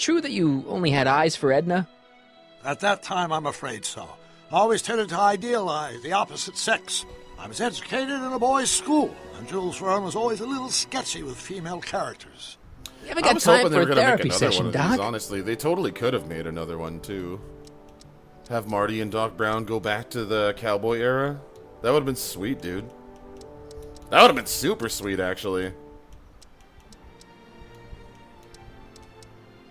true that you only had eyes for Edna? At that time, I'm afraid so. I always tended to idealize the opposite sex. I was educated in a boys' school, and Jules Verne was always a little sketchy with female characters. You haven't got time for a therapy session, Doc. Honestly, they totally could have made another one, too. Have Marty and Doc Brown go back to the cowboy era. That would have been sweet, dude. That would have been super sweet, actually.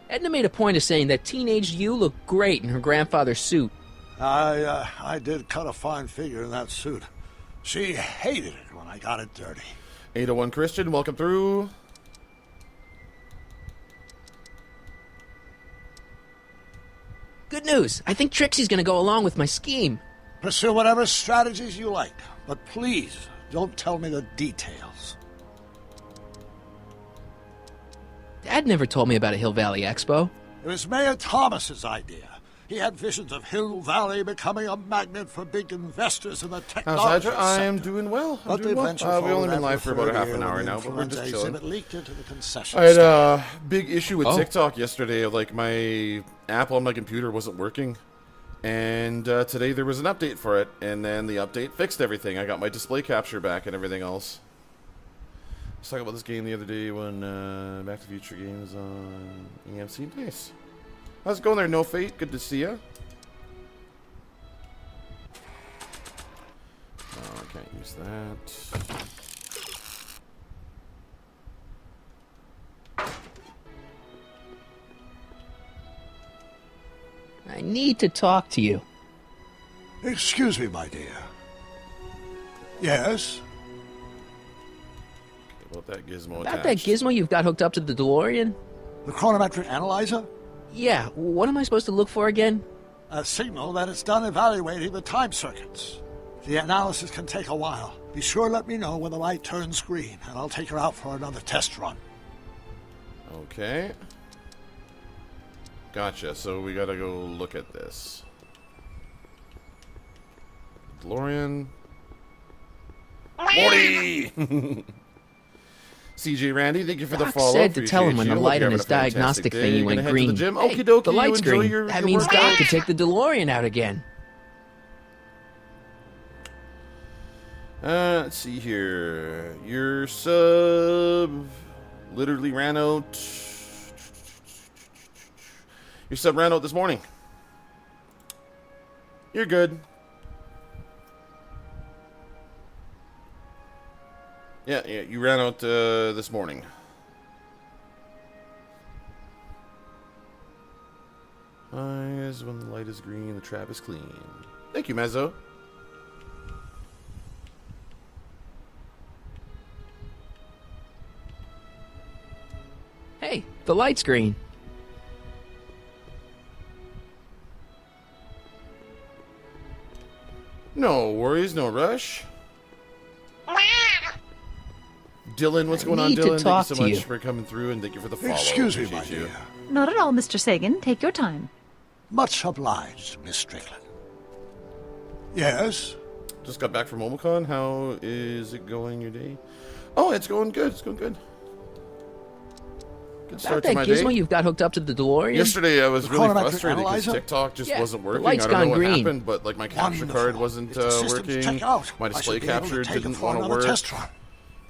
Edna made a point of saying that teenage you looked great in her grandfather's suit. I did cut a fine figure in that suit. She hated it when I got it dirty. 801 Christian, welcome through. Good news. I think Trixie's gonna go along with my scheme. Pursue whatever strategies you like, but please don't tell me the details. Dad never told me about a Hill Valley Expo. It was Mayor Thomas's idea. He had visions of Hill Valley becoming a magnet for big investors in the technology sector. I am doing well. But the adventure We've only been folded live for about a half an after hour the now, but we're just chilling. exhibit leaked into the concession I had stand. a big issue with TikTok yesterday. Like, my app on my computer wasn't working. And today there was an update for it, and then the update fixed everything. I got my display capture back and everything else. I was talking about this game the other day when Back to the Future games on EMC. Nice. How's it going there, No Fate? Good to see ya. Oh, I can't use that. I need to talk to you. Excuse me, my dear. Yes? About that gizmo About that gizmo you've got hooked up to the DeLorean? The chronometric analyzer? Yeah, what am I supposed to look for again? A signal that it's done evaluating the time circuits. The analysis can take a while. Be sure to let me know when the light turns green, and I'll take her out for another test run. Okay. Gotcha, so we gotta go look at this. DeLorean. Morty! CJ Randy, thank you for the follow. Said to tell him when the light on his diagnostic thingy went green. To the gym. Hey, Okie dokie, the light's green. That means Doc could take the DeLorean out again. Let's see here. Your sub literally ran out. Your sub ran out this morning. You're good. Yeah, you ran out this morning. Eyes when the light is green, the trap is clean. Thank you, Mezzo. Hey, the light's green. No worries, no rush. Dylan, what's going on, Dylan? Thank you so much for coming through, and thank you for the follow. Excuse me, my dear. Not at all, Mr. Sagan. Take your time. Much obliged, Miss Strickland. Yes? Just got back from Omicron. How is it going, your day? Oh, it's going good. It's going good. Good start to my day. Gizmo you've got hooked up to the DeLorean? Yesterday I was really frustrated because TikTok just wasn't working. I don't know what happened, but like my capture card wasn't working. My display capture didn't want to work.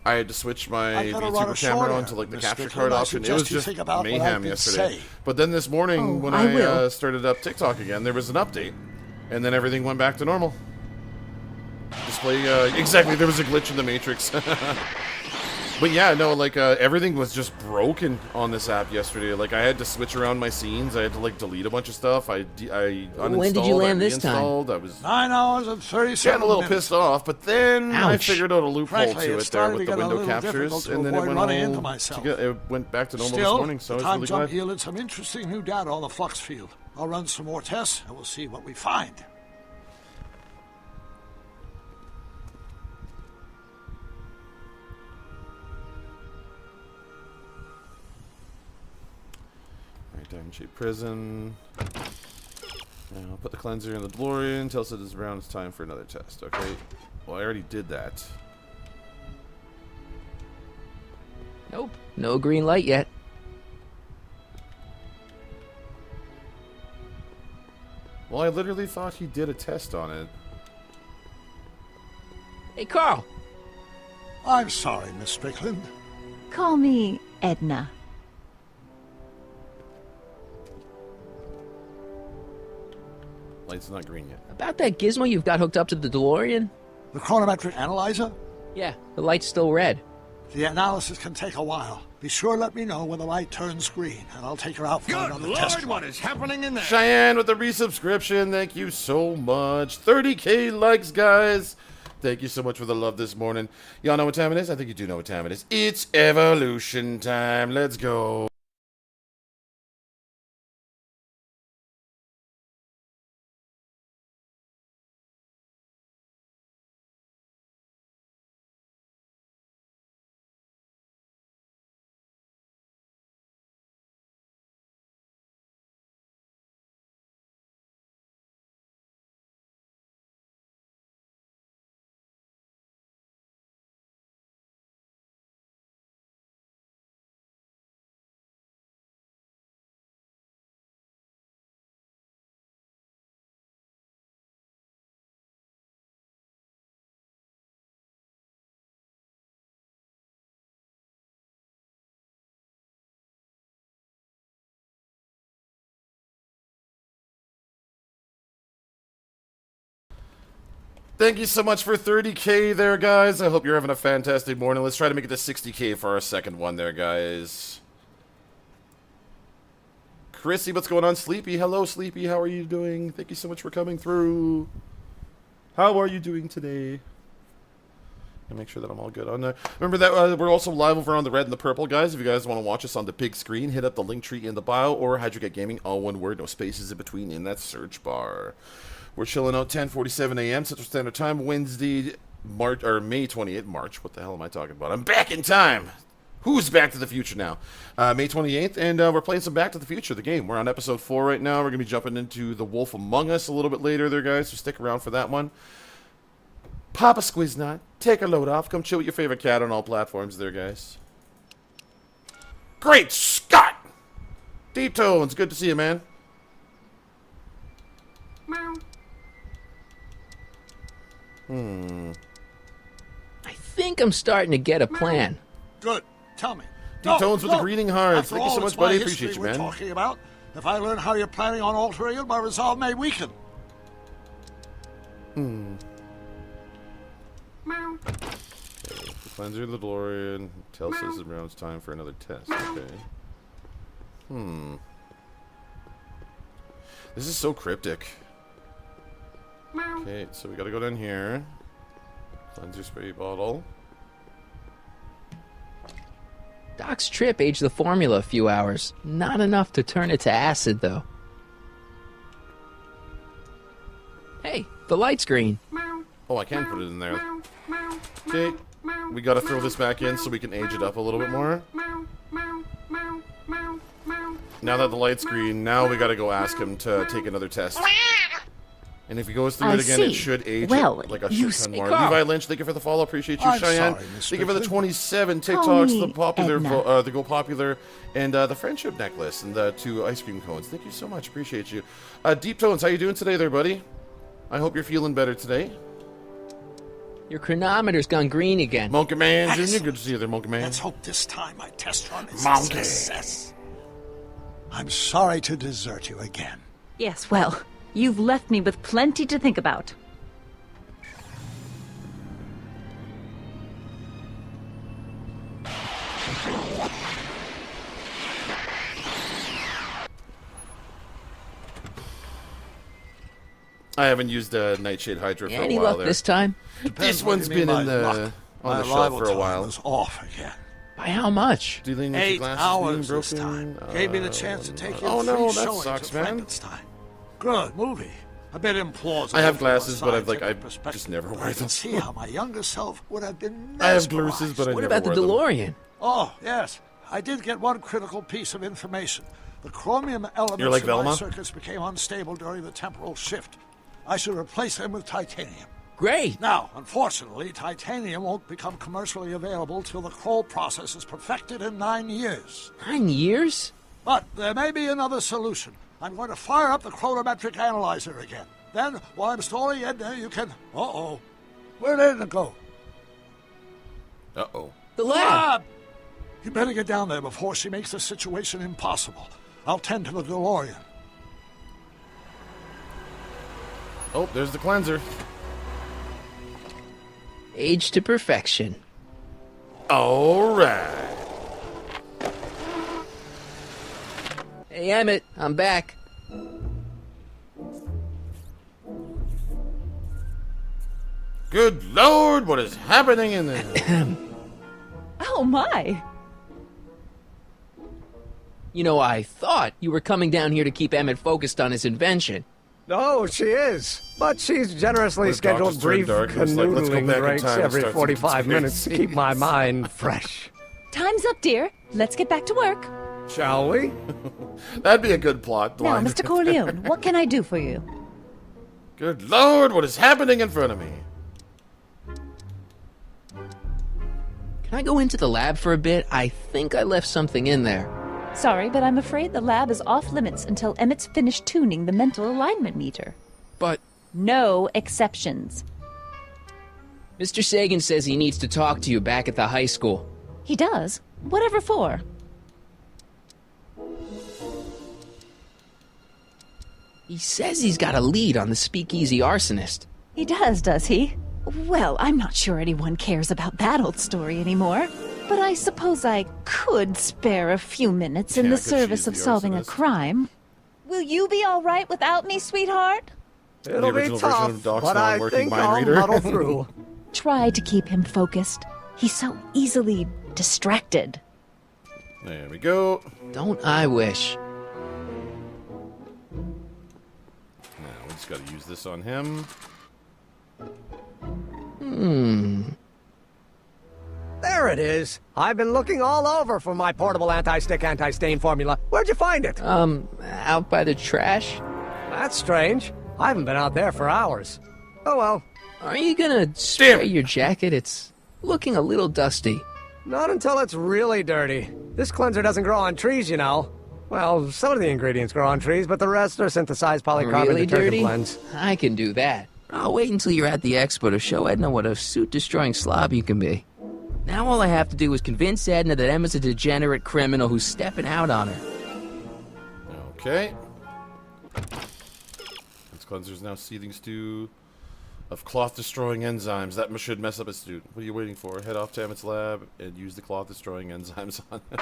I had to switch my YouTuber camera onto like the capture card option. It was just mayhem yesterday. But then this morning when I started up TikTok again, there was an update, and then everything went back to normal. Display exactly. There was a glitch in the Matrix. But yeah, no, like everything was just broken on this app yesterday. Like I had to switch around my scenes. I had to like delete a bunch of stuff. I uninstalled. When did you land this time? I was 9 hours and 37 getting a little minutes. pissed off, but then I figured out a loophole Frankly, to it it there started with to the get a window little captures, difficult to and then it avoid went running all into myself. it went back to normal Still, this morning. So I the was time really jump glad. yielded some interesting new data on the flux field. I'll run some more tests, and we'll see what we find. Diamond shaped prison. I'll put the cleanser in the DeLorean. Tells it is around. It's time for another test. Okay. Well, I already did that. Nope. No green light yet. Well, I literally thought he did a test on it. Hey, Carl. I'm sorry, Miss Strickland. Call me Edna. Light's not green yet. About that gizmo you've got hooked up to the DeLorean? The chronometric analyzer? Yeah, the light's still red. The analysis can take a while. Be sure let me know when the light turns green, and I'll take her out for another test. Good Lord, what is happening in there? Cheyenne with the resubscription. Thank you so much. 30K likes, guys. Thank you so much for the love this morning. Y'all know what time it is? I think you do know what time it is. It's evolution time. Let's go. Thank you so much for 30K there, guys. I hope you're having a fantastic morning. Let's try to make it to 60K for our second one there, guys. Chrissy, what's going on? Sleepy, hello, Sleepy. How are you doing? Thank you so much for coming through. How are you doing today? And make sure that I'm all good on there. Remember that we're also live over on the red and the purple, guys. If you guys want to watch us on the big screen, hit up the link tree in the bio or Hydra Cat Gaming, all one word, no spaces in between in that search bar. We're chilling out 10:47 a.m. Central Standard Time, Wednesday, May 28th. March. What the hell am I talking about? I'm back in time. Who's Back to the Future now? May 28th, and we're playing some Back to the Future, the game. We're on episode 4 right now. We're going to be jumping into The Wolf Among Us a little bit later there, guys, so stick around for that one. Pop a squiz knot. Take a load off. Come chill with your favorite cat on all platforms there, guys. Great Scott! Deep Tones, good to see you, man. Meow. I think I'm starting to get a plan. Good. Tell me. Deep Tones with the greeting hearts. After Thank you so all, much, it's my buddy. history Appreciate you, we're man. Talking about. If I learn how you're planning on altering it, my resolve may weaken. Meow. Okay. Cleanser the DeLorean. Tell Citizen Brown it's time for another test. Okay. This is so cryptic. Okay, so we gotta go down here. Cleanser spray bottle. Doc's trip aged the formula a few hours. Not enough to turn it to acid, though. Hey, the light's green. Oh, I can put it in there. Okay, we gotta throw this back in so we can age it up a little bit more. Now that the light's green, now we gotta go ask him to take another test. And if he goes through it again, it should age like a shit ton more. Levi Lynch, thank you for the follow. Appreciate you, Cheyenne. Thank you for the 27 TikToks, the popular, the Go Popular, and the friendship necklace, and the 2 ice cream cones. Thank you so much. Appreciate you. Deep Tones, how you doing today there, buddy? I hope you're feeling better today. Your chronometer's gone green again. Monkey Man Jr., good to see you there, Monkey Man. Let's hope this time my test run is a success. I'm sorry to desert you again. Yes, well, you've left me with plenty to think about. I haven't used a Nightshade Hydra for a while Any luck there. this time? This one's been in the on the shelf for a while. Was off again. By how much? 8 hours this time. Gave me the chance to take you oh free no, that showings sucks, of man. Frankenstein. Good movie. A bit implausible. I have glasses, from a but I scientific just never wear I can them. see how my younger self would have been mesmerized. I have glasses, but I What never about the wear them. DeLorean? Oh, yes. I did get one critical piece of information. The chromium elements You're like in my Velma? circuits became unstable during the temporal shift. I should replace them with titanium. Great. Now, unfortunately, titanium won't become commercially available till the Kroll process is perfected in 9 years. 9 years? But there may be another solution. I'm going to fire up the chronometric analyzer again. Then, while I'm stalling in there, you can... Uh-oh. Where did it go? Uh-oh. The lab! You better get down there before she makes the situation impossible. I'll tend to the DeLorean. Oh, there's the cleanser. Aged to perfection. All right. Hey, Emmett, I'm back. Good Lord, what is happening in there? Oh, my. You know, I thought you were coming down here to keep Emmett focused on his invention. Oh, she is. But she's generously scheduled brief canoodling breaks every 45 minutes to keep my mind fresh. Time's up, dear. Let's get back to work. Shall we? That'd be a good plot Now, line. Mr. Corleone, what can I do for you? Good Lord, what is happening in front of me? Can I go into the lab for a bit? I think I left something in there. Sorry, but I'm afraid the lab is off limits until Emmett's finished tuning the mental alignment meter. But... No exceptions. Mr. Sagan says he needs to talk to you back at the high school. He does? Whatever for? He says he's got a lead on the speakeasy arsonist. He does he? Well, I'm not sure anyone cares about that old story anymore. But I suppose I could spare a few minutes in the service of solving a crime. Will you be all right without me, sweetheart? It'll be tough, but I think I'll muddle through. Try to keep him focused. He's so easily distracted. There we go. Don't I wish. Now, we just gotta use this on him. There it is. I've been looking all over for my portable anti-stick, anti-stain formula. Where'd you find it? Out by the trash? That's strange. I haven't been out there for hours. Oh well. Are you gonna spray your jacket? It's looking a little dusty. Not until it's really dirty. This cleanser doesn't grow on trees, you know. Well, some of the ingredients grow on trees, but the rest are synthesized polycarbonate Really detergent dirty? blends. I can do that. I'll wait until you're at the expo to show Edna what a suit-destroying slob you can be. Now all I have to do is convince Edna that Emma's a degenerate criminal who's stepping out on her. Okay. This cleanser's now seething stew of cloth-destroying enzymes. That should mess up his suit. What are you waiting for? Head off to Emmett's lab and use the cloth-destroying enzymes on him.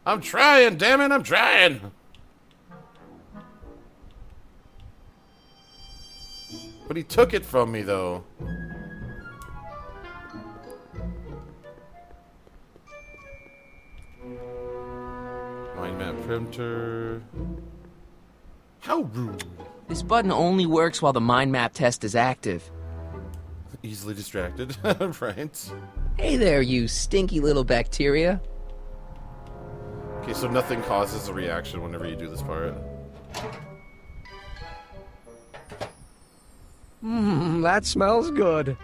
I'm trying, damn it, I'm trying! But he took it from me, though. Mind map printer. How rude. This button only works while the mind map test is active. Easily distracted, right? Hey there, you stinky little bacteria. Okay, so nothing causes a reaction whenever you do this part. That smells good.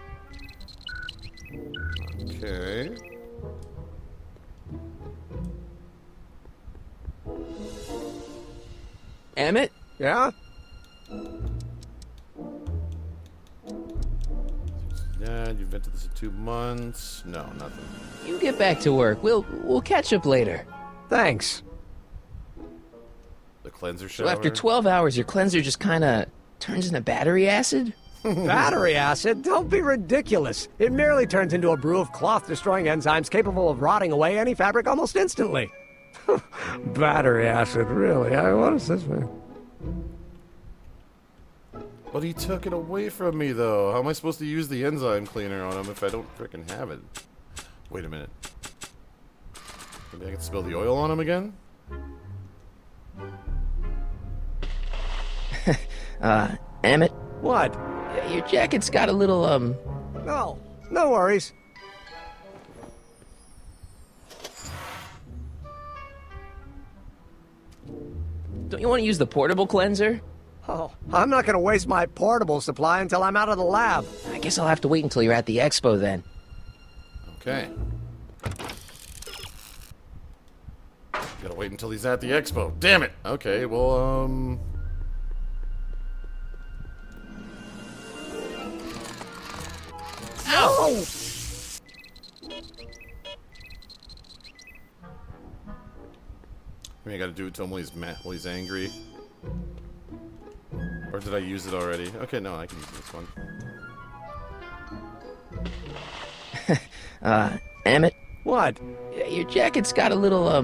Okay. Emmett? Yeah? Yeah, you invented this in 2 months. No, nothing. You get back to work. We'll catch up later. Thanks. The cleanser shower. So after 12 hours, your cleanser just kinda turns into battery acid? Battery acid? Don't be ridiculous. It merely turns into a brew of cloth-destroying enzymes capable of rotting away any fabric almost instantly. Battery acid, really? What is this, man? But he took it away from me, though. How am I supposed to use the enzyme cleaner on him if I don't frickin' have it? Wait a minute. Maybe I can spill the oil on him again? Emmett? What? Your jacket's got a little, No, no worries. Don't you want to use the portable cleanser? Oh, I'm not gonna waste my portable supply until I'm out of the lab. I guess I'll have to wait until you're at the expo then. Okay. Gotta wait until he's at the expo. Damn it! Okay, well, Ow! I gotta do it to him while he's angry. Or did I use it already? Okay, no, I can use this one. Emmett? What? Your jacket's got a little,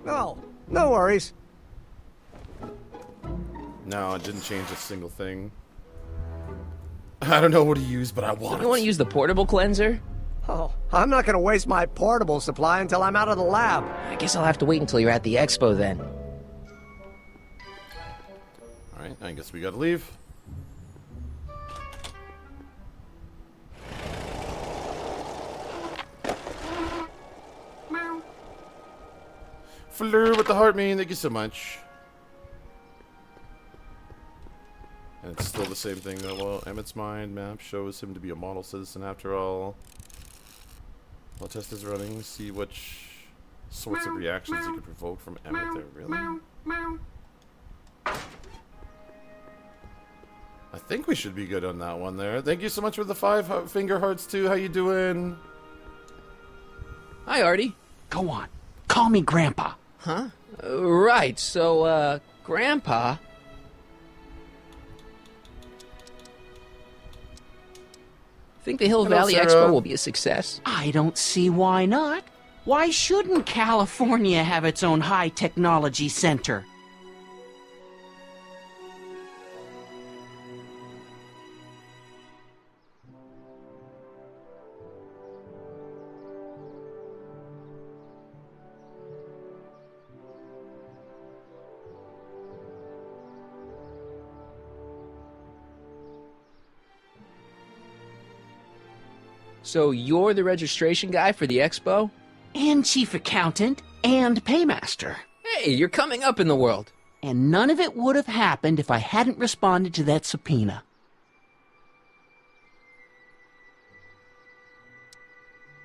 No, no worries. No, it didn't change a single thing. I don't know what to use, but I want it. You want to use the portable cleanser? Oh, I'm not gonna waste my portable supply until I'm out of the lab. I guess I'll have to wait until you're at the expo then. Alright, I guess we gotta leave. Fleur with the heart mean, thank you so much. And it's still the same thing though. Well, Emmett's mind map shows him to be a model citizen after all. While test is running, see which sorts of reactions you can provoke from Emmett there, really? I think we should be good on that one there. Thank you so much for the 5 finger hearts too. How you doing? Hi, Artie. Go on. Call me Grandpa. Huh? Right, so, Grandpa... Think the Hill Valley Expo will be a success? I don't see why not. Why shouldn't California have its own high-technology center? So you're the registration guy for the expo? And chief accountant and paymaster. Hey, you're coming up in the world. And none of it would have happened if I hadn't responded to that subpoena.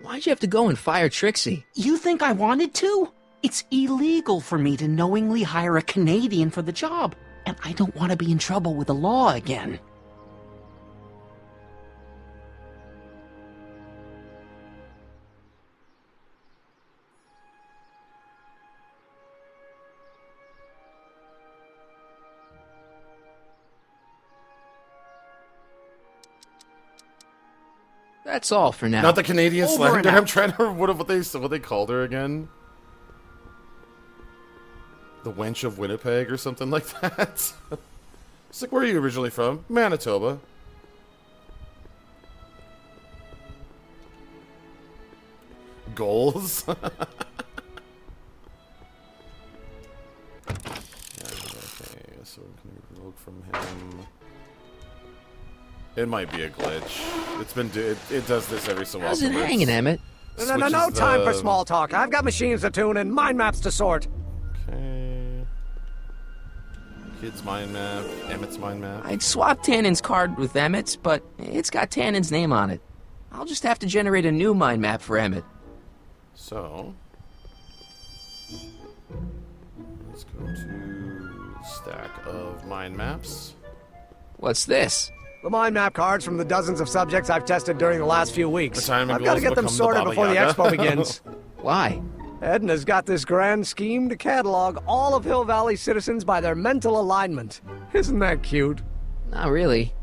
Why'd you have to go and fire Trixie? You think I wanted to? It's illegal for me to knowingly hire a Canadian for the job. And I don't want to be in trouble with the law again. That's all for now. Not the Canadian slander. I'm trying to remember what they called her again. The wench of Winnipeg or something like that. It's like, where are you originally from? Manitoba. Goals. Yeah, okay, so can we provoke from him? It might be a glitch. It's been it does this every so often. How's it hanging, Emmett? No time for small talk. I've got machines to tune and mind maps to sort. Okay. Kid's mind map. Emmett's mind map. I'd swap Tannen's card with Emmett's, but it's got Tannen's name on it. I'll just have to generate a new mind map for Emmett. So let's go to stack of mind maps. What's this? The mind map cards from the dozens of subjects I've tested during the last few weeks. I've got to get them sorted before the expo begins. Why? Edna's got this grand scheme to catalog all of Hill Valley citizens by their mental alignment. Isn't that cute? Not really.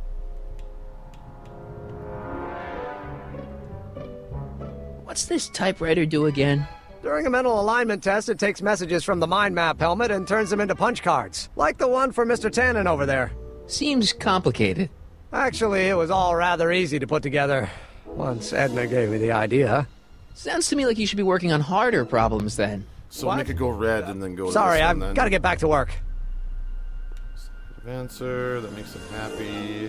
What's this typewriter do again? During a mental alignment test, it takes messages from the mind map helmet and turns them into punch cards. Like the one for Mr. Tannen over there. Seems complicated. Actually, it was all rather easy to put together, once Edna gave me the idea. Sounds to me like you should be working on harder problems then. So make it go red and then go Sorry, to this I've one, got to get back to work. Answer, that makes him happy.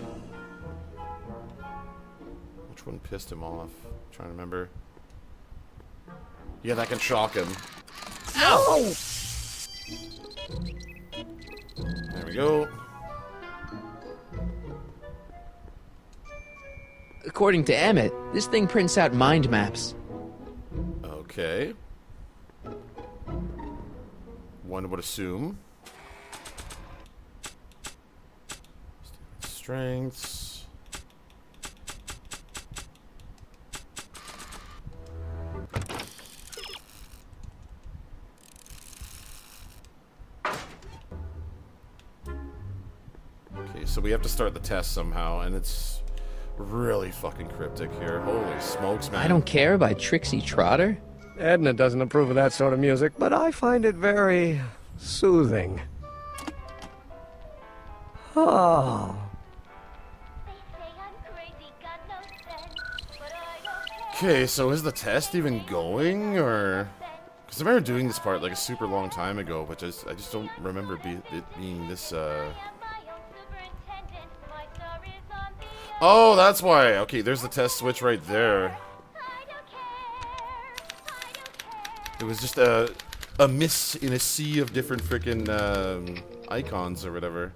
Which one pissed him off? I'm trying to remember. Yeah, that can shock him. Ow! There we go. According to Emmett, this thing prints out mind maps. Okay. one would assume. Strengths. Okay, so we have to start the test somehow, and it's really fucking cryptic here. Holy smokes, man. I Don't Care by Trixie Trotter? Edna doesn't approve of that sort of music, but I find it very soothing. Oh. Okay, so is the test even going, or... Because I remember doing this part like a super long time ago, but I just don't remember it being this, Oh, that's why! Okay, there's the test switch right there. It was just a miss in a sea of different freaking icons or whatever.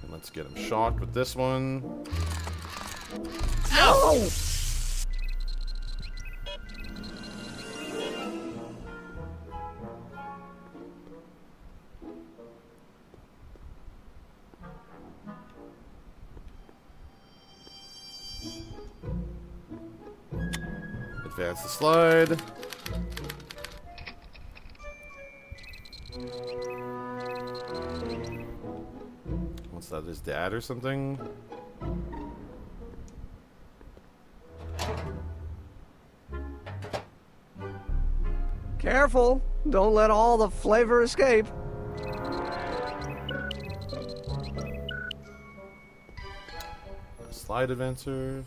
And let's get him shocked with this one. Ow! Advance the slide. What's that, his dad or something? Careful! Don't let all the flavor escape. Slide advancer.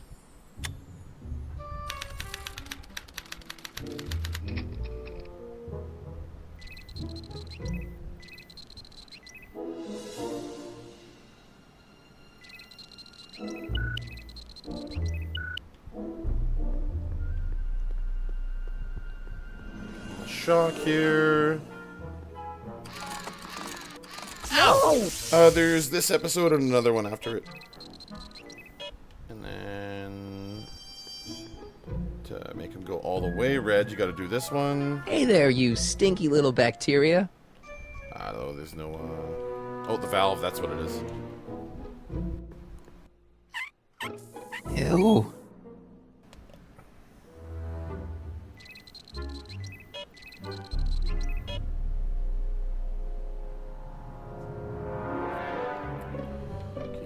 Shock here. Ow! There's this episode and another one after it. And then to make him go all the way red, you gotta do this one. Hey there, you stinky little bacteria. Oh, there's no, oh, the valve, that's what it is. Ew.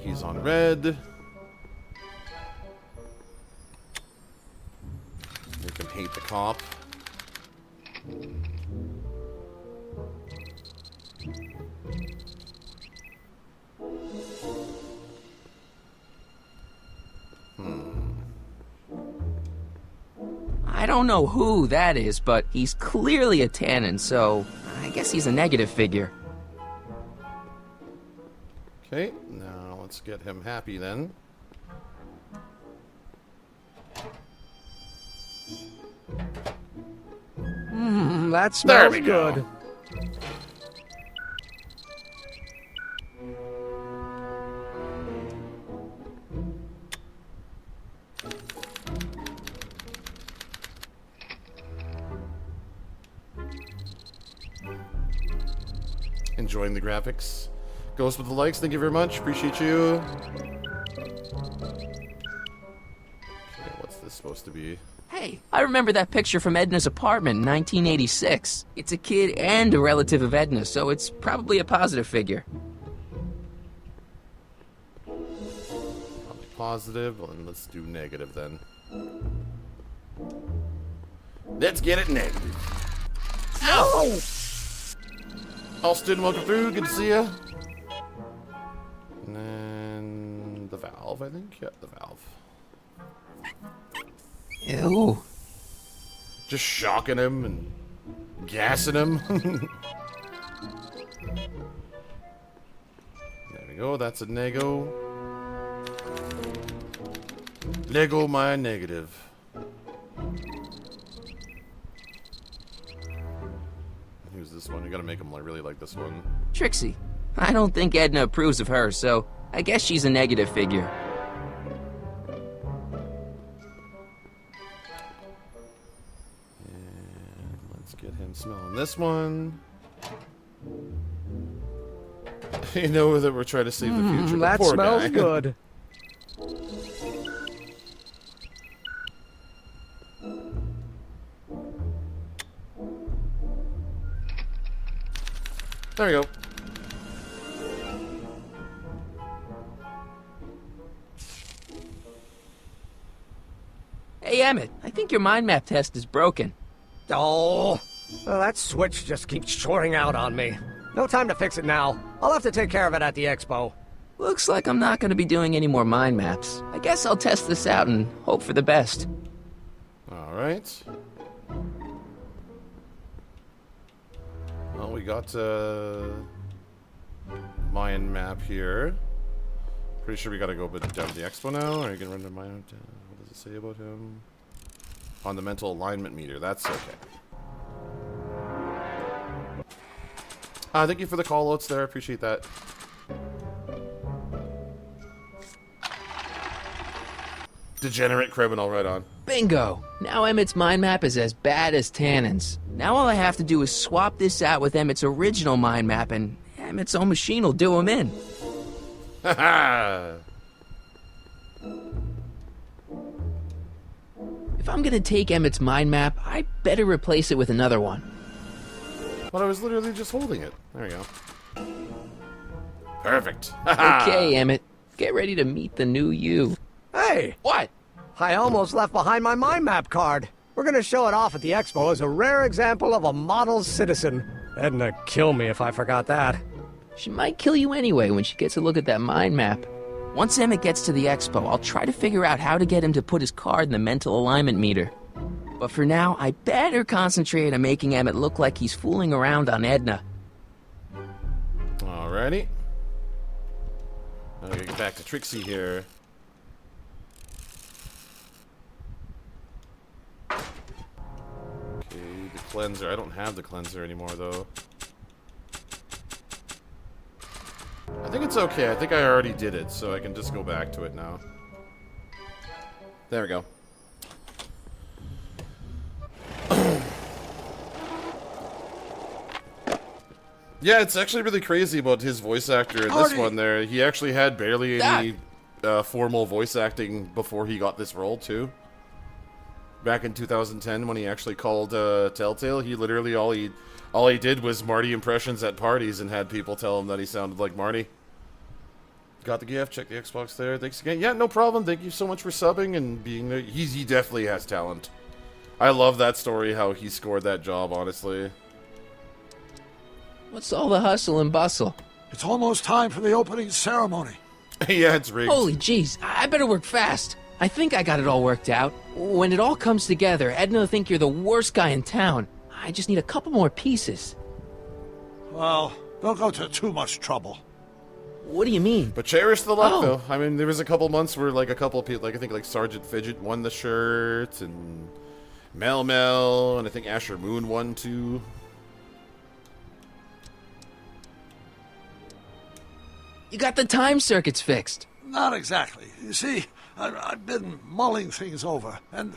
He's on red. Make him hate the cop. I don't know who that is, but he's clearly a tannin, so I guess he's a negative figure. Okay, now let's get him happy then. That smells good. Go. Enjoying the graphics. Ghost with the likes, thank you very much. Appreciate you. Okay, what's this supposed to be? Hey, I remember that picture from Edna's apartment in 1986. It's a kid and a relative of Edna, so it's probably a positive figure. Probably positive. Well, then let's do negative then. Let's get it negative. Ow! Alston, welcome through. Good to see you. And then the valve, I think. Yeah, the valve. Ew. Just shocking him and gassing him. There we go. That's a nego. Lego my negative. Who's this one? You gotta make him really like this one. Trixie. I don't think Edna approves of her, so I guess she's a negative figure. Let's get him smelling this one. You know that we're trying to save the future. That poor smells guy. good. There we go. Hey, Emmett, I think your mind map test is broken. Oh, well, that switch just keeps shorting out on me. No time to fix it now. I'll have to take care of it at the expo. Looks like I'm not going to be doing any more mind maps. I guess I'll test this out and hope for the best. Alright. Well, we got mind map here. Pretty sure we gotta go down to the expo now. Are you gonna run to mind? What does it say about him? On the mental alignment meter. That's okay. Thank you for the call-outs there. I appreciate that. Degenerate criminal, right on. Bingo! Now Emmett's mind map is as bad as Tannen's. Now all I have to do is swap this out with Emmett's original mind map, and Emmett's own machine will do him in. Haha! If I'm gonna take Emmett's mind map, I better replace it with another one. But I was literally just holding it. There we go. Perfect. Okay, Emmett. Get ready to meet the new you. Hey! What? I almost left behind my mind map card. We're gonna show it off at the expo as a rare example of a model citizen. Edna, kill me if I forgot that. She might kill you anyway when she gets a look at that mind map. Once Emmett gets to the expo, I'll try to figure out how to get him to put his card in the mental alignment meter. But for now, I better concentrate on making Emmett look like he's fooling around on Edna. Alrighty. Now we gotta get back to Trixie here. Okay, the cleanser. I don't have the cleanser anymore, though. I think it's okay. I think I already did it, so I can just go back to it now. There we go. Yeah, it's actually really crazy about his voice actor in this one there. He actually had barely any formal voice acting before he got this role, too. Back in 2010, when he actually called Telltale, he literally, all he did was Marty impressions at parties and had people tell him that he sounded like Marty. Got the gift, check the Xbox there. Thanks again. Yeah, no problem. Thank you so much for subbing and being there. He definitely has talent. I love that story, how he scored that job, honestly. What's all the hustle and bustle? It's almost time for the opening ceremony. Yeah, it's rigged. Holy jeez, I better work fast. I think I got it all worked out. When it all comes together, Edna will think you're the worst guy in town. I just need a couple more pieces. Well, don't go to too much trouble. What do you mean? But cherish the luck, though. I mean, there was a couple months where, like, a couple of people, like, I think, like, Sergeant Fidget won the shirt, and Mel, and I think Asher Moon won, too. You got the time circuits fixed. Not exactly. You see, I've been mulling things over, and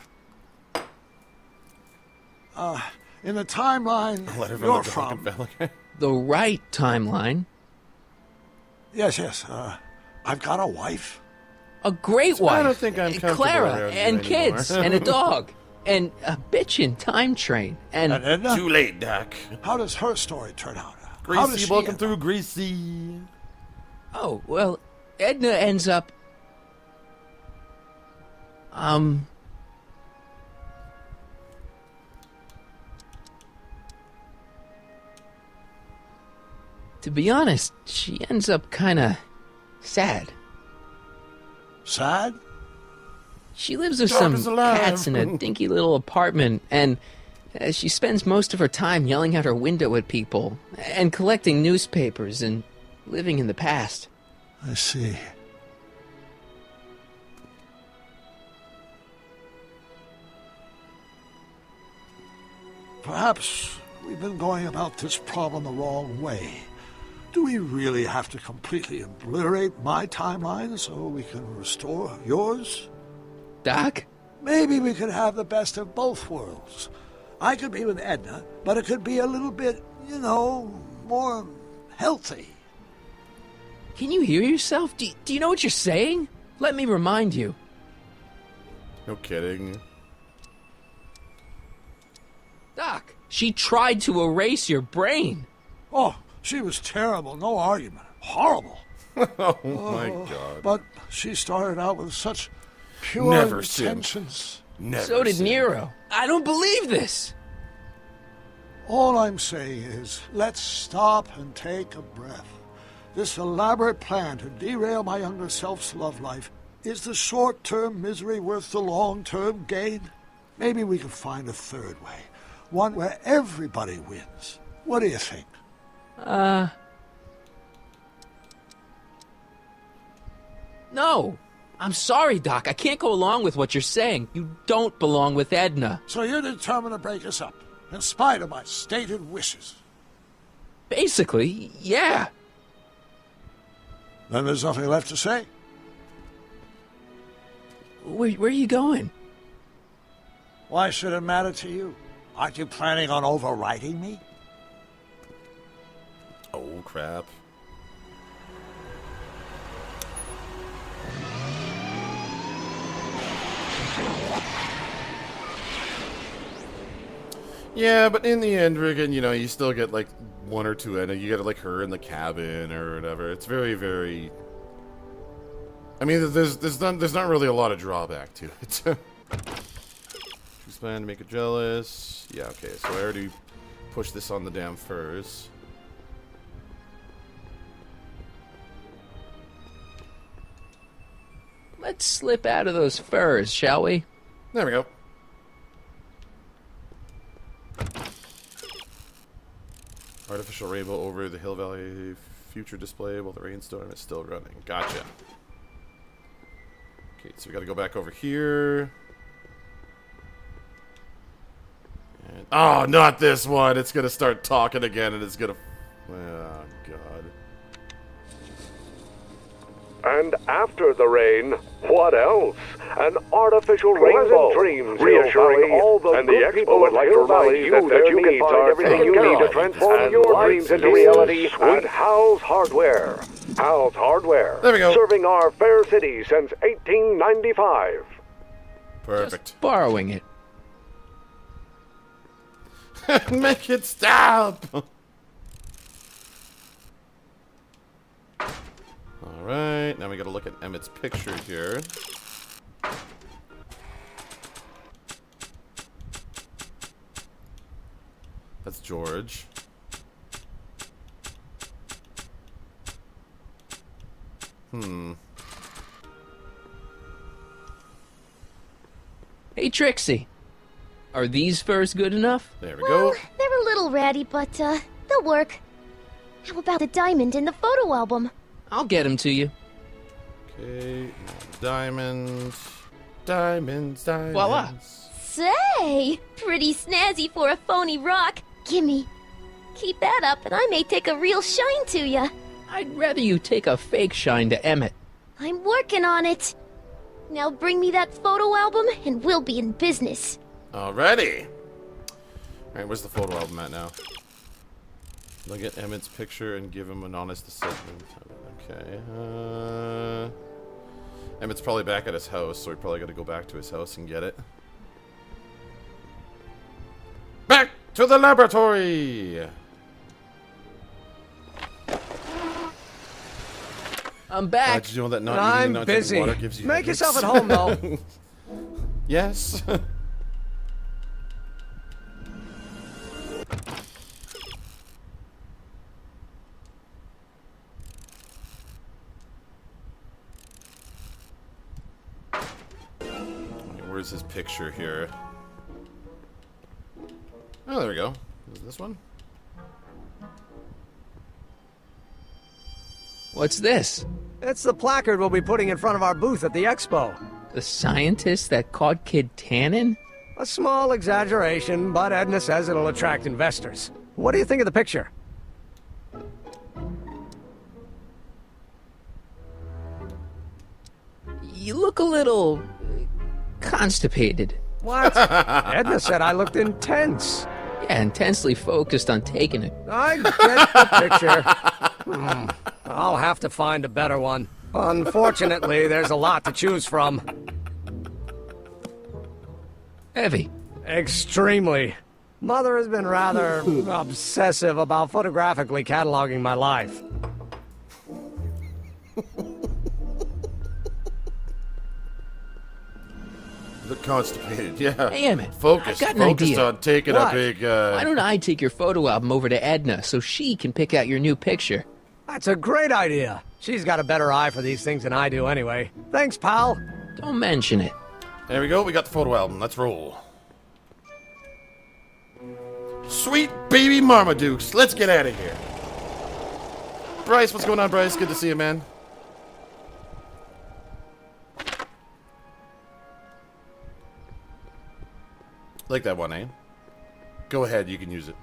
in the timeline you're from... The right timeline? Yes, I've got a wife. A great wife. I don't think I'm comfortable Clara, and kids, and a dog, and a bitchin' time train, and Edna? Too late, Doc. How does her story turn out? Gracie, welcome through, Gracie. Oh, well, Edna ends up... To be honest, she ends up kinda sad. Sad? She lives with some cats in a dinky little apartment, and she spends most of her time yelling out her window at people, and collecting newspapers, and living in the past. I see. Perhaps we've been going about this problem the wrong way. Do we really have to completely obliterate my timeline so we can restore yours? Doc? Maybe we could have the best of both worlds. I could be with Edna, but it could be a little bit, more healthy. Can you hear yourself? Do you know what you're saying? Let me remind you. No kidding. Doc, she tried to erase your brain. Oh, she was terrible, no argument. Horrible. Oh my God. But she started out with such pure intentions. Never so did Nero. I don't believe this. All I'm saying is, let's stop and take a breath. This elaborate plan to derail my younger self's love life, is the short-term misery worth the long-term gain? Maybe we could find a third way. One where everybody wins. What do you think? No. I'm sorry, Doc. I can't go along with what you're saying. You don't belong with Edna. So you're determined to break us up, in spite of my stated wishes? Basically, yeah. Then there's nothing left to say. Where are you going? Why should it matter to you? Aren't you planning on overriding me? Oh, crap. Yeah, but in the end, Riggin, you still get, like, one or two, and you get, like, her in the cabin or whatever. It's very, very... I mean, there's not really a lot of drawback to it. She's planning to make her jealous. Yeah, okay, so I already pushed this on the damn furs. Let's slip out of those furs, shall we? There we go. Artificial rainbow over the Hill Valley future display while the rainstorm is still running. Gotcha. Okay, so we gotta go back over here. And, oh, not this one! It's gonna start talking again and it's gonna... Oh, God. And after the rain, what else? An artificial rainbow. Dreams, reassuring all the and good people would like to remind you that you can find everything you need to transform your dreams into reality at Hal's Hardware. Hal's Hardware. There we go. Serving our fair city since 1895. Perfect. Just borrowing it. Make it stop! Alright, now we gotta look at Emmett's picture here. That's George. Hey, Trixie. Are these furs good enough? There we go. They're a little ratty, but, they'll work. How about the diamond in the photo album? I'll get them to you. Okay, diamonds. Diamonds, diamonds. Voila. Say, pretty snazzy for a phony rock. Gimme. Keep that up and I may take a real shine to ya. I'd rather you take a fake shine to Emmett. I'm working on it. Now bring me that photo album and we'll be in business. Alrighty. Alright, where's the photo album at now? Look at Emmett's picture and give him an honest assessment. Okay. Emmett's probably back at his house, so we probably got to go back to his house and get it. Back to the laboratory! I'm back. Did you know that not I'm not busy. Water gives you Make headaches? yourself at home, though. Yes. Where's his picture here? Oh, there we go. Is this one? What's this? It's the placard we'll be putting in front of our booth at the expo. The scientist that caught Kid Tannen? A small exaggeration, but Edna says it'll attract investors. What do you think of the picture? You look a little... constipated. What? Edna said I looked intense. Yeah, intensely focused on taking it. I get the picture. I'll have to find a better one. Unfortunately, there's a lot to choose from. Heavy. Extremely. Mother has been rather obsessive about photographically cataloging my life. Look constipated, yeah. Hey, Emmett. Focused on taking a big, Why don't I take your photo album over to Edna so she can pick out your new picture? That's a great idea. She's got a better eye for these things than I do anyway. Thanks, pal. Don't mention it. There we go, we got the photo album. Let's roll. Sweet baby Marmadukes, let's get out of here. Bryce, what's going on, Bryce? Good to see you, man. Like that one, eh? Go ahead, you can use it.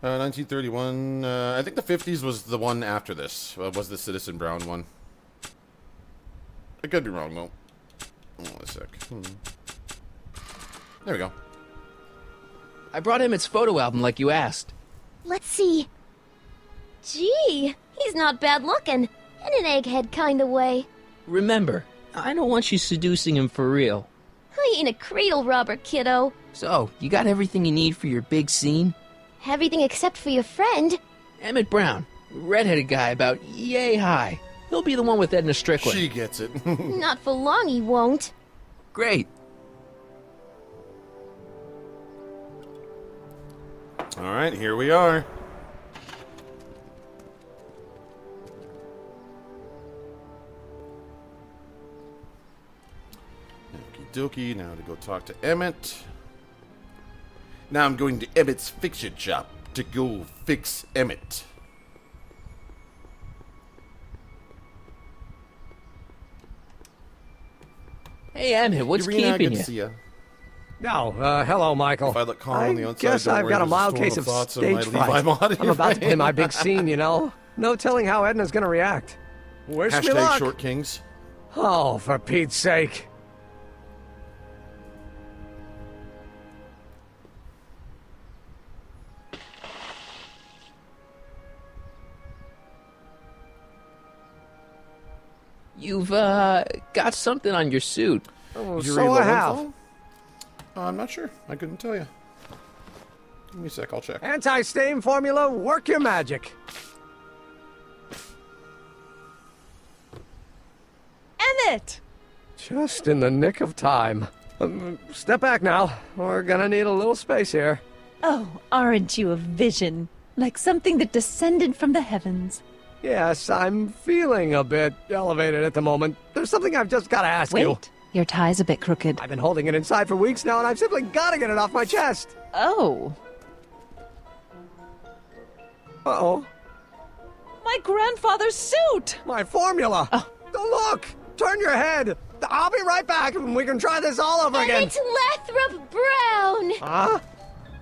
1931. I think the 50s was the one after this. Was the Citizen Brown one? I could be wrong, though. Hold on a sec. There we go. I brought him its photo album like you asked. Let's see. Gee, he's not bad looking. In an egghead kind of way. Remember, I don't want you seducing him for real. I ain't a cradle robber, kiddo. So, you got everything you need for your big scene? Everything except for your friend. Emmett Brown, redheaded guy about yay high. He'll be the one with Edna Strickland. She gets it. Not for long, he won't. Great. Alright, here we are. Okie dokie, now to go talk to Emmett. Now I'm going to Emmett's fiction shop to go fix Emmett. Hey, Emmett, what's Irina, keeping good you? to see ya. No, hello, Michael. If I look calm on the outside, guess I've got a mild case of stage fright. I'm about to play my big scene, you know. No telling how Edna's gonna react. Wish me luck. Short Kings. Oh, for Pete's sake. You've, got something on your suit. Oh, so I have. I'm not sure. I couldn't tell you. Give me a sec, I'll check. Anti-stain formula, work your magic. Emmett! Just in the nick of time. Step back now. We're gonna need a little space here. Oh, aren't you a vision? Like something that descended from the heavens. Yes, I'm feeling a bit elevated at the moment. There's something I've just got to ask you. Wait, your tie's a bit crooked. I've been holding it inside for weeks now, and I've simply got to get it off my chest. Oh. Uh-oh. My grandfather's suit! My formula! Oh. Look! Turn your head! I'll be right back, and we can try this all over again. It's Lathrop Brown! Huh?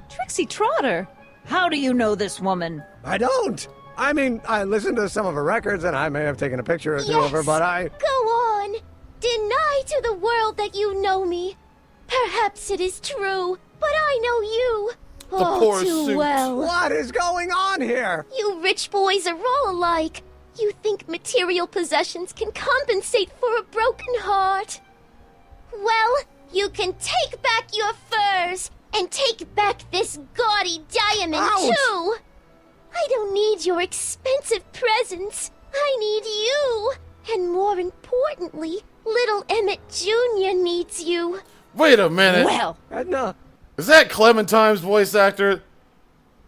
Trixie Trotter! How do you know this woman? I don't! I mean, I listened to some of her records, and I may have taken a picture or two of her, but I... Go on! Deny to the world that you know me. Perhaps it is true, but I know you. Poor too suit. well. What is going on here? You rich boys are all alike. You think material possessions can compensate for a broken heart. Well, you can take back your furs, and take back this gaudy diamond, Ouch. too. I don't need your expensive presents. I need you. And more importantly, little Emmett Jr. needs you. Wait a minute. Well, Edna. Is that Clementine's voice actor?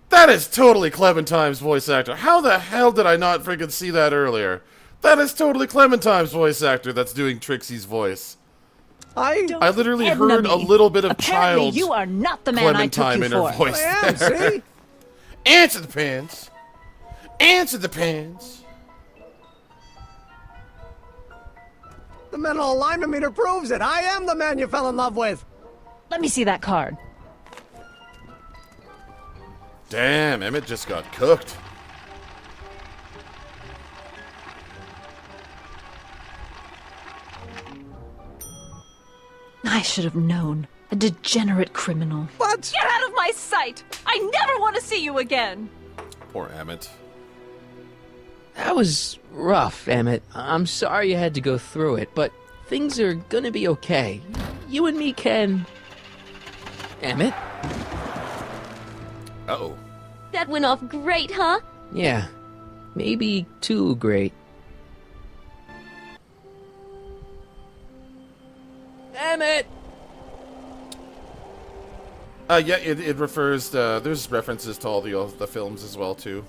That is totally Clementine's voice actor. How the hell did I not freaking see that earlier? That is totally Clementine's voice actor that's doing Trixie's voice. I literally Edna heard me. a little bit of Apparently child's you are not the man Clementine I took in you her for. voice. I am, there. see? Answer the pants. Answer the pants. The mental alignment meter proves it. I am the man you fell in love with. Let me see that card. Damn, Emmett just got cooked. I should have known. A degenerate criminal. What? Get out of my sight! I never want to see you again! Poor Emmett. That was rough, Emmett. I'm sorry you had to go through it, but things are gonna be okay. You and me can... Emmett? Uh-oh. That went off great, huh? Yeah. Maybe too great. Emmett! Yeah, it refers to, there's references to all the films as well, too.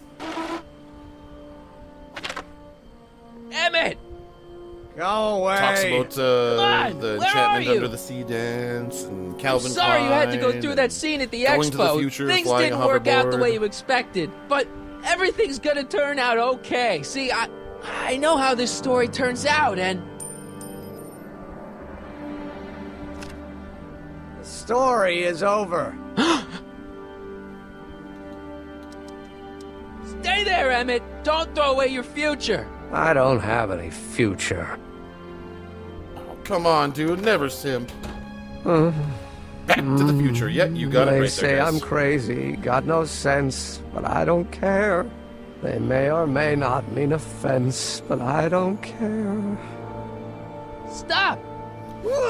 Emmett! Go away! Talks about the Enchantment Under the Sea dance and Calvin Klein. Sorry you had to go through that scene at the Going expo. to the future, Things flying didn't a work out the hoverboard. way you expected, but everything's gonna turn out okay. See, I know how this story turns out, and... The story is over. Stay there, Emmett! Don't throw away your future! I don't have any future. Oh, come on, dude. Never simp. Back to the future. Yeah, you got it They right say there, guys. I'm crazy, got no sense, but I don't care. They may or may not mean offense, but I don't care. Stop!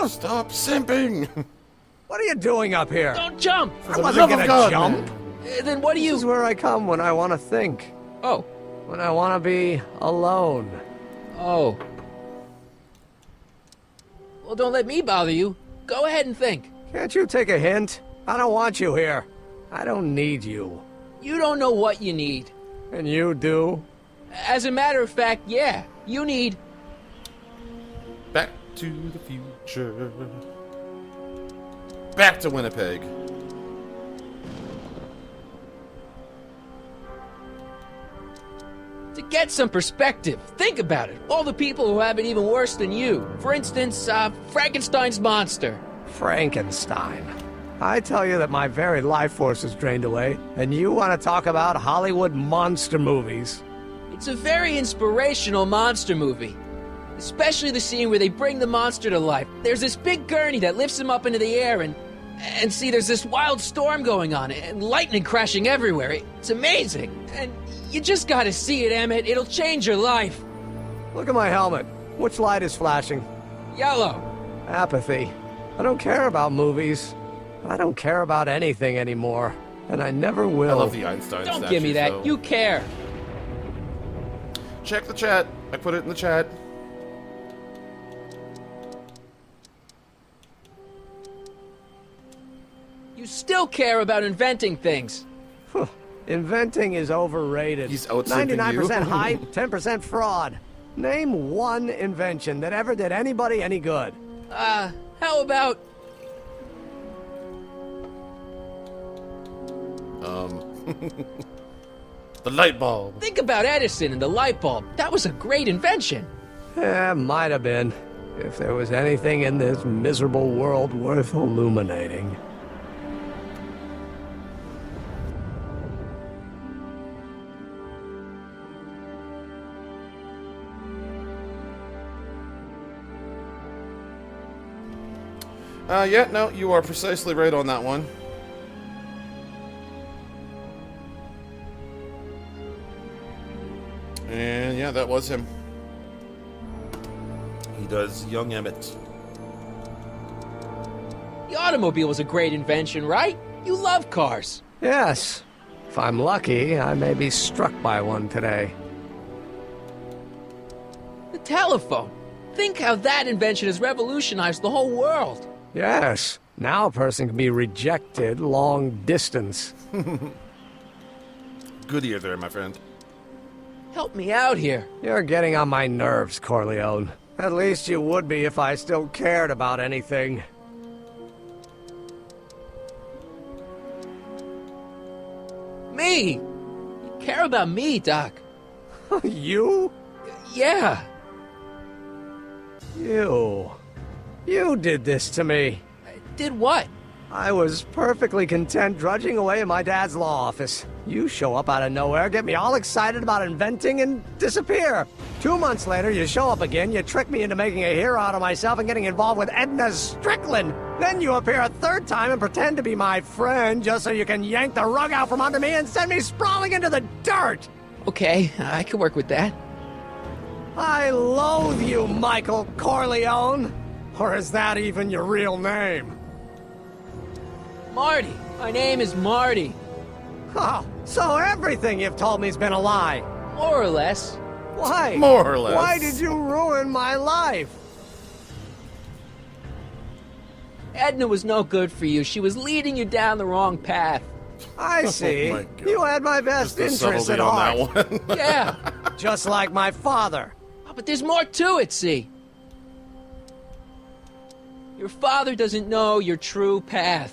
Stop simping! What are you doing up here? Don't jump! I wasn't gonna jump. Then what do This you... is where I come when I want to think. Oh. When I want to be alone. Oh. Well, don't let me bother you. Go ahead and think. Can't you take a hint? I don't want you here. I don't need you. You don't know what you need. And you do? As a matter of fact, yeah. You need... Back to the future. Back to Winnipeg. To get some perspective, think about it. All the people who have it even worse than you. For instance, Frankenstein's monster. Frankenstein. I tell you that my very life force is drained away, and you want to talk about Hollywood monster movies. It's a very inspirational monster movie. Especially the scene where they bring the monster to life. There's this big gurney that lifts him up into the air, and see, there's this wild storm going on, and lightning crashing everywhere. It's amazing. And you just gotta see it, Emmett. It'll change your life. Look at my helmet. Which light is flashing? Yellow. Apathy. I don't care about movies. I don't care about anything anymore. And I never will. I love the Einstein Don't statue, give me that. though. You care. Check the chat. I put it in the chat. You still care about inventing things. Inventing is overrated. He's out-simping 99% you. hype, 10% fraud. Name one invention that ever did anybody any good. How about... The light bulb. Think about Edison and the light bulb. That was a great invention. Might have been. If there was anything in this miserable world worth illuminating. Yeah, no, you are precisely right on that one. And yeah, that was him. He does young Emmett. The automobile was a great invention, right? You love cars. Yes. If I'm lucky, I may be struck by one today. The telephone. Think how that invention has revolutionized the whole world. Yes. Now a person can be rejected long distance. Good ear there, my friend. Help me out here. You're getting on my nerves, Corleone. At least you would be if I still cared about anything. Me. You care about me, Doc. You? Yeah. You. You did this to me. Did what? I was perfectly content drudging away in my dad's law office. You show up out of nowhere, get me all excited about inventing, and disappear. 2 months later, you show up again, you trick me into making a hero out of myself and getting involved with Edna Strickland. Then you appear a third time and pretend to be my friend just so you can yank the rug out from under me and send me sprawling into the dirt. Okay, I can work with that. I loathe you, Michael Corleone. Or is that even your real name? Marty. My name is Marty. Oh, so everything you've told me's been a lie. More or less. Why? More or less. Why did you ruin my life? Edna was no good for you. She was leading you down the wrong path. I see. Oh you had my best interest at heart. On that one. Yeah. Just like my father. Oh, but there's more to it, see? Your father doesn't know your true path.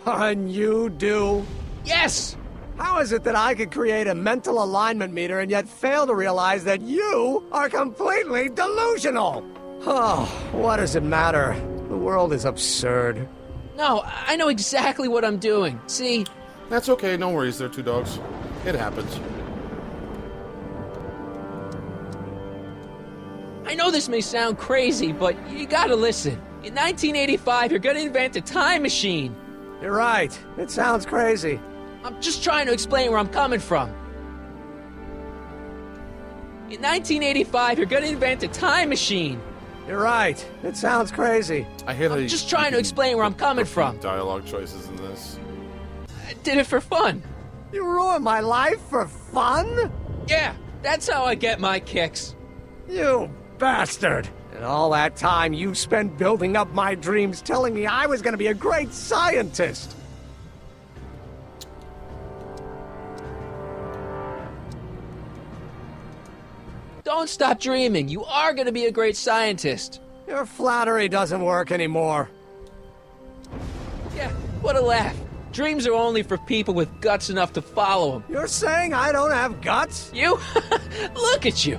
And you do? Yes! How is it that I could create a mental alignment meter and yet fail to realize that you are completely delusional? Oh, what does it matter? The world is absurd. No, I know exactly what I'm doing. See? That's okay, no worries there, two dogs. It happens. I know this may sound crazy, but you gotta listen. In 1985, you're gonna invent a time machine. You're right. It sounds crazy. I'm just trying to explain where I'm coming from. In 1985, you're gonna invent a time machine. You're right. It sounds crazy. I hate how I'm just trying to explain where I'm coming from. Dialogue choices in this. I did it for fun. You ruined my life for fun? Yeah, that's how I get my kicks. You bastard. And all that time you spent building up my dreams, telling me I was going to be a great scientist. Don't stop dreaming. You are going to be a great scientist. Your flattery doesn't work anymore. Yeah, what a laugh. Dreams are only for people with guts enough to follow them. You're saying I don't have guts? You? Look at you.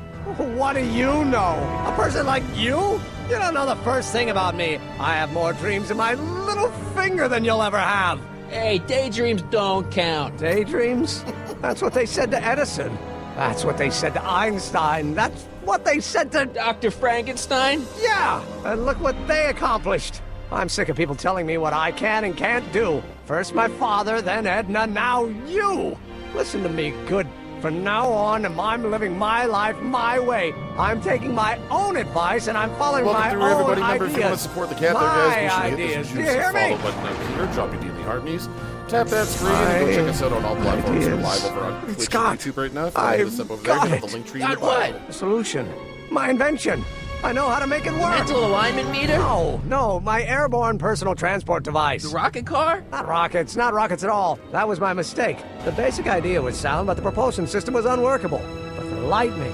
What do you know? A person like you? You don't know the first thing about me. I have more dreams in my little finger than you'll ever have. Hey, daydreams don't count. Daydreams? That's what they said to Edison. That's what they said to Einstein. That's what they said to... Dr. Frankenstein? Yeah, and look what they accomplished. I'm sick of people telling me what I can and can't do. First my father, then Edna, now you. Listen to me, good. From now on, I'm living my life my way. I'm taking my own advice and I'm following my own everybody. ideas. Remember, if you want to support the cat there, guys, be sure to hit the follow button up here, drop your daily heart knees, tap that screen, and go check us out on all platforms. We're live over on Twitch and YouTube right now. If you want to hit us up over there, hit the link tree in the bio. Solution. My invention. I know how to make it work. Mental alignment meter? No, my airborne personal transport device. The rocket car? Not rockets at all. That was my mistake. The basic idea was sound, but the propulsion system was unworkable. But the lightning!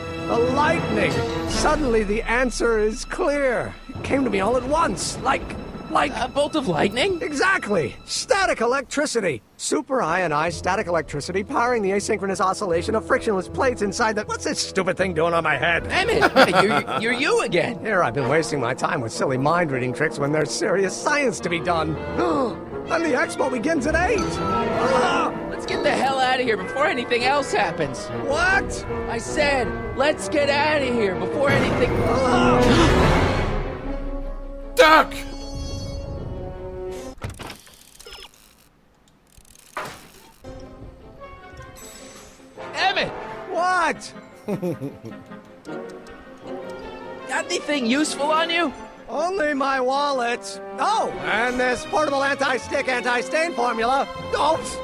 Suddenly the answer is clear. It came to me all at once, like... A bolt of lightning? Exactly! Static electricity! Super ionized static electricity powering the asynchronous oscillation of frictionless plates inside the... What's this stupid thing doing on my head? Emmett, you're you again. Here I've been wasting my time with silly mind-reading tricks when there's serious science to be done. And the expo begins at 8! Let's get the hell out of here before anything else happens. What? I said, let's get out of here before anything... Duck! Emmett! What? Got anything useful on you? Only my wallet. Oh, and this portable anti-stick, anti-stain formula. Don't!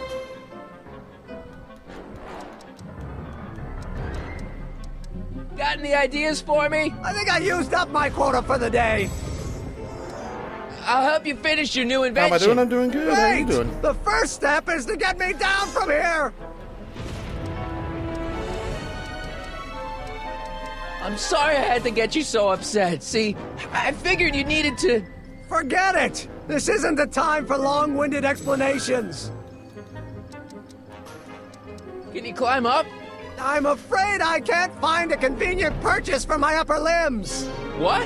Got any ideas for me? I think I used up my quota for the day. I'll help you finish your new How invention. am I doing? I'm doing good. How are you doing? The first step is to get me down from here. I'm sorry I had to get you so upset. See, I figured you needed to... Forget it! This isn't the time for long-winded explanations. Can you climb up? I'm afraid I can't find a convenient purchase for my upper limbs. What?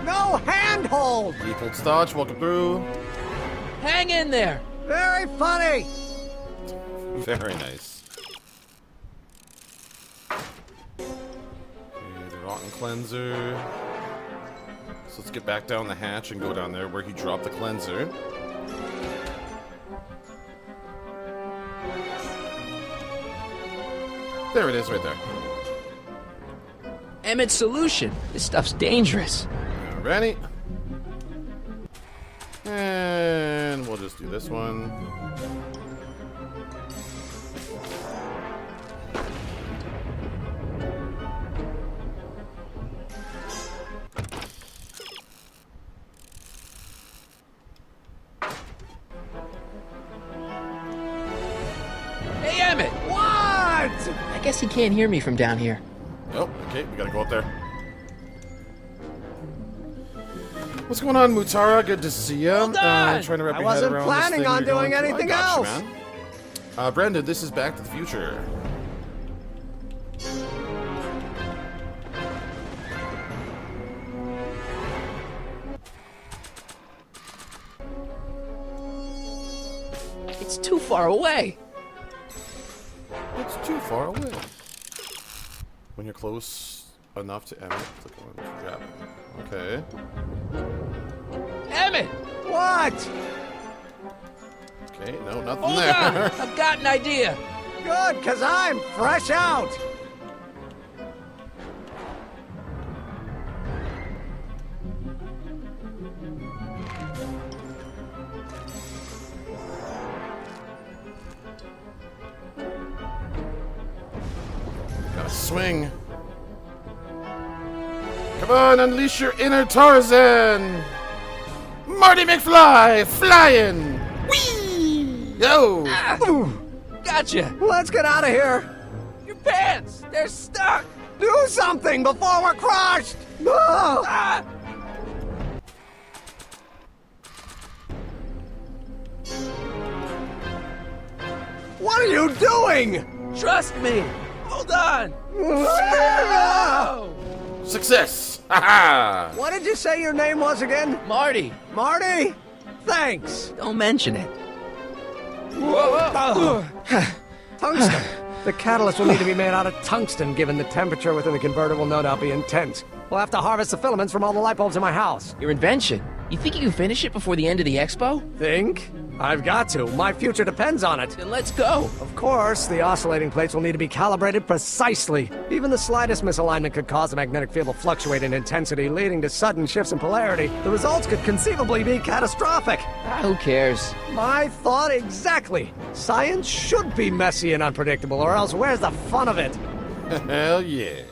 No handhold! Default Stodge, welcome through. Hang in there. Very funny. Very nice. Fountain cleanser. So let's get back down the hatch and go down there where he dropped the cleanser. There it is, right there. Emmett's solution. This stuff's dangerous. Alrighty. And we'll just do this one. Hey, Emmett! What? I guess he can't hear me from down here. Oh, okay, we gotta go up there. What's going on, Mutara? Good to see you. Hold on. Trying to wrap I your head wasn't around planning this thing on you're doing going through. anything I got else. you, man. Brandon, this is Back to the Future. It's too far away. It's too far away. When you're close enough to Emmett, click on grab. Okay. Emmett! What? Okay, no, nothing Hold there. on! I've got an idea. Good, because I'm fresh out. Gotta swing. Come on, unleash your inner Tarzan! Marty McFly, flying! Whee! Yo! Gotcha. Let's get out of here. Your pants! They're stuck! Do something before we're crushed. Ah! What are you doing? Trust me! Hold on! Success! Haha! What did you say your name was again? Marty, Marty? Thanks. don't mention it. Tungsten. The catalyst will need to be made out of tungsten, given the temperature within the converter will no doubt be intense. We'll have to harvest the filaments from all the light bulbs in my house. Your invention. You think you can finish it before the end of the expo? Think? I've got to. My future depends on it. Then let's go. Of course, the oscillating plates will need to be calibrated precisely. Even the slightest misalignment could cause the magnetic field to fluctuate in intensity, leading to sudden shifts in polarity. The results could conceivably be catastrophic. Who cares? My thought exactly. Science should be messy and unpredictable, or else where's the fun of it? Hell yeah.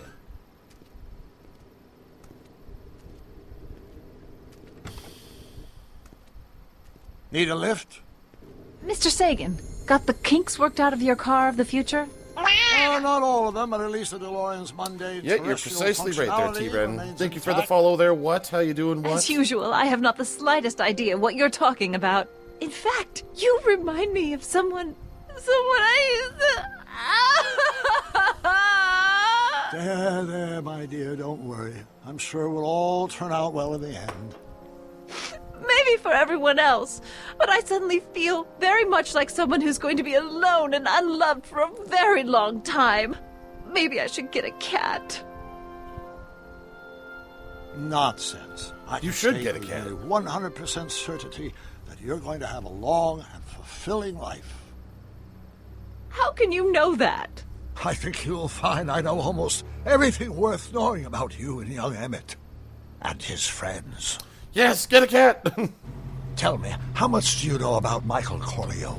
Need a lift? Mr. Sagan, got the kinks worked out of your car of the future? Oh, not all of them, but at least the DeLorean's mundane Yeah, you're precisely right there, T-Ren. Thank you for the follow there. What? How you doing, what? As usual, I have not the slightest idea what you're talking about. In fact, you remind me of someone I used to... There, my dear, don't worry. I'm sure we'll all turn out well in the end. Maybe for everyone else, but I suddenly feel very much like someone who's going to be alone and unloved for a very long time. Maybe I should get a cat. Nonsense. You should get a cat. 100% certainty that you're going to have a long and fulfilling life. How can you know that? I think you'll find I know almost everything worth knowing about you and young Emmett. And his friends. Yes, get a cat! Tell me, how much do you know about Michael Corleone?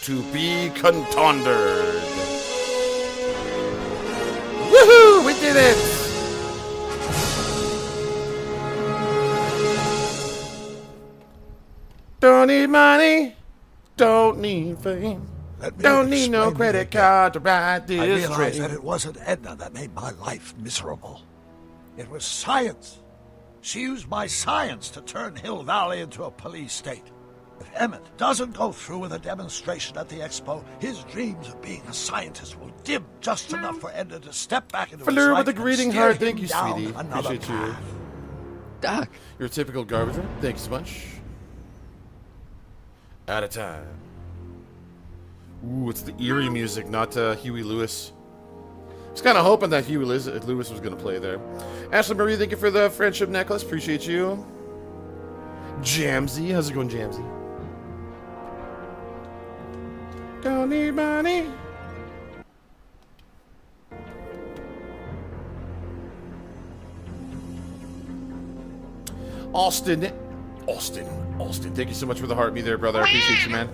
To be contended. Woohoo! We did it! Don't need money. Don't need fame. Don't need no credit card to ride this I realized train. that it wasn't Edna that made my life miserable. It was science. She used my science to turn Hill Valley into a police state. If Emmett doesn't go through with a demonstration at the expo, his dreams of being a scientist will dim just enough for Edna to step back into his Fleur life with a and greeting steer heart. him Thank you, down sweetie. another Appreciate you. path. Doc, You're a typical garbage. Thanks so much. Out of time. Ooh, it's the eerie music, not Huey Lewis. I was kind of hoping that Huey Lewis was going to play there. Ashley Marie, thank you for the friendship necklace. Appreciate you. Jamsy, how's it going, Jamsy? Don't need money. Austin, thank you so much for the heart me there, brother. I appreciate you, man.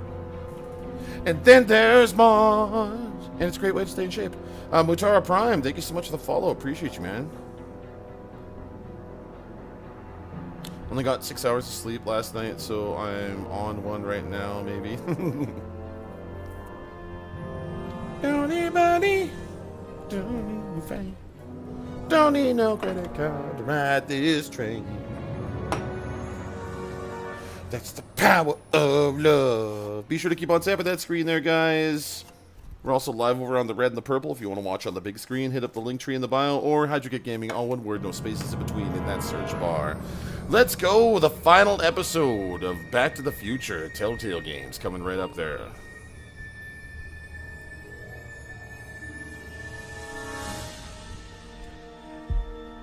And then there's Mars. And it's a great way to stay in shape. Mutara Prime, thank you so much for the follow. Appreciate you, man. Only got 6 hours of sleep last night, so I'm on one right now, maybe. Don't need money. Don't need fame. Don't need no credit card to ride this train. That's the power of love. Be sure to keep on tapping that screen there, guys. We're also live over on the red and the purple. If you want to watch on the big screen, hit up the link tree in the bio, or Hydra Cat Gaming, all one word, no spaces in between in that search bar. Let's go with the final episode of Back to the Future. Telltale Games coming right up there.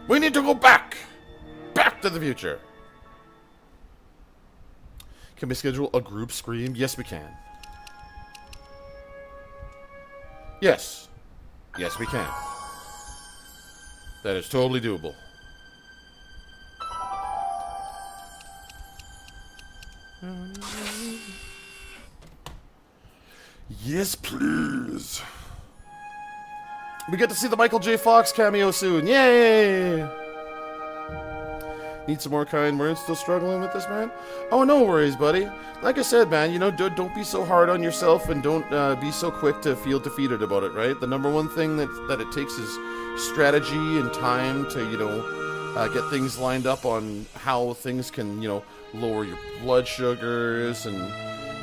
We need to go back to the future. Can we schedule a group scream? Yes, we can. Yes, we can. That is totally doable. Yes, please. We get to see the Michael J. Fox cameo soon. Yay! Need some more kind words? Still struggling with this, man? Oh, no worries, buddy. Like I said, man, you know, don't be so hard on yourself and don't be so quick to feel defeated about it, right? The number one thing that it takes is strategy and time to, you know, get things lined up on how things can, you know, lower your blood sugars. And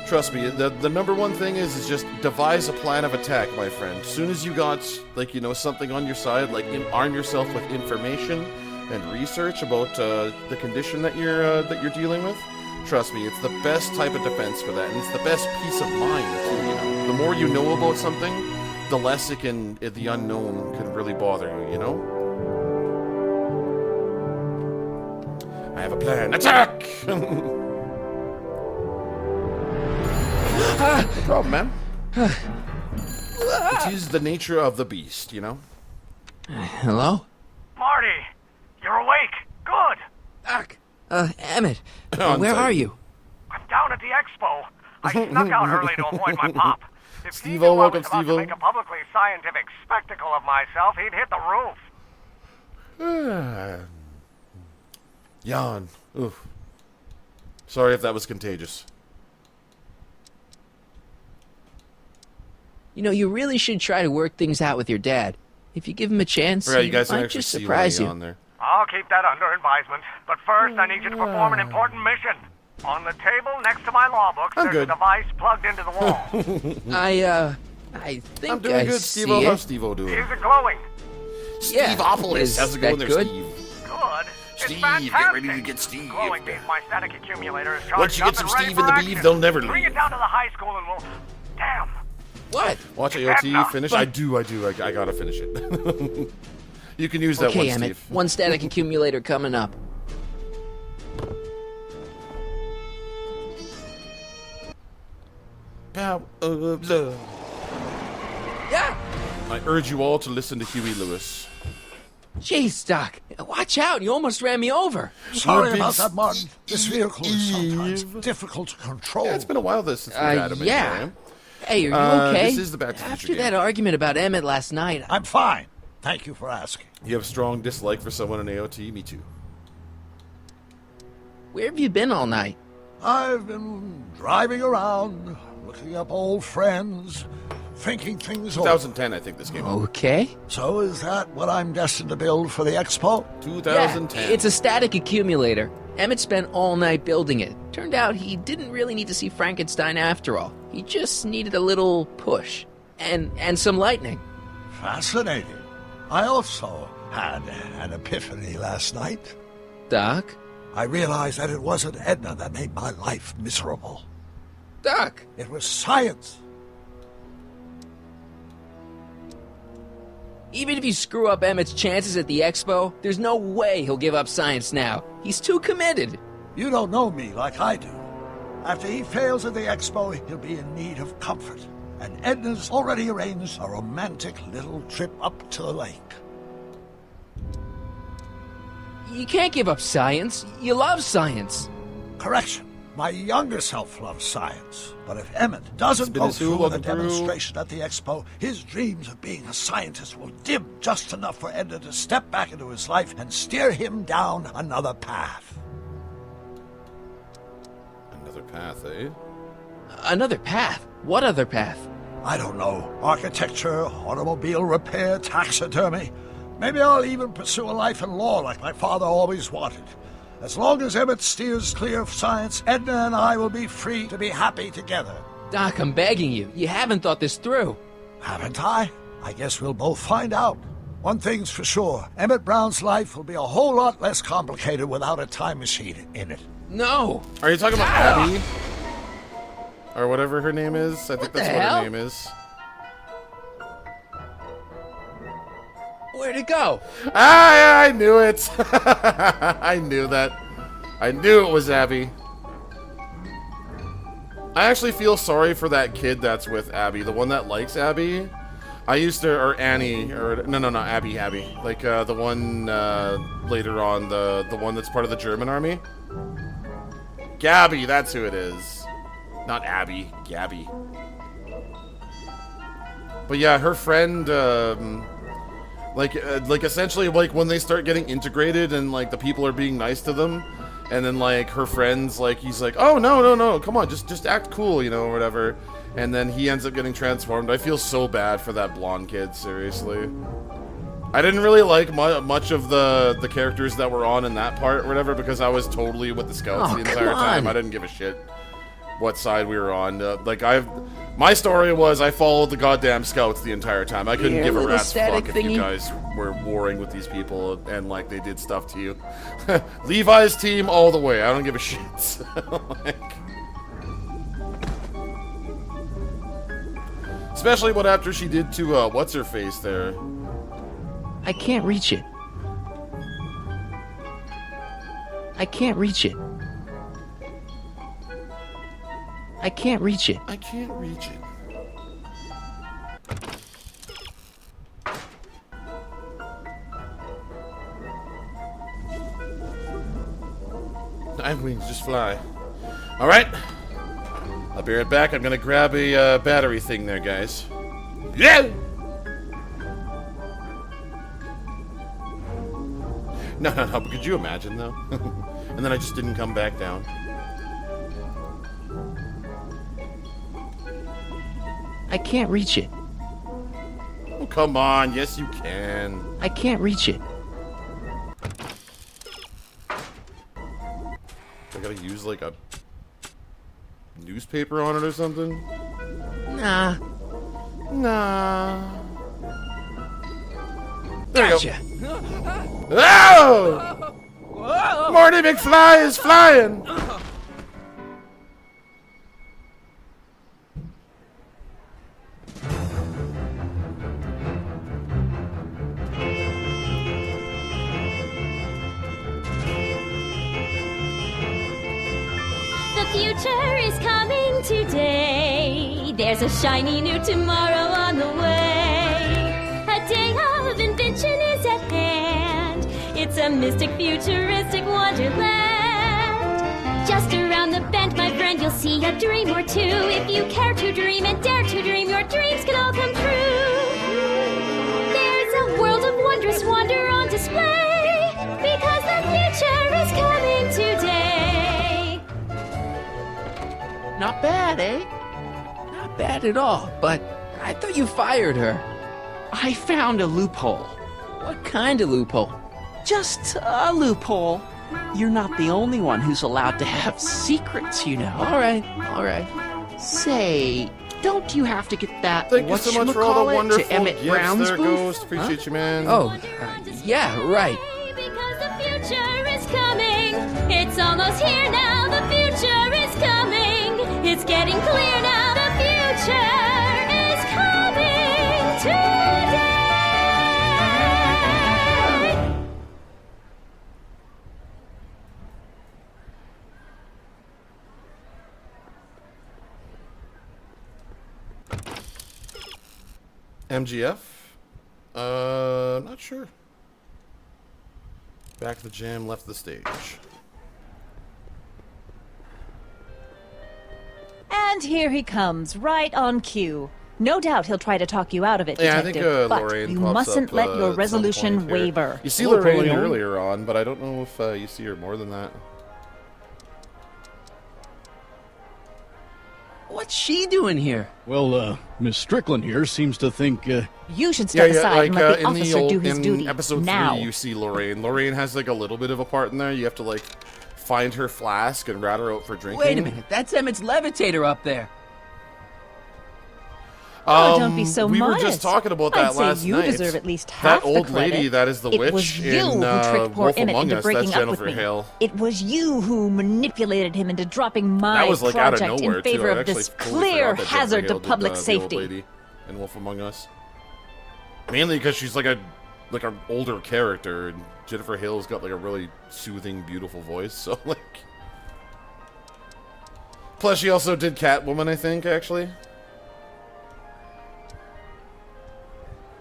trust me, the number one thing is just devise a plan of attack, my friend. As soon as you got, like, you know, something on your side, like arm yourself with information and research about the condition that you're dealing with. Trust me, it's the best type of defense for that, and it's the best peace of mind too. You know, the more you know about something, the less the unknown can really bother you. You know. I have a plan. Attack! No problem, man. It is the nature of the beast, you know. Hello? Marty! You're awake! Good! Doc! Emmett, where are you? I'm down at the expo. I snuck out early to avoid my pop. If Steve-O, welcome, Steve-O. To make a publicly scientific spectacle of myself, he'd hit the roof. Yawn. Oof. Sorry if that was contagious. You know, you really should try to work things out with your dad. If you give him a chance, right, you guys might just surprise you. On there. I'll keep that under advisement. But first, I need you to perform an important mission. On the table next to my law books, there's a device plugged into the wall. I think I'm doing good, Steve-O. How's Steve-O doing? Is it glowing? Steve-opolis. How's it going there, good? Steve? Good. Steve, it's get ready to get Steve. Glowing means my static accumulator is charged. Once you get some Steve in the beef, they'll never leave. Bring it down to the high school and we'll... Damn. What? Watch AOT finish. I do. I gotta finish it. You can use that one, Emmett. Steve. One static accumulator coming up. Power of love. Yeah. I urge you all to listen to Huey Lewis. Jeez, Doc. Watch out. You almost ran me over. Sorry about that, Martin. This vehicle is sometimes difficult to control. Yeah, it's been a while since we've had him. Yeah. Hey, are you okay? This is the Back to the Future After that argument about Emmett last night... I'm fine. Thank you for asking. You have a strong dislike for someone in AOT? Me too. Where have you been all night? I've been driving around, looking up old friends, thinking things over. 2010, I think this came out. Okay. So is that what I'm destined to build for the expo? 2010. Yeah, it's a static accumulator. Emmett spent all night building it. Turned out he didn't really need to see Frankenstein after all. He just needed a little push. And some lightning. Fascinating. I also had an epiphany last night. Doc? I realized that it wasn't Edna that made my life miserable. Doc! It was science. Even if you screw up Emmett's chances at the expo, there's no way he'll give up science now. He's too committed. You don't know me like I do. After he fails at the expo, he'll be in need of comfort. And Edna's already arranged a romantic little trip up to the lake. You can't give up science. You love science. Correction. My younger self loves science. But if Emmett doesn't go through the demonstration at the expo, his dreams of being a scientist will dim just enough for Edna to step back into his life and steer him down another path. Another path, eh? Another path? What other path? I don't know. Architecture, automobile repair, taxidermy. Maybe I'll even pursue a life in law like my father always wanted. As long as Emmett steers clear of science, Edna and I will be free to be happy together. Doc, I'm begging you. You haven't thought this through. Haven't I? I guess we'll both find out. One thing's for sure. Emmett Brown's life will be a whole lot less complicated without a time machine in it. No! Are you talking about Abby? Or whatever her name is? I think that's what her name is. Where'd it go? I knew it. I knew that. I knew it was Abby. I actually feel sorry for that kid that's with Abby, the one that likes Abby. I used to, or Annie, or no, Abby. Like the one later on, the one that's part of the German army. Gabby, that's who it is. Not Abby, Gabby. But yeah, her friend. Like essentially, like, when they start getting integrated and, like, the people are being nice to them, and then, like, her friends, like, he's like, oh, no, come on, just act cool, you know, or whatever, and then he ends up getting transformed. I feel so bad for that blonde kid, seriously. I didn't really like much of the characters that were on in that part, or whatever, because I was totally with the Scouts the entire time. I didn't give a shit what side we were on. My story was I followed the goddamn Scouts the entire time. I couldn't give a rat's fuck if you guys were warring with these people and, like, they did stuff to you. Levi's team all the way. I don't give a shit. Especially what after she did to, what's-her-face there. I can't reach it. I can't reach it. I can't reach it. I can't reach it. Dive wings just fly. Alright. I'll be right back. I'm gonna grab a battery thing there, guys. Yeah! No, but could you imagine, though? And then I just didn't come back down. I can't reach it. Oh, come on. Yes, you can. I can't reach it. I gotta use, like, a newspaper on it or something? Nah. There gotcha. You go. Oh! Whoa. Marty McFly is flying! The future is coming today. There's a shiny new tomorrow on the way. A day of invention is at hand. It's a mystic, futuristic wonderland. Just around the bend, my friend, you'll see a dream or two. If you care to dream and dare to dream, your dreams can all come true. There's a world of wondrous wonder on display, because the future is coming today. Not bad, eh? Not bad at all, but I thought you fired her. I found a loophole. What kind of loophole? Just a loophole. You're not the only one who's allowed to have secrets, you know. All right. Say, don't you have to get that Thank you so much for all the wonderful to Emmett gifts Brown's there, booth? Ghost. Appreciate you, man. Oh, yeah, right. Because the future is coming. It's almost here now. The future is coming. It's getting clear now. The future is coming today. MGF? Not sure. Back to the jam, left the stage. And here he comes, right on cue. No doubt he'll try to talk you out of it, yeah, Detective, I think, but Lorraine you pops mustn't up, let your resolution waver. You see Lorraine earlier on, but I don't know if you see her more than that. What's she doing here? Well, Miss Strickland here seems to think, You should step aside and let the officer do his duty. In episode now. 3, you see Lorraine. Lorraine has, like, a little bit of a part in there. You have to, like, find her flask and rat her out for drinking. Wait a minute, that's Emmett's levitator up there. Oh, don't be so we modest. were just talking about that last you night. deserve at least half that old the credit. lady, that is the it witch was you in who tricked poor Wolf Emmett Among into Us. breaking That's up Jennifer with me. Hale. It was you who manipulated him into dropping my That was like out of project nowhere in favor too. of this clear hazard to public safety. Lady in Wolf Among Us. Mainly because she's like an older character, and Jennifer Hale's got like a really soothing, beautiful voice. So like, plus she also did Catwoman, I think, actually.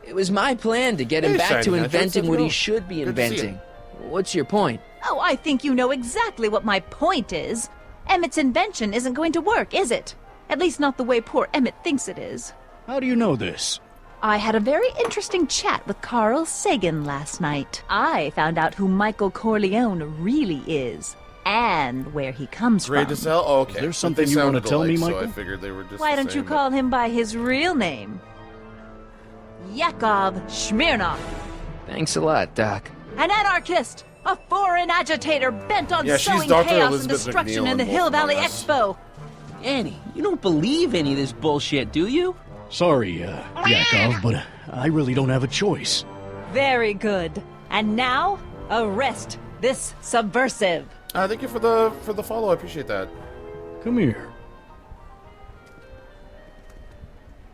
It was my plan to get him back to inventing what he should be inventing. What's your point? Oh, I think you know exactly what my point is. Emmett's invention isn't going to work, is it? At least not the way poor Emmett thinks it is. how do you know this? I had a very interesting chat with Carl Sagan last night. I found out who Michael Corleone really is. And where he comes Great from. to sell? Oh, okay. There's something you want to tell me, Michael? So I figured they were just Why don't you call him by his real name? Yakov Smirnov. Thanks a lot, Doc. An anarchist! A foreign agitator bent on Yeah, she's sowing Dr. chaos Elizabeth and destruction McNeil in the in Hill Wolf Valley Among Us. Expo. Annie, you don't believe any of this bullshit, do you? Sorry, Yakov, but I really don't have a choice. Very good. And now, arrest this subversive. Thank you for the follow. I appreciate that. Come here.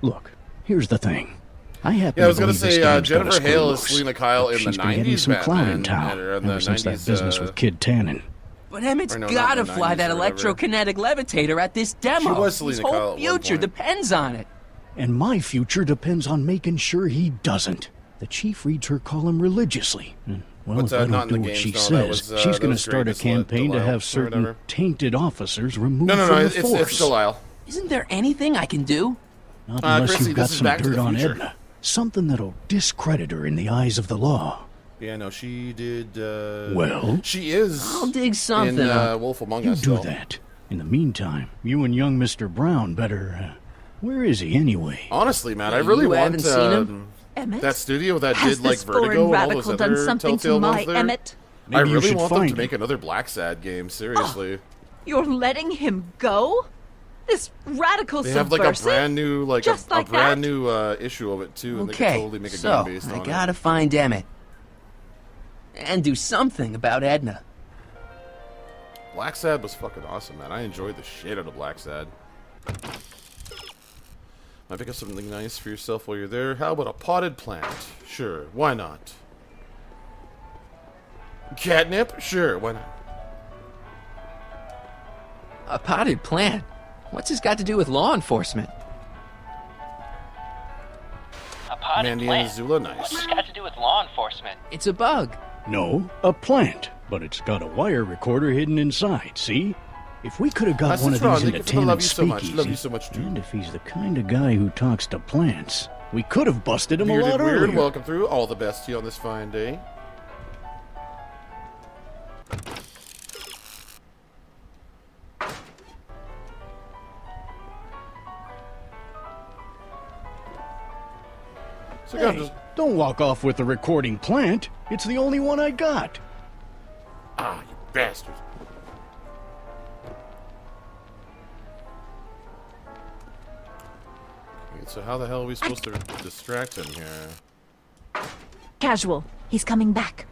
Look, here's the thing. I was gonna say Jennifer Hale loose. is Selena Kyle in the She's been 90s getting some clout in Batman, town or in the ever since that 90s, business with Kid Tannen. But Emmett's Or no, not gotta in the fly 90s that or whatever. electrokinetic levitator at this demo. She was Selena His whole Kyle at one future point. depends on it. And my future depends on making sure he doesn't. The chief reads her column religiously. And, well, But, if I not don't in do the what she games, no, that says, was, she's that going to was start a great. Just let campaign to Delisle have or certain whatever. tainted officers removed No, from the it's force. Delisle. Isn't there anything I can do? Not unless Chrissy, you've got this is some Back to dirt the on Future. Edna. Something that'll discredit her in the eyes of the law. Yeah, no, she did. Well? She is. I'll dig something in up. Wolf Among You Us. do though. that. In the meantime, you and young Mr. Brown better... where is he anyway? Honestly, man, Yeah, I really you want haven't seen him? Emmett? that studio that Has did like this foreign Vertigo and all those radical done other something to Telltale my ones there. Emmett? I Maybe you really should want them find to him. make another Black Sad game. Seriously, You're letting him go? This radical they have like a subversive? brand new, like Just a like brand that? new issue of it too, and they could Okay, totally make a so game based I on gotta find Emmett. And do something about Edna. it. Black Sad was fucking awesome, man. I enjoyed the shit out of Black Sad. Might pick up something nice for yourself while you're there. How about a potted plant? Sure, why not? Catnip? Sure, why not? A potted plant? What's this got to do with law enforcement? A potted Mandy plant. and Azula, nice. What's this got to do with law enforcement? It's a bug. No, a plant. But it's got a wire recorder hidden inside, see? If we could have got That's one of wrong. these Thank into you for the love Tannen's you so much. speakeasy, Love you so much, too. and if he's the kind of guy who talks to plants, we could have busted him a Bearded lot Weird, earlier. welcome through. All the best to you on this fine day. So Hey, I'm just don't walk off with the recording plant. It's the only one I got. you bastard. Okay, so how the hell are we supposed to distract him here? Casual. He's coming back.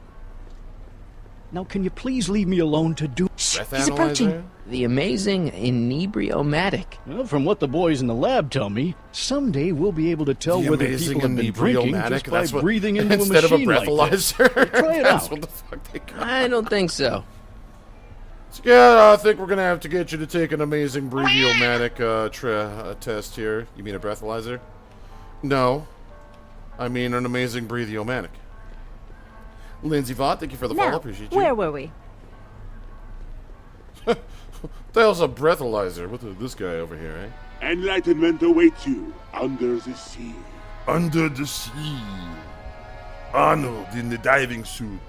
Now, can you please leave me alone to do... Breath He's analyzer? approaching. The amazing inebriomatic. Well, from what the boys in the lab tell me, someday we'll be able to tell The whether amazing people have been drinking inebriomatic? just by That's what- breathing into a instead of a machine like this. breathalyzer. Try it That's out. what the fuck they call it. I don't think so. So, yeah, I think we're gonna have to get you to take an amazing breathiomatic test here. You mean a breathalyzer? No. I mean, an amazing Breathio-manic. Lindsay Vaught, thank you for the follow. Appreciate you. Where were we? The hell's a breathalyzer? What's this guy over here, eh? Enlightenment awaits you under the sea. Under the sea. Arnold in the diving suit.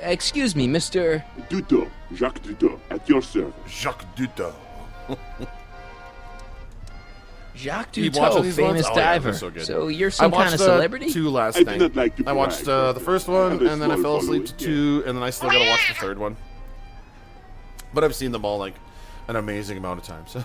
Excuse me, Mr. Duto, Jacques Duto, at your service. Jacques Duto. Jacques Duto, famous diver. So you're some kind of celebrity? I watched two last night. Like I watched the first one, and then I fell asleep to two, and then I still gotta watch the third one. But I've seen them all like an amazing amount of times.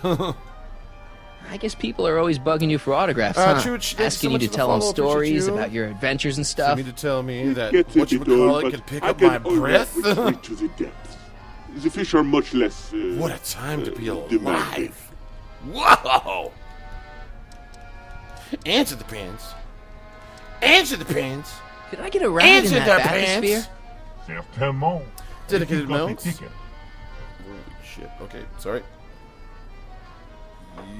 I guess people are always bugging you for autographs, huh? Chooch, asking you to tell them stories about your adventures and stuff. You mean to tell me that whatchamacallit can pick up my breath? To the depths. The fish are much less. What a time to be alive! Demanding. Whoa! Answer the pants. Answer the pants. Could I get a ride in that bathysphere? Certainement. Dedicated mounts. Holy shit. Okay, sorry.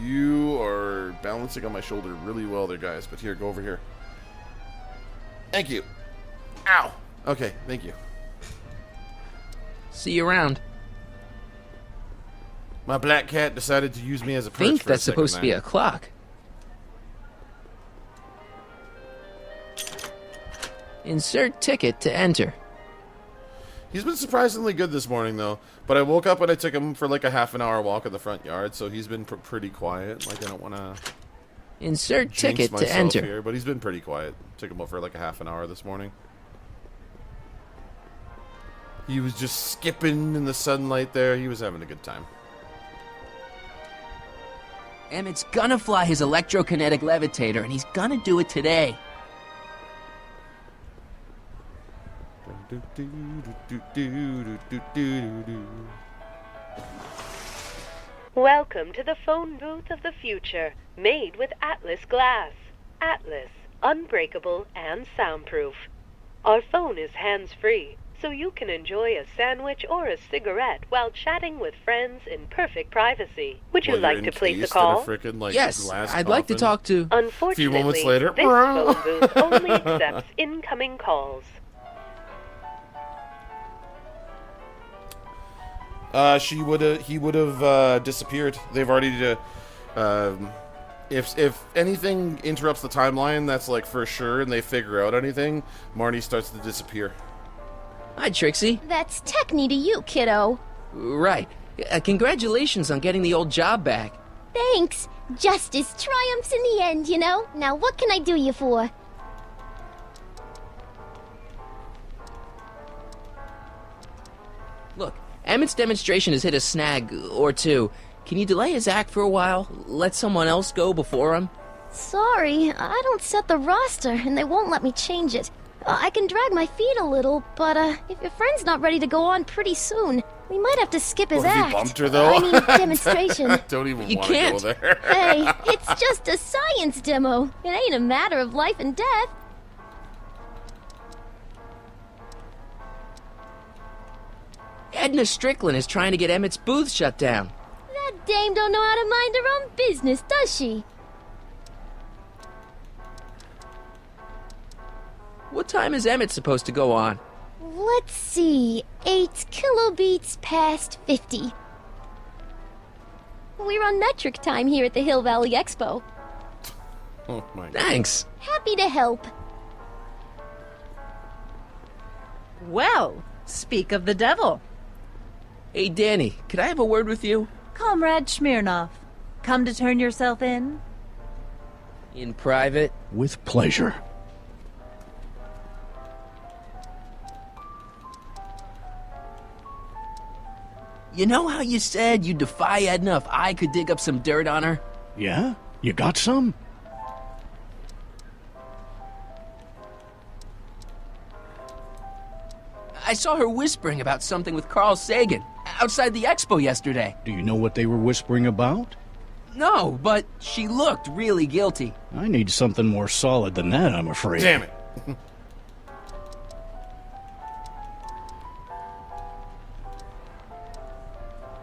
You are balancing on my shoulder really well there, guys. But here, go over here. Thank you. Ow. Okay, thank you. See you around. My black cat decided to use me as a perch. I think that's supposed to be a clock. Insert ticket to enter. He's been surprisingly good this morning, though. But I woke up and I took him for like a half-an-hour walk in the front yard, so he's been pretty quiet. Like, I don't want to insert ticket to enter here, but he's been pretty quiet. Took him out for like a half an hour this morning. He was just skipping in the sunlight there. He was having a good time. Emmett's gonna fly his electrokinetic levitator, and he's gonna do it today. Welcome to the phone booth of the future, made with Atlas glass. Atlas, unbreakable and soundproof. Our phone is hands-free, so you can enjoy a sandwich or a cigarette while chatting with friends in perfect privacy. Would you like to place a call? Yes, I'd like to talk to... Unfortunately, a few moments later, this phone booth only accepts incoming calls. He would have disappeared. They've already, if anything interrupts the timeline, that's like for sure, and they figure out anything, Marnie starts to disappear. Hi, Trixie. That's Techni to you, kiddo. Right. Congratulations on getting the old job back. Thanks. Justice triumphs in the end, you know? Now what can I do you for? Look, Emmett's demonstration has hit a snag or two. Can you delay his act for a while? Let someone else go before him? Sorry, I don't set the roster, and they won't let me change it. I can drag my feet a little, but if your friend's not ready to go on pretty soon, we might have to skip his act. Bumped her, though? I mean, demonstration. Don't even want to go there. Hey, it's just a science demo. It ain't a matter of life and death. Edna Strickland is trying to get Emmett's booth shut down. That dame don't know how to mind her own business, does she? What time is Emmett supposed to go on? Let's see, 8 kilobeats past 50. We're on metric time here at the Hill Valley Expo. Oh my God. Thanks. Happy to help. Well, speak of the devil. Hey, Danny, could I have a word with you? Comrade Smirnov, come to turn yourself in? In private? With pleasure. You know how you said you'd defy Edna if I could dig up some dirt on her? Yeah? You got some? I saw her whispering about something with Carl Sagan outside the expo yesterday. Do you know what they were whispering about? No, but she looked really guilty. I need something more solid than that, I'm afraid. Damn it.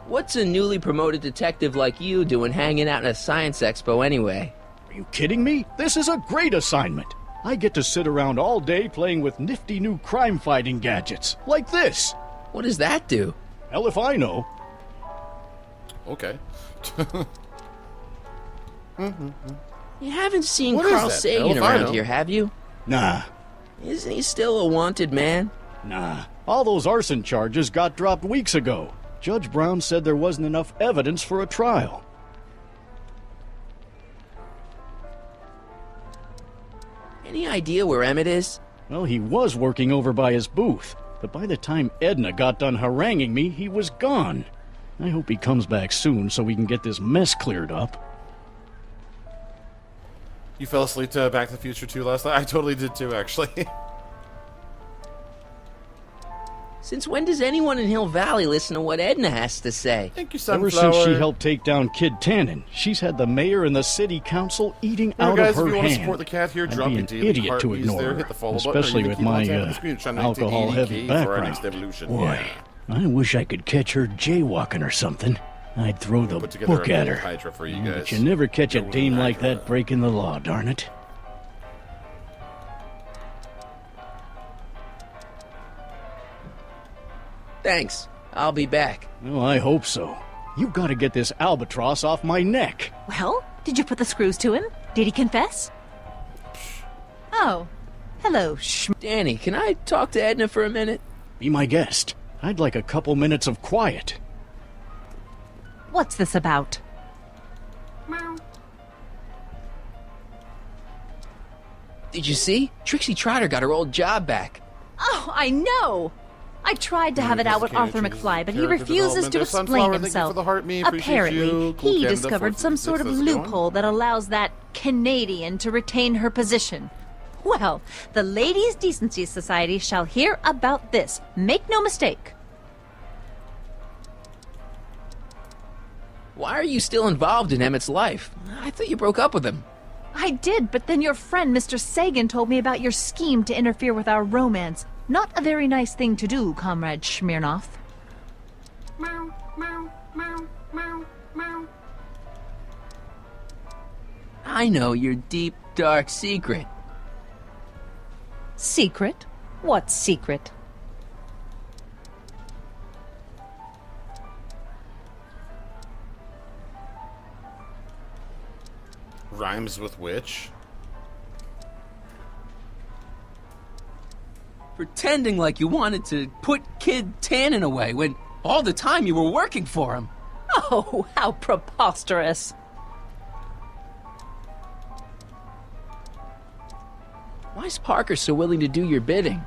What's a newly promoted detective like you doing hanging out in a science expo anyway? Are you kidding me? This is a great assignment. I get to sit around all day playing with nifty new crime-fighting gadgets, like this. What does that do? Hell if I know. Okay. You haven't seen Carl Sagan around here, have you? Nah. Isn't he still a wanted man? Nah. All those arson charges got dropped weeks ago. Judge Brown said there wasn't enough evidence for a trial. Any idea where Emmett is? Well, he was working over by his booth, but by the time Edna got done haranguing me, he was gone. I hope he comes back soon so we can get this mess cleared up. You fell asleep to Back to the Future 2 last night? I totally did too, actually. Since when does anyone in Hill Valley listen to what Edna has to say? Thank you, Sunflower. Ever since she helped take down Kid Tannen, she's had the mayor and the city council eating out guys, of her if you hand. Want to support the cat here, drop I'd be an idiot to ignore her, especially with my alcohol-heavy background. Boy, I wish I could catch her jaywalking or something. I'd throw the book at her. Hydra for you guys. But you never catch a dame like that breaking the law, darn it. Thanks. I'll be back. Oh, I hope so. You've got to get this albatross off my neck. Well, did you put the screws to him? Did he confess? Oh, hello, Danny, can I talk to Edna for a minute? Be my guest. I'd like a couple minutes of quiet. What's this about? Meow. Did you see? Trixie Trotter got her old job back. Oh, I know! I tried to have it out with Arthur McFly, but he refuses to explain himself. Apparently, he discovered some sort of loophole that allows that Canadian to retain her position. Well, the Ladies' Decency Society shall hear about this. Make no mistake. Why are you still involved in Emmett's life? I thought you broke up with him. I did, but then your friend, Mr. Sagan, told me about your scheme to interfere with our romance. Not a very nice thing to do, Comrade Smirnoff. Meow, meow, meow, meow, meow. I know your deep, dark secret. Secret? What secret? Rhymes with which? Pretending like you wanted to put Kid Tannen away when all the time you were working for him. Oh, how preposterous. Why's Parker so willing to do your bidding?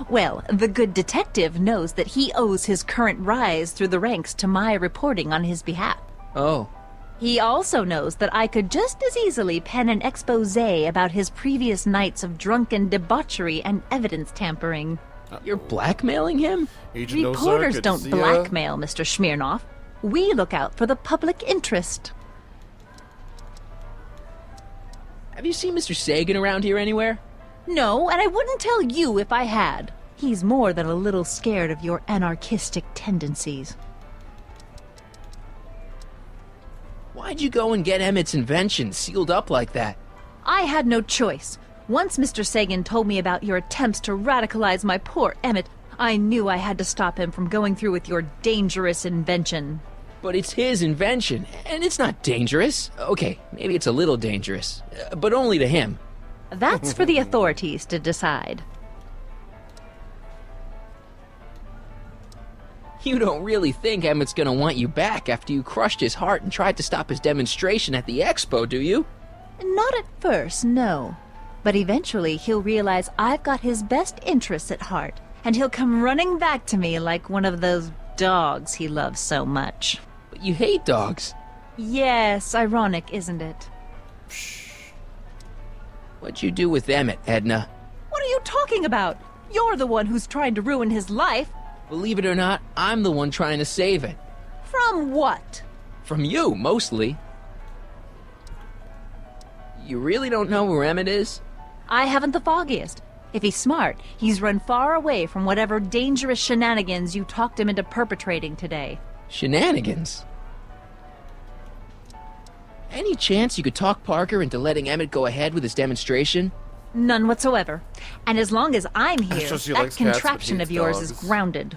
Well, the good detective knows that he owes his current rise through the ranks to my reporting on his behalf. Oh. He also knows that I could just as easily pen an exposé about his previous nights of drunken debauchery and evidence tampering. You're blackmailing him? Reporters don't blackmail, Mr. Smirnoff. We look out for the public interest. Have you seen Mr. Sagan around here anywhere? No, and I wouldn't tell you if I had. He's more than a little scared of your anarchistic tendencies. Why'd you go and get Emmett's invention sealed up like that? I had no choice. Once Mr. Sagan told me about your attempts to radicalize my poor Emmett, I knew I had to stop him from going through with your dangerous invention. But it's his invention, and it's not dangerous. Okay, maybe it's a little dangerous, but only to him. That's for the authorities to decide. You don't really think Emmett's gonna want you back after you crushed his heart and tried to stop his demonstration at the expo, do you? Not at first, no. But eventually he'll realize I've got his best interests at heart, and he'll come running back to me like one of those dogs he loves so much. But you hate dogs. Yes, ironic, isn't it? What'd you do with Emmett, Edna? What are you talking about? You're the one who's trying to ruin his life. Believe it or not, I'm the one trying to save it. From what? From you, mostly. You really don't know where Emmett is? I haven't the foggiest. If he's smart, he's run far away from whatever dangerous shenanigans you talked him into perpetrating today. Shenanigans? Any chance you could talk Parker into letting Emmett go ahead with his demonstration? None whatsoever. And as long as I'm here, that contraption of yours is grounded.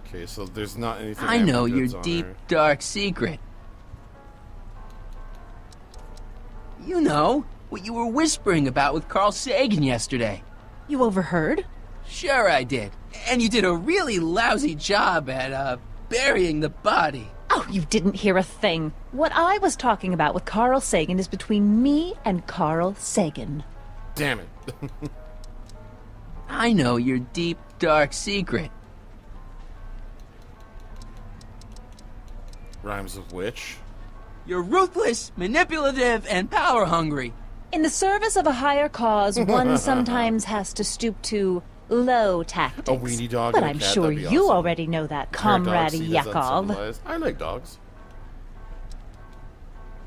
Okay, so there's not anything. I know your deep, dark secret. You know, what you were whispering about with Carl Sagan yesterday. You overheard? Sure I did. And you did a really lousy job at, burying the body. Oh, you didn't hear a thing. What I was talking about with Carl Sagan is between me and Carl Sagan. Damn it. I know your deep, dark secret. Rhymes of which? You're ruthless, manipulative, and power-hungry. In the service of a higher cause, one sometimes has to stoop to low tactics. A weenie dog. But I'm sure you already know that, Comrade Yakov. I like dogs.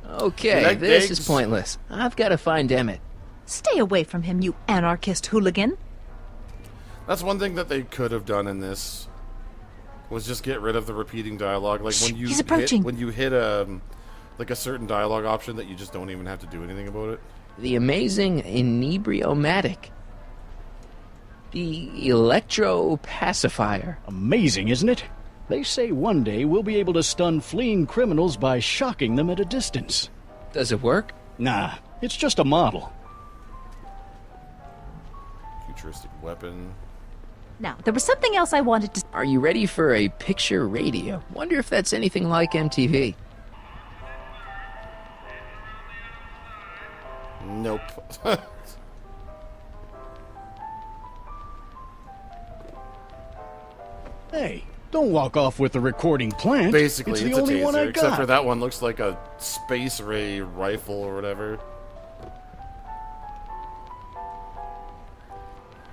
Okay, like this pigs? is pointless. I've got to find Emmett. Stay away from him, you anarchist hooligan. That's one thing that they could have done in this. Was just get rid of the repeating dialogue. Like when you he's approaching. When you hit like a certain dialogue option that you just don't even have to do anything about it. The amazing inebriomatic. The electro-pacifier. Amazing, isn't it? They say one day we'll be able to stun fleeing criminals by shocking them at a distance. Does it work? Nah, it's just a model. Futuristic weapon. Now, there was something else I wanted to... Are you ready for a picture radio? Wonder if that's anything like MTV. Nope. Hey, don't walk off with the recording plant. Basically, it's the only taser, one I got. except for that one looks like a space ray rifle or whatever.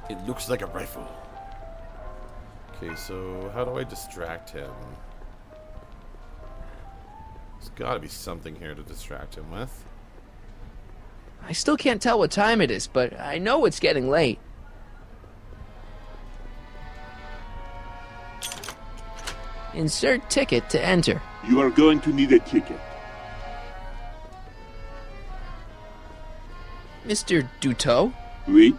It looks like a rifle. Okay, so how do I distract him? There's got to be something here to distract him with. I still can't tell what time it is, but I know it's getting late. Insert ticket to enter. You are going to need a ticket. Mr. Duteau? Oui?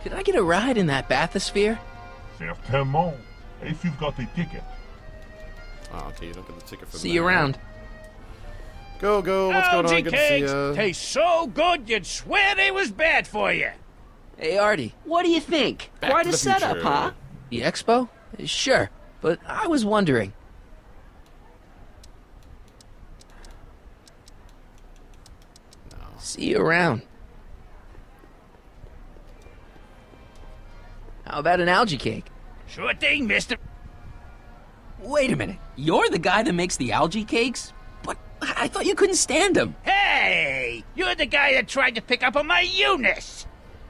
Could I get a ride in that bathysphere? Certainement, if you've got a ticket. Oh, okay, you don't get the ticket for See you around. Go, what's going on? Good to see cakes ya. taste so good you'd swear they was bad for you. Hey, Artie. What do you think? Back Quite to a the setup, future. huh? The expo? Sure, but I was wondering. No. See you around. How about an algae cake? Sure thing, mister. Wait a minute. You're the guy that makes the algae cakes? But I thought you couldn't stand them. Hey! You're the guy that tried to pick up on my Eunice!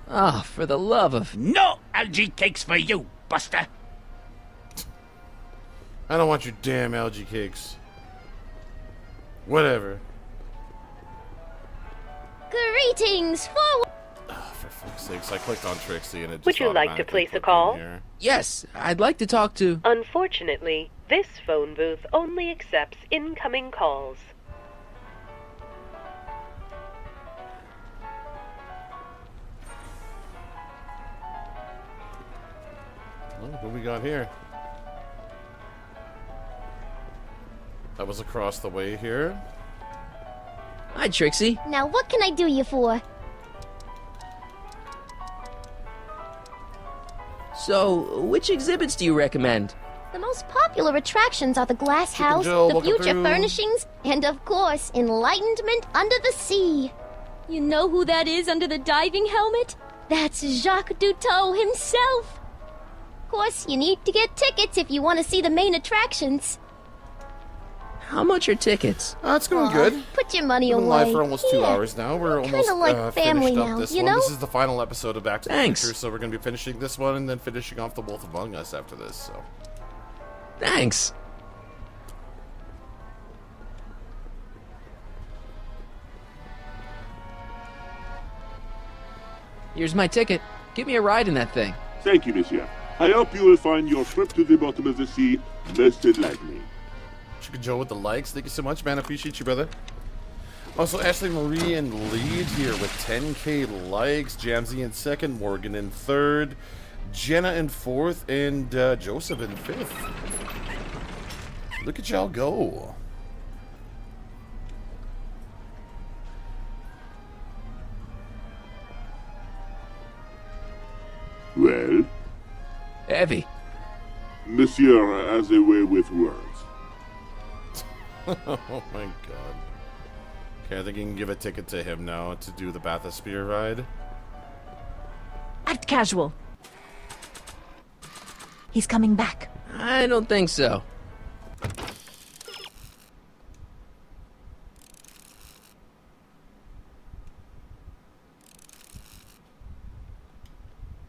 Oh, for the love of... No algae cakes for you, Buster! I don't want your damn algae cakes. Whatever. Greetings, forward. Oh, for fuck's sakes, I clicked on Trixie and it just Would you like to place a call? Yes, I'd like to talk to... Unfortunately, this phone booth only accepts incoming calls. Well, what do we got here? That was across the way here. Hi, Trixie. Now what can I do you for? So, which exhibits do you recommend? The most popular attractions are the Glass House, Joe, the welcome Future through. Furnishings, and of course, Enlightenment Under the Sea. You know who that is under the diving helmet? That's Jacques Duteau himself. Of course, you need to get tickets if you want to see the main attractions. How much are tickets? It's going good. Put your money We've been away. live for almost 2 hours now. We're almost like family finished now, up this you one. know? This is the final episode of Back to the Thanks. Future, so we're going to be finishing this one and then finishing off The Wolf Among Us after this. So, Thanks. Here's my ticket. Give me a ride in that thing. Thank you, monsieur. I hope you will find your trip to the bottom of the sea most delightful. Chicken Joe with the likes. Thank you so much, man. I appreciate you, brother. Also, Ashley Marie and Lead here with 10K likes. Jamsey in second, Morgan in third, Jenna in fourth, and Joseph in fifth. Look at y'all go. Well? Heavy. Monsieur has a way with words. Oh my god. Okay, I think you can give a ticket to him now to do the Bathysphere ride. Act casual. He's coming back. I don't think so.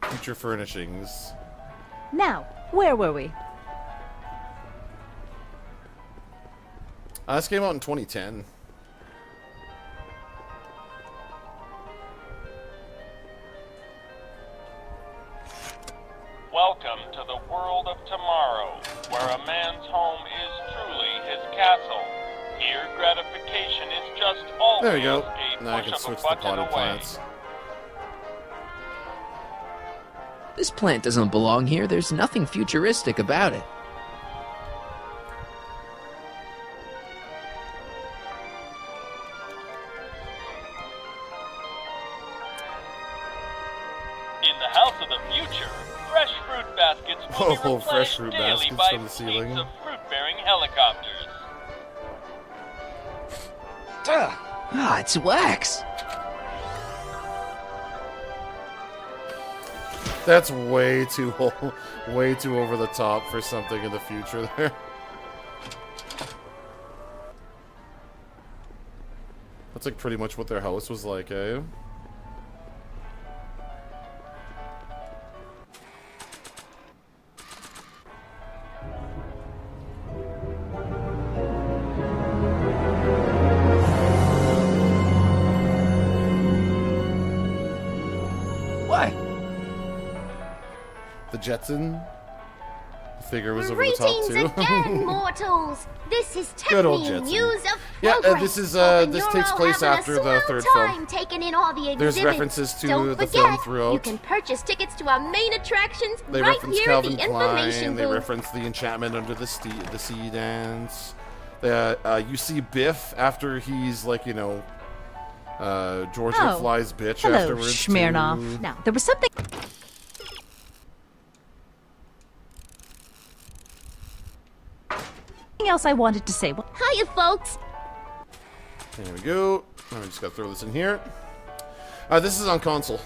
Future furnishings. Now, where were we? This came out in 2010. Welcome to the world of tomorrow, where a man's home is truly his castle. Here, gratification is just always there we go. a Now I push can of switch a to button potted away. plants. This plant doesn't belong here. There's nothing futuristic about it. In the house of the future, fresh fruit baskets will be replenished fresh fruit daily baskets by from the ceiling. fleets of fruit-bearing helicopters. Ah, it's wax. That's way too over the top for something in the future there. That's like pretty much what their house was like, eh? What? The Jetson figure was over the top Greetings too. again, mortals. This is Good old Technique Jetson. News of Yeah, Progress. this is Hoping this you're takes all place having after a the swell third time film. taking in all the There's exhibits. references to Don't the forget, film throughout. You can purchase tickets to our main attractions They right reference here Calvin at the information Klein. They booth. reference the enchantment under the sea dance. You see Biff after he's like, you know, George McFly's bitch hello, afterwards. Smirnoff. Too. Now, there was something else I wanted to say. Hiya, folks. There we go. I just gotta throw this in here. This is on console.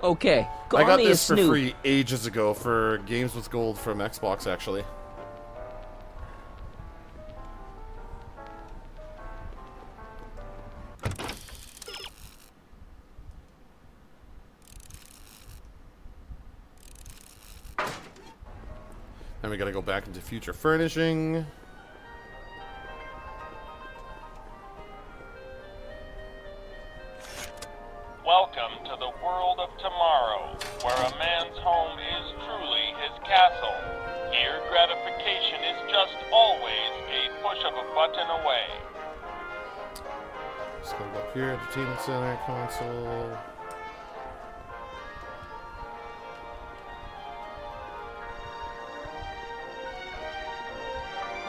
Okay, call I got me this a for snoop. free ages ago for Games with Gold from Xbox, actually. Then we gotta go back into future furnishing. Welcome to the world of tomorrow, where a man's home is truly his castle. Here, gratification is just always a push of a button away. Let's go up here, Entertainment Center, console.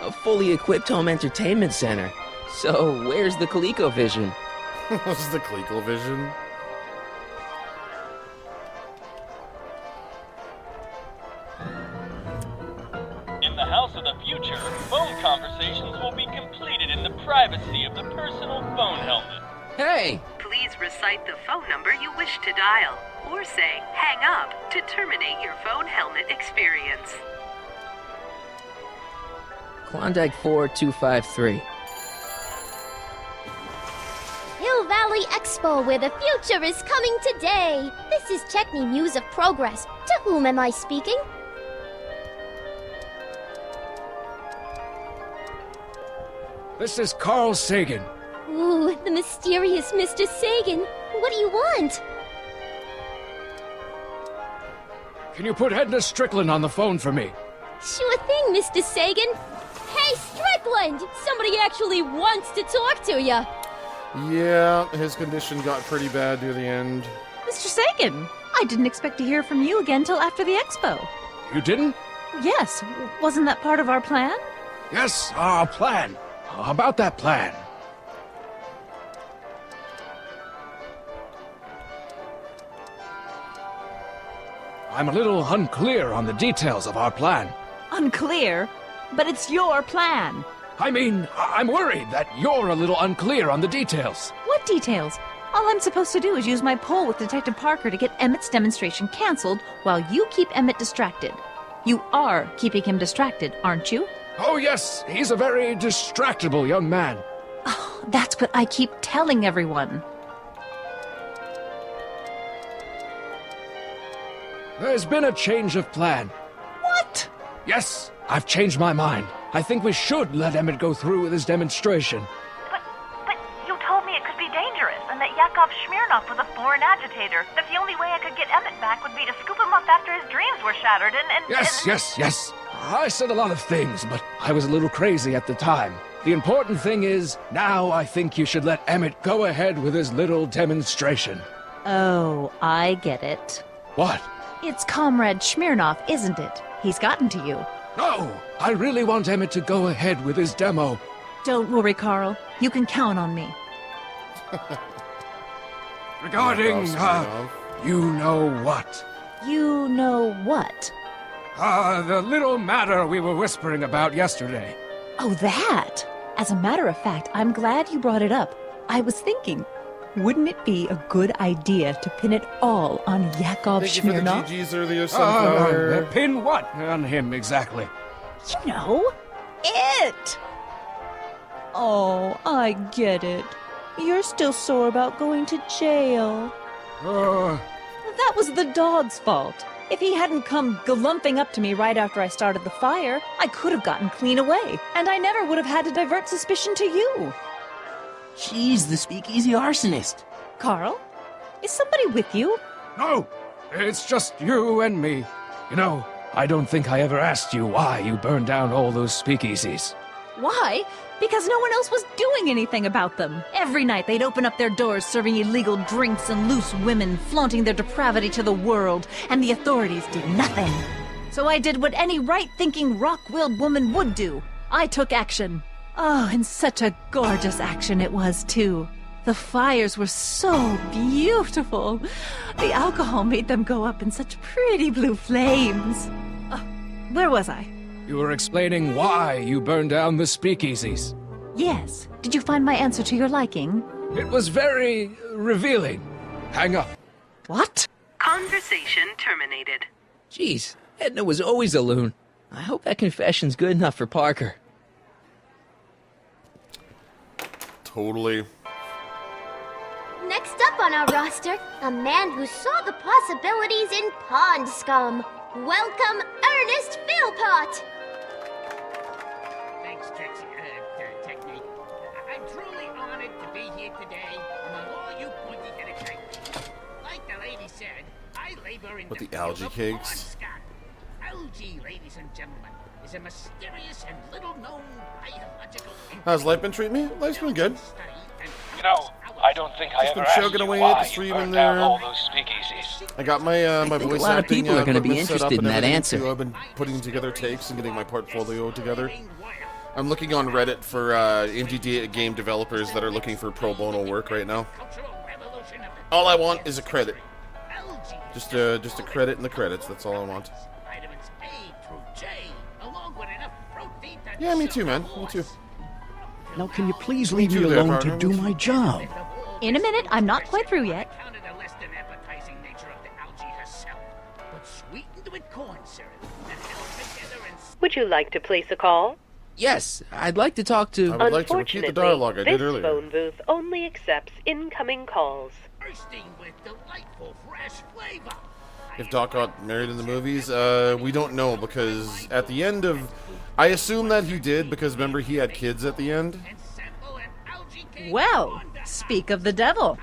A fully equipped home entertainment center. So, where's the ColecoVision? What's the ColecoVision? In the house of the future, phone conversations will be completed in the privacy of the personal phone helmet. Hey! Please recite the phone number you wish to dial, or say hang up to terminate your phone helmet experience. Klondike 4253. Hill Valley Expo, where the future is coming today. This is Techni News of Progress. To whom am I speaking? This is Carl Sagan. Ooh, the mysterious Mr. Sagan. What do you want? Can you put Edna Strickland on the phone for me? Sure thing, Mr. Sagan. Hey, Strick! Strickland! Somebody actually wants to talk to you. Yeah, his condition got pretty bad near the end. Mr. Sagan, I didn't expect to hear from you again till after the expo. You didn't? Yes. Wasn't that part of our plan? Yes, our plan. About that plan. I'm a little unclear on the details of our plan. Unclear? But it's your plan. I mean, I'm worried that you're a little unclear on the details. What details? All I'm supposed to do is use my poll with Detective Parker to get Emmett's demonstration canceled while you keep Emmett distracted. You are keeping him distracted, aren't you? Oh, yes. He's a very distractible young man. Oh, that's what I keep telling everyone. There's been a change of plan. What? Yes, I've changed my mind. I think we should let Emmett go through with his demonstration. But you told me it could be dangerous, and that Yakov Smirnov was a foreign agitator. That the only way I could get Emmett back would be to scoop him up after his dreams were shattered, and... Yes. I said a lot of things, but I was a little crazy at the time. The important thing is, now I think you should let Emmett go ahead with his little demonstration. Oh, I get it. What? It's Comrade Smirnov, isn't it? He's gotten to you. No! I really want Emmett to go ahead with his demo. Don't worry, Carl. You can count on me. Regarding, you know what? You know what? The little matter we were whispering about yesterday. Oh, that! As a matter of fact, I'm glad you brought it up. I was thinking, wouldn't it be a good idea to pin it all on Yakov Smirnov? Thank you for the GGs earlier, Sunflower. Pin what on him exactly? You know, it! Oh, I get it. You're still sore about going to jail. That was the dog's fault. If he hadn't come galumping up to me right after I started the fire, I could have gotten clean away, and I never would have had to divert suspicion to you. She's the speakeasy arsonist. Carl, is somebody with you? No, it's just you and me. You know, I don't think I ever asked you why you burned down all those speakeasies. Why? Because no one else was doing anything about them. Every night they'd open up their doors serving illegal drinks and loose women, flaunting their depravity to the world, and the authorities did nothing. So I did what any right-thinking, rock-willed woman would do. I took action. Oh, and such a gorgeous action it was, too. The fires were so beautiful. The alcohol made them go up in such pretty blue flames. Where was I? You were explaining why you burned down the speakeasies. Yes. Did you find my answer to your liking? It was very revealing. Hang up. What? Conversation terminated. Jeez, Edna was always a loon. I hope that confession's good enough for Parker. Totally. Next up on our roster, a man who saw the possibilities in pond scum. Welcome, Ernest Philpott! Thanks, Technique. I'm truly honored to be here today among all you pointy-headed crankbaits. Like the lady said, I labor in the algae cakes. Algae, ladies and gentlemen, is a mysterious and little-known biological... How's life been treating me? Life's been good. You know, I don't think I ever asked you away why at the stream you burned in there. down all those speakeasies. I got my my voice a lot of acting, people are going to be set up interested and in that everything, answer. too. I've been putting together takes and getting my portfolio together. I'm looking on Reddit for indie game developers that are looking for pro bono work right now. All I want is a credit. Just a credit in the credits. That's all I want. Yeah, me too, man. Me too. Now, can you please leave me alone to do my job? In a minute, I'm not quite through yet. Would you like to place a call? Yes, I'd like to talk to... I would like to repeat the dialogue I did earlier. This phone booth only accepts incoming calls. If Doc got married in the movies, we don't know, because at the end of... I assume that he did, because remember he had kids at the end? Well, speak of the devil.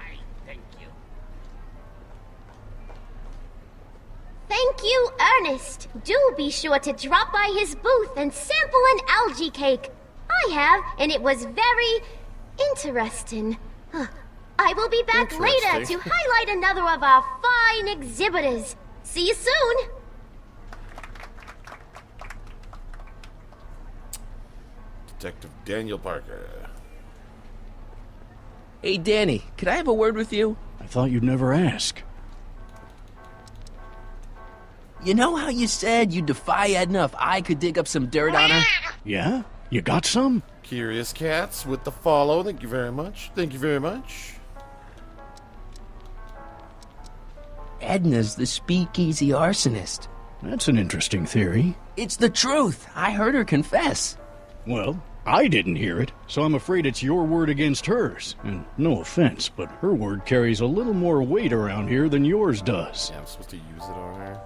Thank you, Ernest. Do be sure to drop by his booth and sample an algae cake. I have, and it was very interesting. I will be back later to highlight another of our fine exhibitors. See you soon! Detective Daniel Parker. Hey, Danny, could I have a word with you? I thought you'd never ask. You know how you said you'd defy Edna if I could dig up some dirt on her? Yeah? You got some? Curious Cats with the follow. Thank you very much. Thank you very much. Edna's the speakeasy arsonist. That's an interesting theory. It's the truth. I heard her confess. Well, I didn't hear it, so I'm afraid it's your word against hers. And no offense, but her word carries a little more weight around here than yours does. Yeah, I'm supposed to use it on her.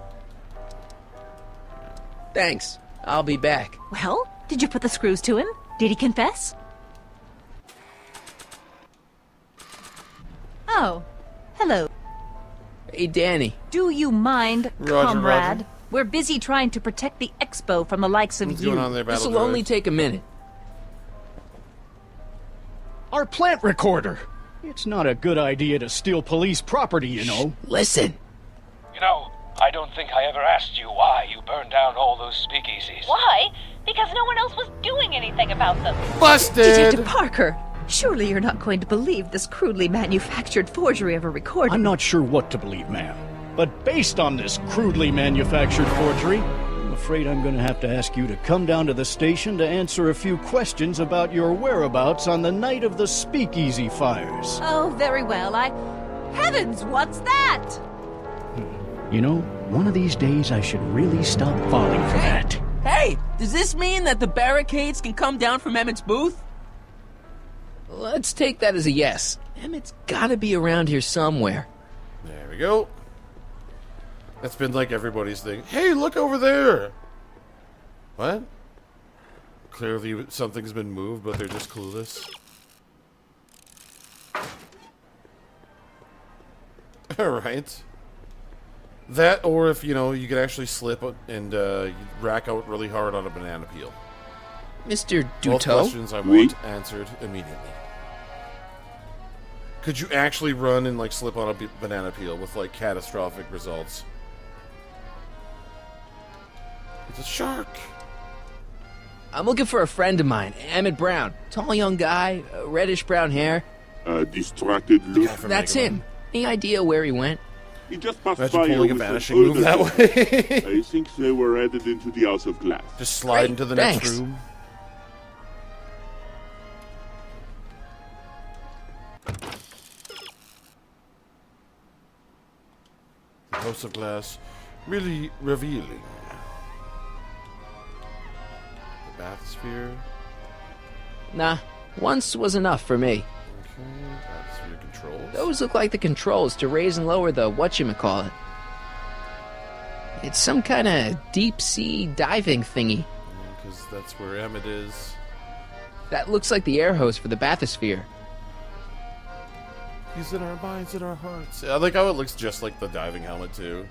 Thanks. I'll be back. Well, did you put the screws to him? Did he confess? Oh, hello. Hey, Danny. Do you mind, Roger, comrade? Roger. We're busy trying to protect the expo from the likes of What's you. going on there, This'll only take a minute. Our plant recorder! It's not a good idea to steal police property, you know. Listen. You know, I don't think I ever asked you why you burned down all those speakeasies. Why? Because no one else was doing anything about them. Busted! Detective Parker, surely you're not going to believe this crudely manufactured forgery of a recording. I'm not sure what to believe, ma'am. But based on this crudely manufactured forgery, I'm afraid I'm going to have to ask you to come down to the station to answer a few questions about your whereabouts on the night of the speakeasy fires. Oh, very well. Heavens, what's that? You know, one of these days I should really stop falling for that. Hey, does this mean that the barricades can come down from Emmett's booth? Let's take that as a yes. Emmett's gotta be around here somewhere. There we go. That's been like everybody's thing. Hey, look over there! What? Clearly something's been moved, but they're just clueless. Alright. That, or if, you know, you could actually slip and rack out really hard on a banana peel. Mr. Duto? Both questions I want answered immediately. Could you actually run and, like, slip on a banana peel with, like, catastrophic results? It's a shark! I'm looking for a friend of mine, Emmett Brown. Tall young guy, reddish-brown hair. Distracted look. That's him. Any idea where he went? He just passed Imagine by pulling a with vanishing move that way. I think they were headed into the House of Glass. Just slide into the next room. The House of Glass, really revealing. The bathysphere. Nah, once was enough for me. Okay, bathysphere controls. Those look like the controls to raise and lower the whatchamacallit. It's some kind of deep-sea diving thingy. Because that's where Emmett is. That looks like the air hose for the bathysphere. He's in our minds, in our hearts. I like how it looks just like the diving helmet, too.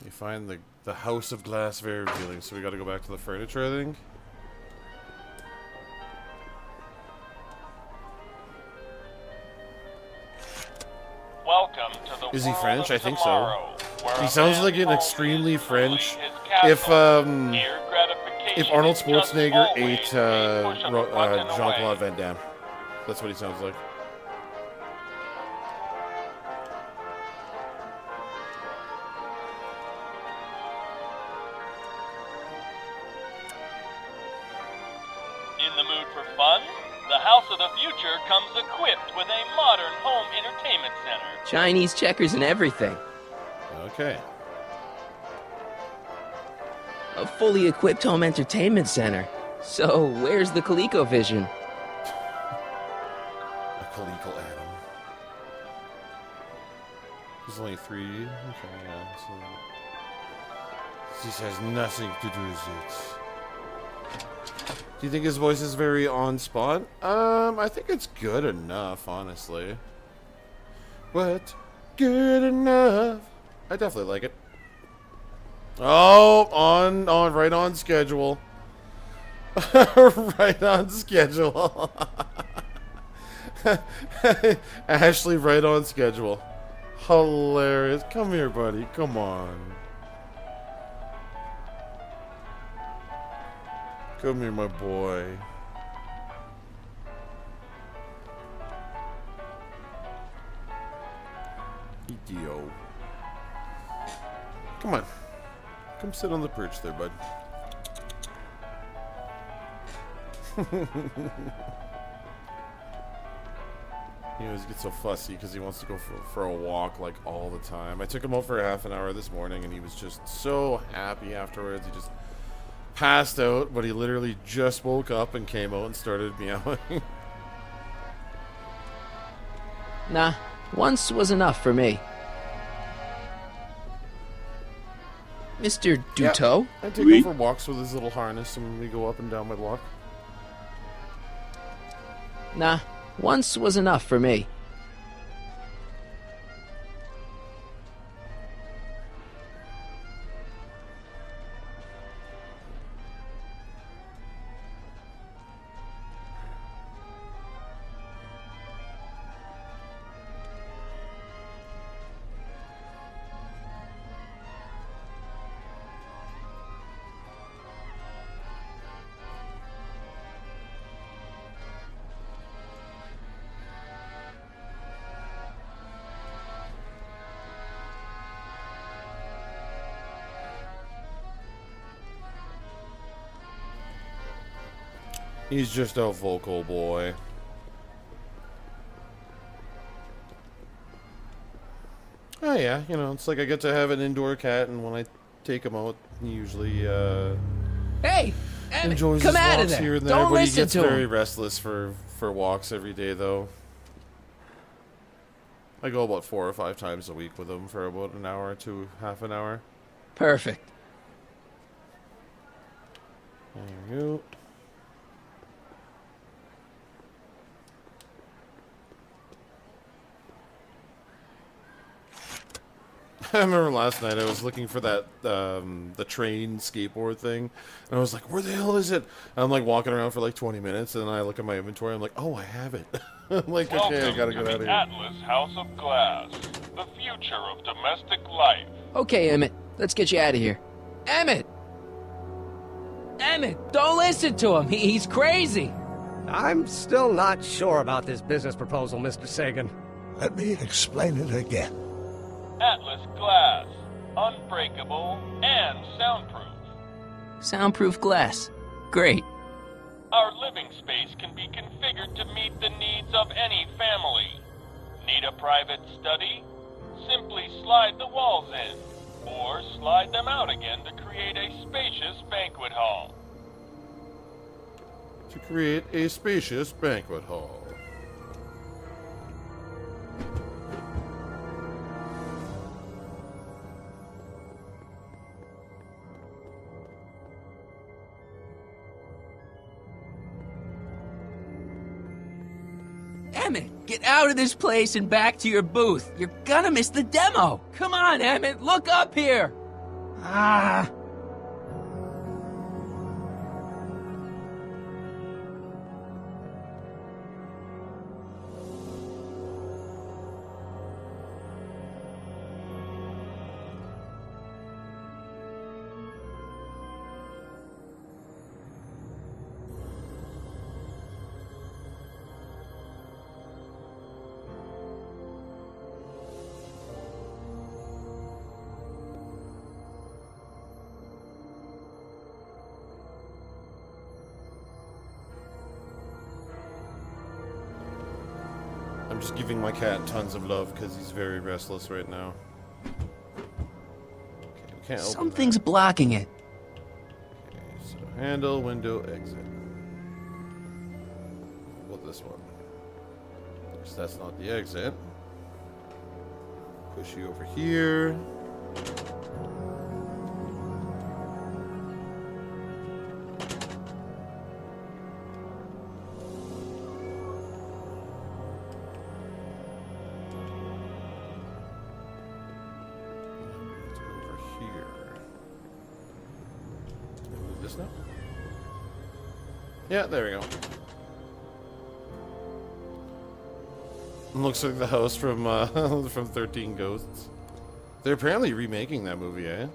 You find the House of Glass very revealing, so we gotta go back to the furniture, I think. Welcome to the Is he world French? of I think tomorrow, so. He sounds like an extremely French. If Arnold Schwarzenegger ate Jean-Claude Van Damme, that's what he sounds like. In the mood for fun? The House of the Future comes equipped with a modern home entertainment center. Chinese checkers and everything. Okay. A fully equipped home entertainment center. So, where's the ColecoVision? A Coleco Atom. There's only 3. Okay, yeah. So this has nothing to do with it. Do you think his voice is very on spot? I think it's good enough, honestly. What? Good enough. I definitely like it. Oh, right on schedule. Right on schedule. Ashley, right on schedule. Hilarious. Come here, buddy. Come on. Come here, my boy. Idio. Come on. Come sit on the perch there, bud. He always gets so fussy because he wants to go for a walk like all the time. I took him out for a half an hour this morning and he was just so happy afterwards. He just passed out, but he literally just woke up and came out and started meowing. Nah, once was enough for me. Mr. Duto? I take him for walks with his little harness and we go up and down my block. Nah, once was enough for me. He's just a vocal boy. Oh yeah, you know, it's like I get to have an indoor cat, and when I take him out, he usually hey, enjoys come his out of walks there. here and there. Don't but he listen gets to very him. restless for walks every day, though. I go about 4 or 5 times a week with him for about an hour to half an hour. Perfect. There you go. I remember last night I was looking for that the train skateboard thing, and I was like, "Where the hell is it?" And I'm like walking around for like 20 minutes, and then I look at my inventory. I'm like, "Oh, I have it." I'm like, "Okay, I gotta get out of here." Atlas House of Glass, the future of domestic life. Okay, Emmett, let's get you out of here. Emmett! Emmett, don't listen to him. He's crazy. I'm still not sure about this business proposal, Mr. Sagan. Let me explain it again. Atlas Glass, unbreakable and soundproof. Soundproof glass. Great. Our living space can be configured to meet the needs of any family. Need a private study? Simply slide the walls in, or slide them out again to create a spacious banquet hall. To create a spacious banquet hall. Emmett, get out of this place and back to your booth. You're gonna miss the demo. Come on, Emmett, look up here. Ah. I'm just giving my cat tons of love because he's very restless right now. Okay, we can't open Something's blocking it. Okay, so handle, window, exit. What this one? Because that's not the exit. Push you over here. No. Yeah, there we go. Looks like the house from from 13 Ghosts. They're apparently remaking that movie, eh?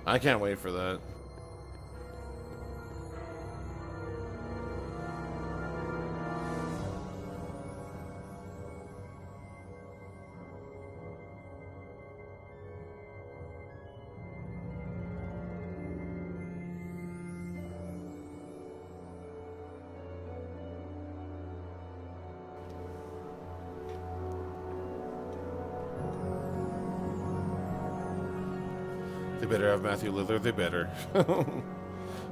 I can't wait for that. They better have Matthew Lillard, they better.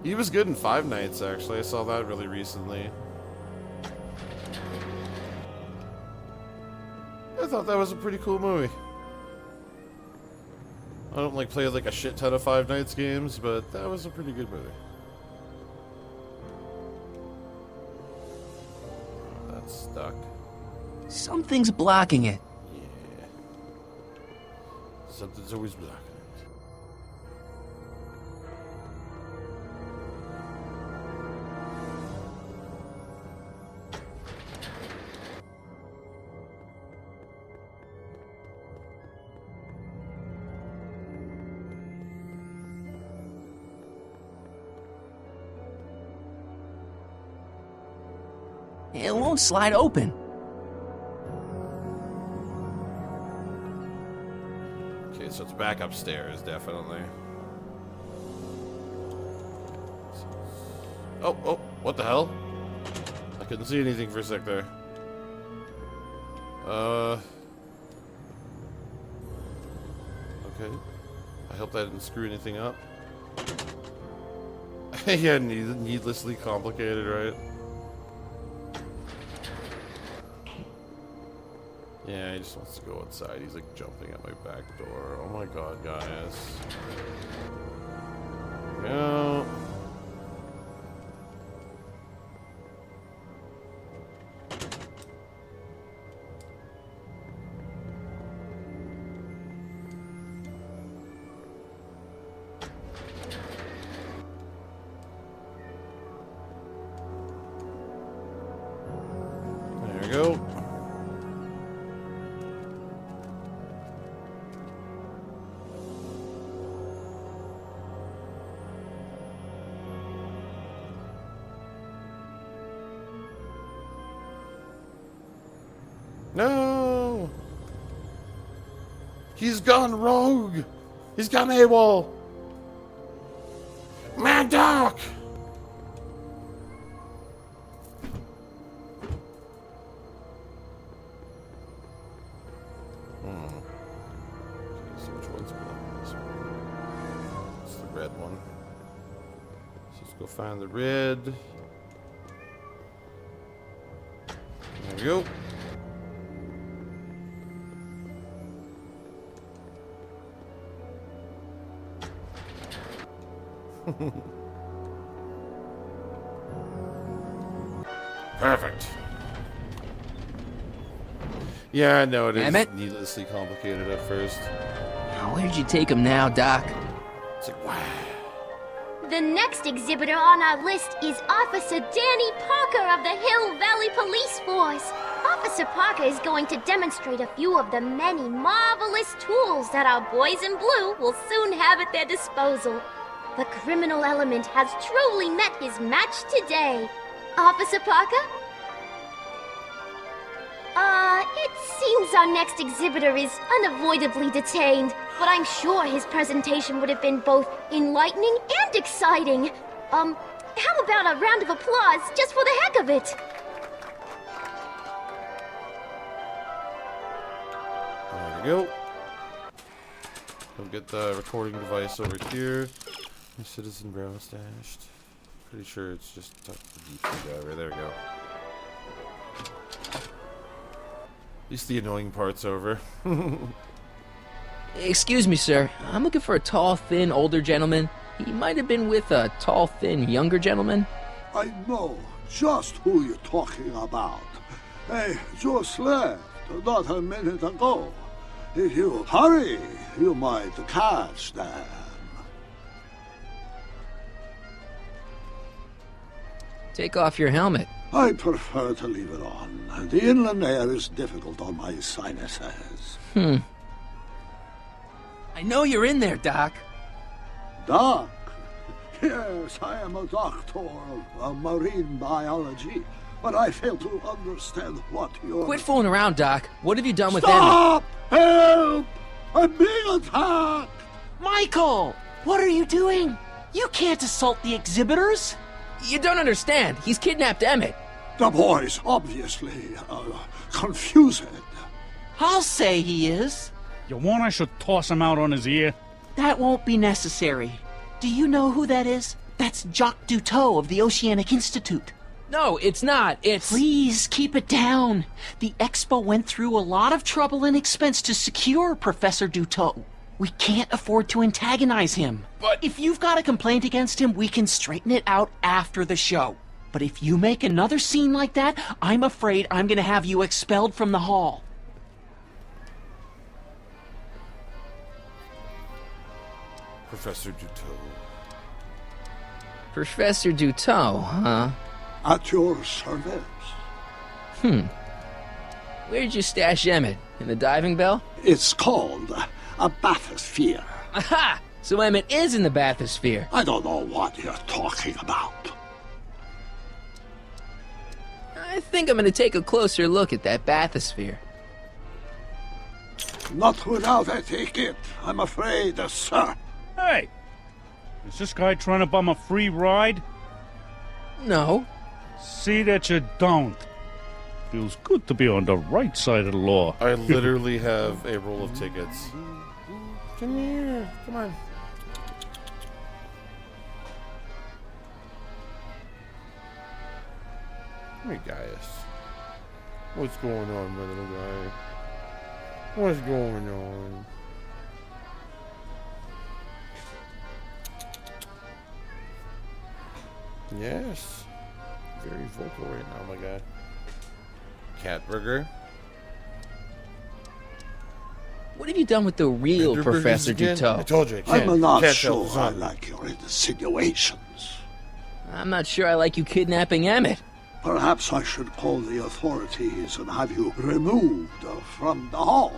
He was good in Five Nights, actually. I saw that really recently. I thought that was a pretty cool movie. I don't like play like a shit ton of Five Nights games, but that was a pretty good movie. Oh, that's stuck. Something's blocking it. Yeah. Something's always blocking it. It won't slide open. Okay, so it's back upstairs, definitely. Oh, oh, what the hell? I couldn't see anything for a sec there. Okay. I hope that didn't screw anything up. Yeah, needlessly complicated, right? Yeah, he just wants to go outside. He's like jumping at my back door. Oh my god, guys. Go. There we go. No! He's gone rogue! He's gone AWOL! Mad Dog! Okay, so which one's blocking this one? It's the red one. So let's go find the red. There we go. Perfect. Yeah, I know it is needlessly complicated at first. Where'd you take him now, Doc? It's like, wow. The next exhibitor on our list is Officer Danny Parker of the Hill Valley Police Force. Officer Parker is going to demonstrate a few of the many marvelous tools that our boys in blue will soon have at their disposal. The criminal element has truly met his match today. Officer Parker? It seems our next exhibitor is unavoidably detained, but I'm sure his presentation would have been both enlightening and exciting. How about a round of applause just for the heck of it? There we go. Go get the recording device over here. My citizen brow stashed. Pretty sure it's just the DC driver. There we go. At least the annoying part's over. Excuse me, sir. I'm looking for a tall, thin, older gentleman. He might have been with a tall, thin, younger gentleman. I know just who you're talking about. They just left not a minute ago. If you hurry, you might catch them. Take off your helmet. I prefer to leave it on. The inland air is difficult on my sinuses. I know you're in there, Doc. Doc? Yes, I am a doctor of marine biology, but I fail to understand what you're... Quit fooling around, Doc. What have you done with Stop! Help! I'm being attacked! Michael! What are you doing? You can't assault the exhibitors! You don't understand. He's kidnapped Emmett. The boy's obviously, confused. I'll say he is. You want I should toss him out on his ear? That won't be necessary. Do you know who that is? That's Jacques Duteau of the Oceanic Institute. No, it's not. It's... Please, keep it down. The Expo went through a lot of trouble and expense to secure Professor Duteau. We can't afford to antagonize him. But... If you've got a complaint against him, we can straighten it out after the show. But if you make another scene like that, I'm afraid I'm gonna have you expelled from the hall. Professor Duteau. Professor Duteau, huh? At your service. Where'd you stash Emmett? In the diving bell? It's called a bathysphere. Aha! So Emmett is in the bathysphere. I don't know what you're talking about. I think I'm gonna take a closer look at that bathysphere. Not without a ticket, I'm afraid, sir. Hey! Is this guy trying to bum a free ride? No. See that you don't. Feels good to be on the right side of the law. I literally have a roll of tickets. Come here. Come on. Come here, guys. What's going on, my little guy? What's going on? Yes. Very vocal right now, my guy. Cat burger. What have you done with the real Professor Duteau? I told you, I can't. I'm not sure I like your insinuations. I'm not sure I like you kidnapping Emmett. Perhaps I should call the authorities and have you removed from the hall.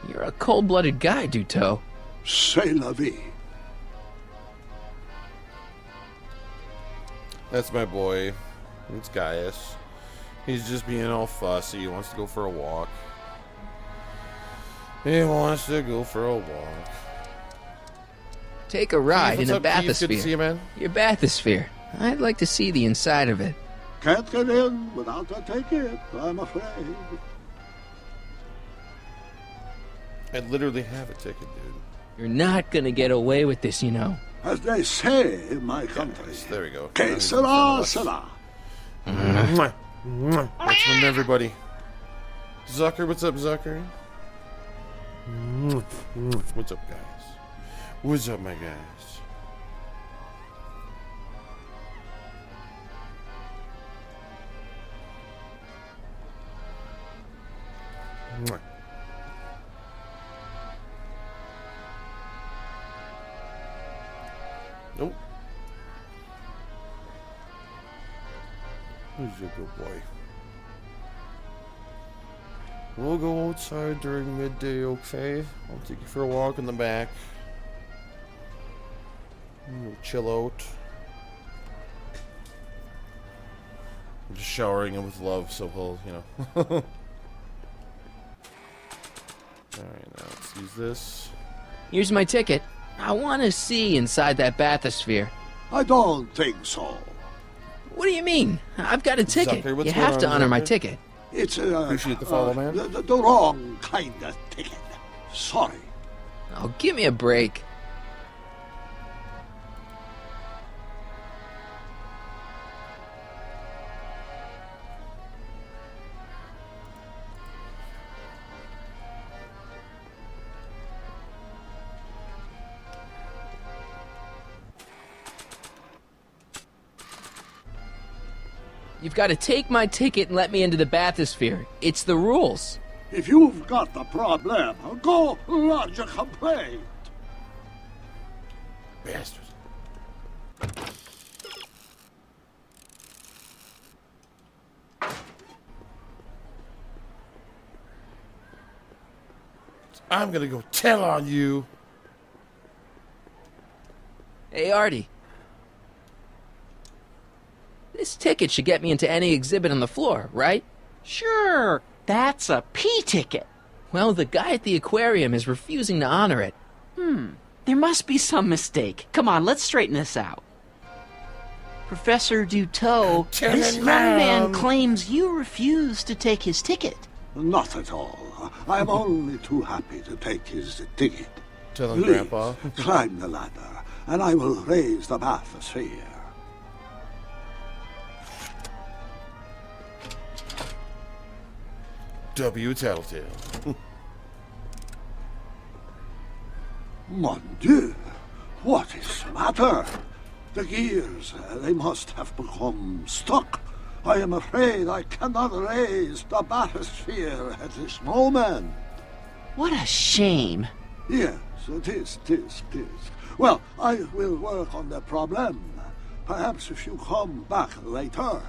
You're a cold-blooded guy, Duteau. C'est la vie. That's my boy. It's Gaius. He's just being all fussy. He wants to go for a walk. He wants to go for a walk. Take a ride in a bathysphere. Good to see you, man. Your bathysphere. I'd like to see the inside of it. Can't get in without a ticket, I'm afraid. I literally have a ticket, dude. You're not gonna get away with this, you know. As they say in my country. Yes, there we go. Que sera, sera. That's from everybody. Zucker, what's up, Zucker? What's up, guys? What's up, my guys? Nope. Who's a good boy? We'll go outside during midday, okay? I'll take you for a walk in the back. We'll chill out. I'm just showering him with love, so he'll, you know. Alright, now let's use this. Here's my ticket. I want to see inside that bathysphere. I don't think so. What do you mean? I've got a ticket. Zucker, you have to honor my ticket. It's appreciate the follow, man. The wrong kind of ticket. Sorry. Oh, give me a break. You've got to take my ticket and let me into the bathysphere. It's the rules. If you've got the problem, go lodge a complaint. Bastard. I'm gonna go tell on you. Hey, Artie. This ticket should get me into any exhibit on the floor, right? Sure, that's a P ticket. Well, the guy at the aquarium is refusing to honor it. There must be some mistake. Come on, let's straighten this out. Professor Duteau, this young man claims you refused to take his ticket. Not at all. I'm only too happy to take his ticket. Tell him, Grandpa. Climb the ladder, and I will raise the bathysphere. W. Tattletale. Mon Dieu! What is the matter? The gears, they must have become stuck. I am afraid I cannot raise the bathysphere at this moment. What a shame. Yes, it is. Well, I will work on the problem. Perhaps if you come back later.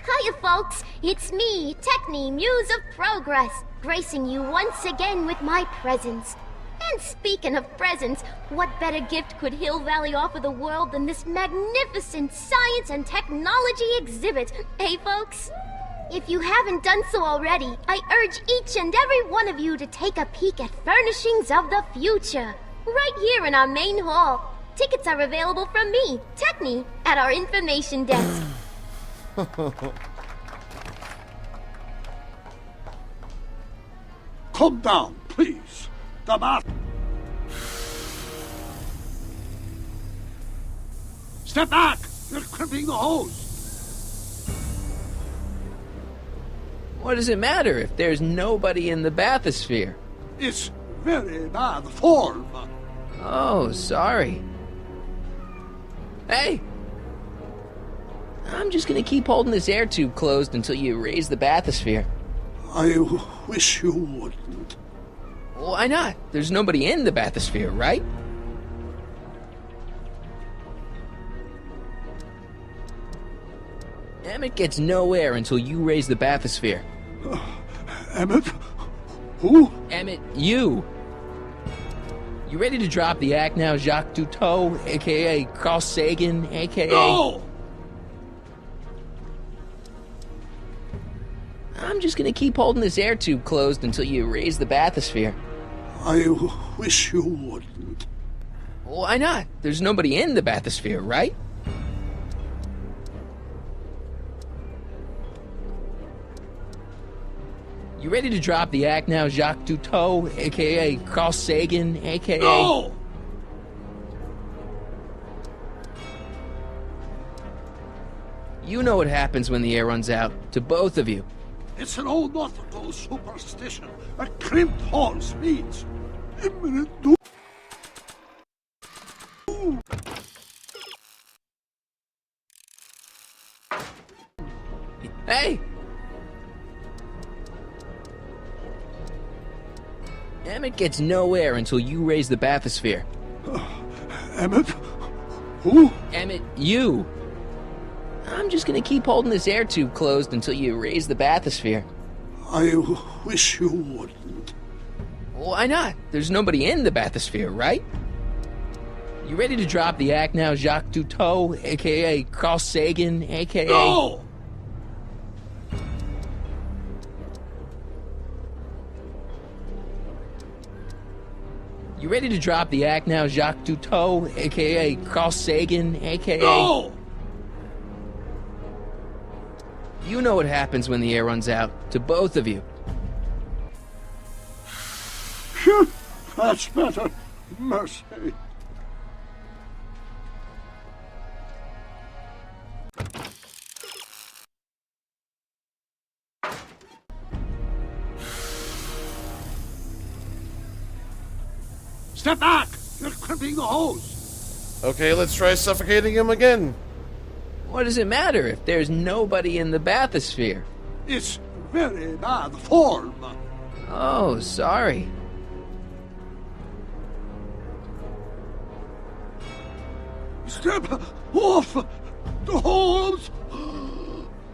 Hiya, folks. It's me, Techni, Muse of Progress, gracing you once again with my presence. And speaking of presents, what better gift could Hill Valley offer the world than this magnificent science and technology exhibit, eh, folks? If you haven't done so already, I urge each and every one of you to take a peek at Furnishings of the Future, right here in our main hall. Tickets are available from me, Techni, at our information desk. Come down, please. The bath. Step back! You're crimping the hose. What does it matter if there's nobody in the bathysphere? It's very bad form. Oh, sorry. Hey! I'm just gonna keep holding this air tube closed until you raise the bathysphere. I wish you wouldn't. Why not? There's nobody in the bathysphere, right? Emmett gets no air until you raise the bathysphere. Emmett? Who? Emmett, you! You ready to drop the act now, Jacques Duteau, a.k.a. Carl Sagan, a.k.a. No! I'm just gonna keep holding this air tube closed until you raise the bathysphere. I wish you wouldn't. Why not? There's nobody in the bathysphere, right? You ready to drop the act now, Jacques Duteau, a.k.a. Carl Sagan, a.k.a. No! You know what happens when the air runs out, to both of you. It's an old nautical superstition. A crimped horse means imminent doom. Hey! Emmett gets no air until you raise the bathysphere. Emmett? Who? Emmett, you! I'm just gonna keep holding this air tube closed until you raise the bathysphere. I wish you wouldn't. Why not? There's nobody in the bathysphere, right? You ready to drop the act now, Jacques Duteau, a.k.a. Carl Sagan, a.k.a. No! You ready to drop the act now, Jacques Duteau, a.k.a. Carl Sagan, a.k.a. No! You know what happens when the air runs out, to both of you. Phew, that's better. Mercy. Step back! You're crimping the hose! Okay, let's try suffocating him again. What does it matter if there's nobody in the bathysphere? It's very bad form. Oh, sorry. Step off the hose!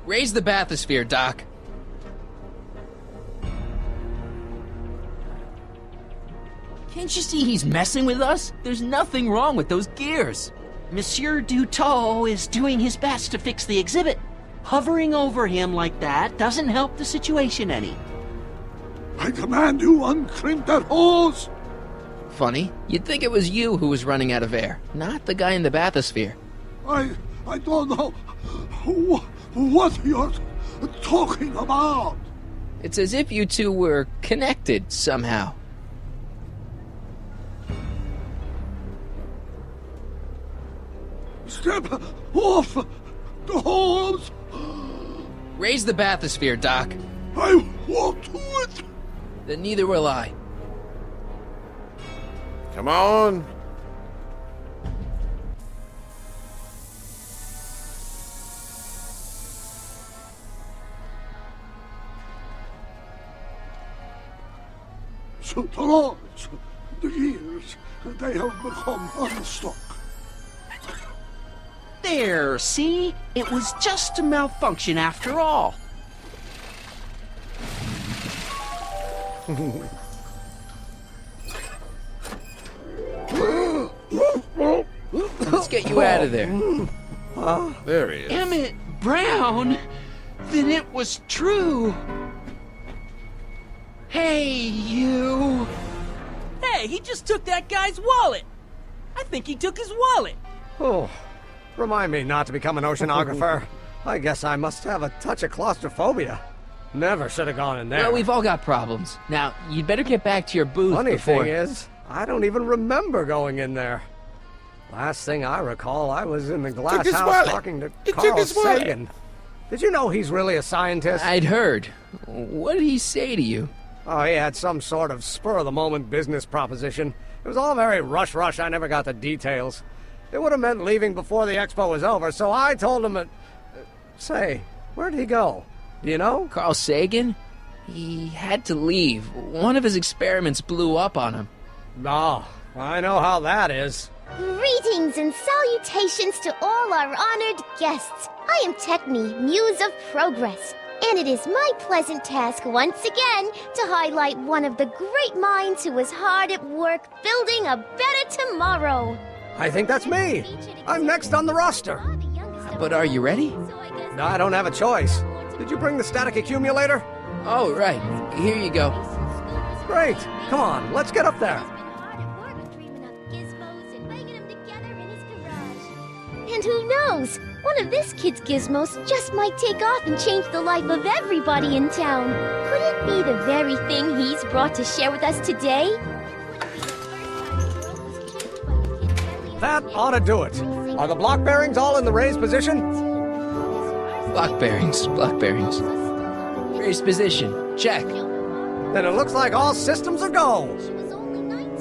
Raise the bathysphere, Doc. Can't you see he's messing with us? There's nothing wrong with those gears. Monsieur Dutot is doing his best to fix the exhibit. Hovering over him like that doesn't help the situation any. I command you, uncrimp that hose! Funny, you'd think it was you who was running out of air, not the guy in the bathysphere. I don't know what you're talking about. It's as if you two were connected somehow. Step off the hose! Raise the bathysphere, Doc. I won't do it! Then neither will I. Come on! So the lords, the gears, they have become unstuck. There, see? It was just a malfunction after all. Let's get you out of there. There he is. Emmett Brown? Then it was true. Hey, you. Hey, he just took that guy's wallet. I think he took his wallet. Oh, remind me not to become an oceanographer. I guess I must have a touch of claustrophobia. Never should have gone in there. Well, we've all got problems. Now, you'd better get back to your booth Funny before... thing is, I don't even remember going in there. Last thing I recall, I was in the glass house talking to Carl Sagan. Did you know he's really a scientist? I'd heard. What did he say to you? Oh, he had some sort of spur-of-the-moment business proposition. It was all very rush. I never got the details. It would have meant leaving before the expo was over, so I told him that... Say, where'd he go? Do you know? Carl Sagan? He had to leave. One of his experiments blew up on him. Oh, I know how that is. Greetings and salutations to all our honored guests. I am Techne, Muse of Progress, and it is my pleasant task once again to highlight one of the great minds who was hard at work building a better tomorrow. I think that's me. I'm next on the roster. But are you ready? No, I don't have a choice. Did you bring the static accumulator? Oh, right. Here you go. Great. Come on, let's get up there. And who knows? One of this kid's gizmos just might take off and change the life of everybody in town. Could it be the very thing he's brought to share with us today? That ought to do it. Are the block bearings all in the raised position? Block bearings. Raised position. Check. Then it looks like all systems are go.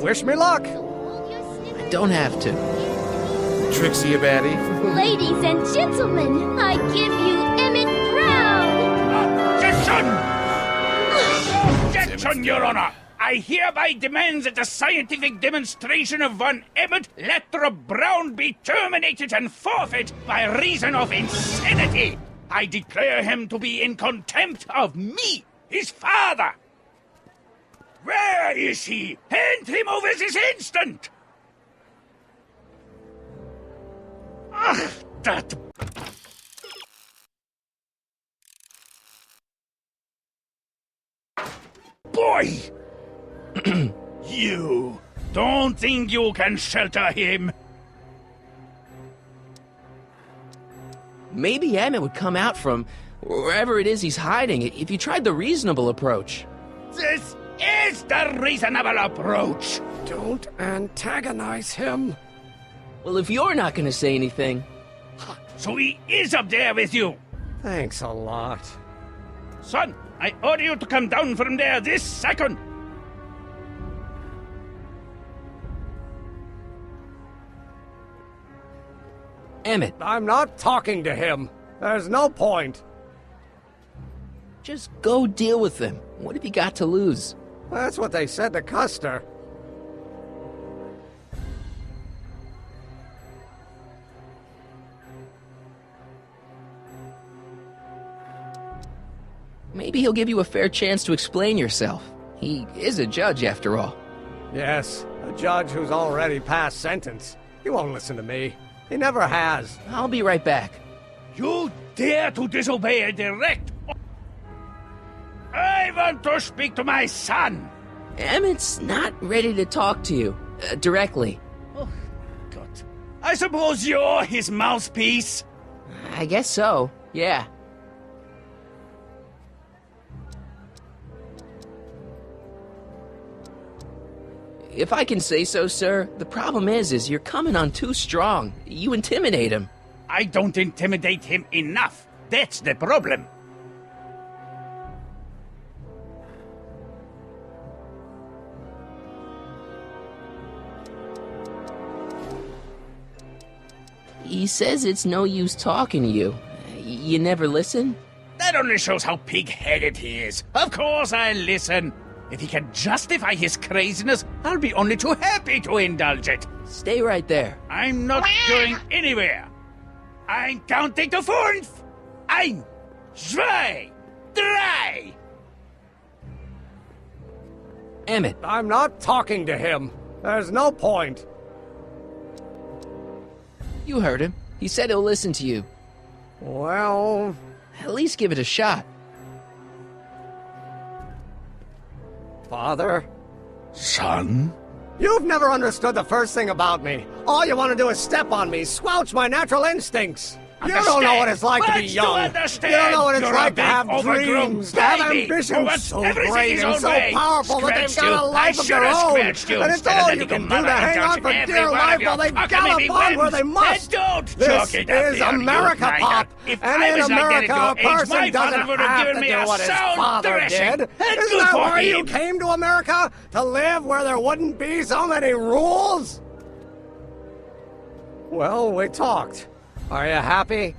Wish me luck. I don't have to. Trixie, you baddie. Ladies and gentlemen, I give you Emmett Brown! Objection! Objection, Your Honor! I hereby demand that the scientific demonstration of one Emmett Lathrop Brown be terminated and forfeit by reason of insanity! I declare him to be in contempt of me, his father! Where is he? Hand him over this instant! Ugh, that... boy! You don't think you can shelter him? Maybe Emmett would come out from wherever it is he's hiding if you tried the reasonable approach. This is the reasonable approach! Don't antagonize him. Well, if you're not going to say anything... So he is up there with you? Thanks a lot. Son, I order you to come down from there this second! Emmett. I'm not talking to him. There's no point. Just go deal with them. What have you got to lose? That's what they said to Custer. Maybe he'll give you a fair chance to explain yourself. He is a judge, after all. Yes, a judge who's already passed sentence. He won't listen to me. He never has. I'll be right back. You dare to disobey a direct... I want to speak to my son! Emmett's not ready to talk to you, directly. Oh, God. I suppose you're his mouthpiece? I guess so, yeah. If I can say so, sir, the problem is you're coming on too strong. You intimidate him. I don't intimidate him enough. That's the problem. He says it's no use talking to you. You never listen? That only shows how pig-headed he is. Of course I'll listen. If he can justify his craziness, I'll be only too happy to indulge it. Stay right there. I'm not going anywhere. I'm counting to 4. 1, 2, 3. Emmett. I'm not talking to him. There's no point. You heard him. He said he'll listen to you. Well... At least give it a shot. Father? Son? You've never understood the first thing about me. All you want to do is step on me, squelch my natural instincts. You don't know what it's like to be young. You don't know what it's like to have dreams, to have ambitions so great and so powerful that they've got a life of their own. And it's all you can do to hang on for dear life while they gallop on where they must. This is America, Pop. And in America, a person doesn't have to do what his father did. Isn't that why you came to America? To live where there wouldn't be so many rules? Well, we talked. Are you happy?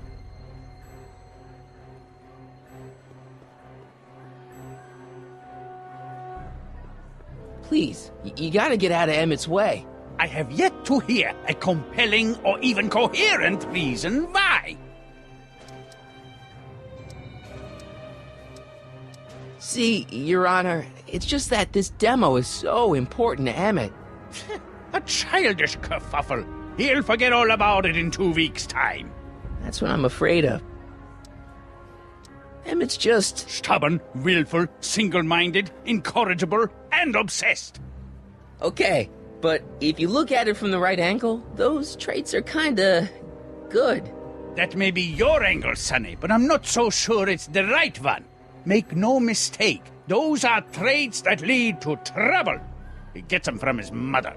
Please, you gotta get out of Emmett's way. I have yet to hear a compelling or even coherent reason why. See, Your Honor, it's just that this demo is so important to Emmett. A childish kerfuffle. He'll forget all about it in 2 weeks' time. That's what I'm afraid of. Emmett's just... stubborn, willful, single-minded, incorrigible, and obsessed. Okay, but if you look at it from the right angle, those traits are kinda... good. That may be your angle, Sonny, but I'm not so sure it's the right one. Make no mistake, those are traits that lead to trouble. He gets them from his mother.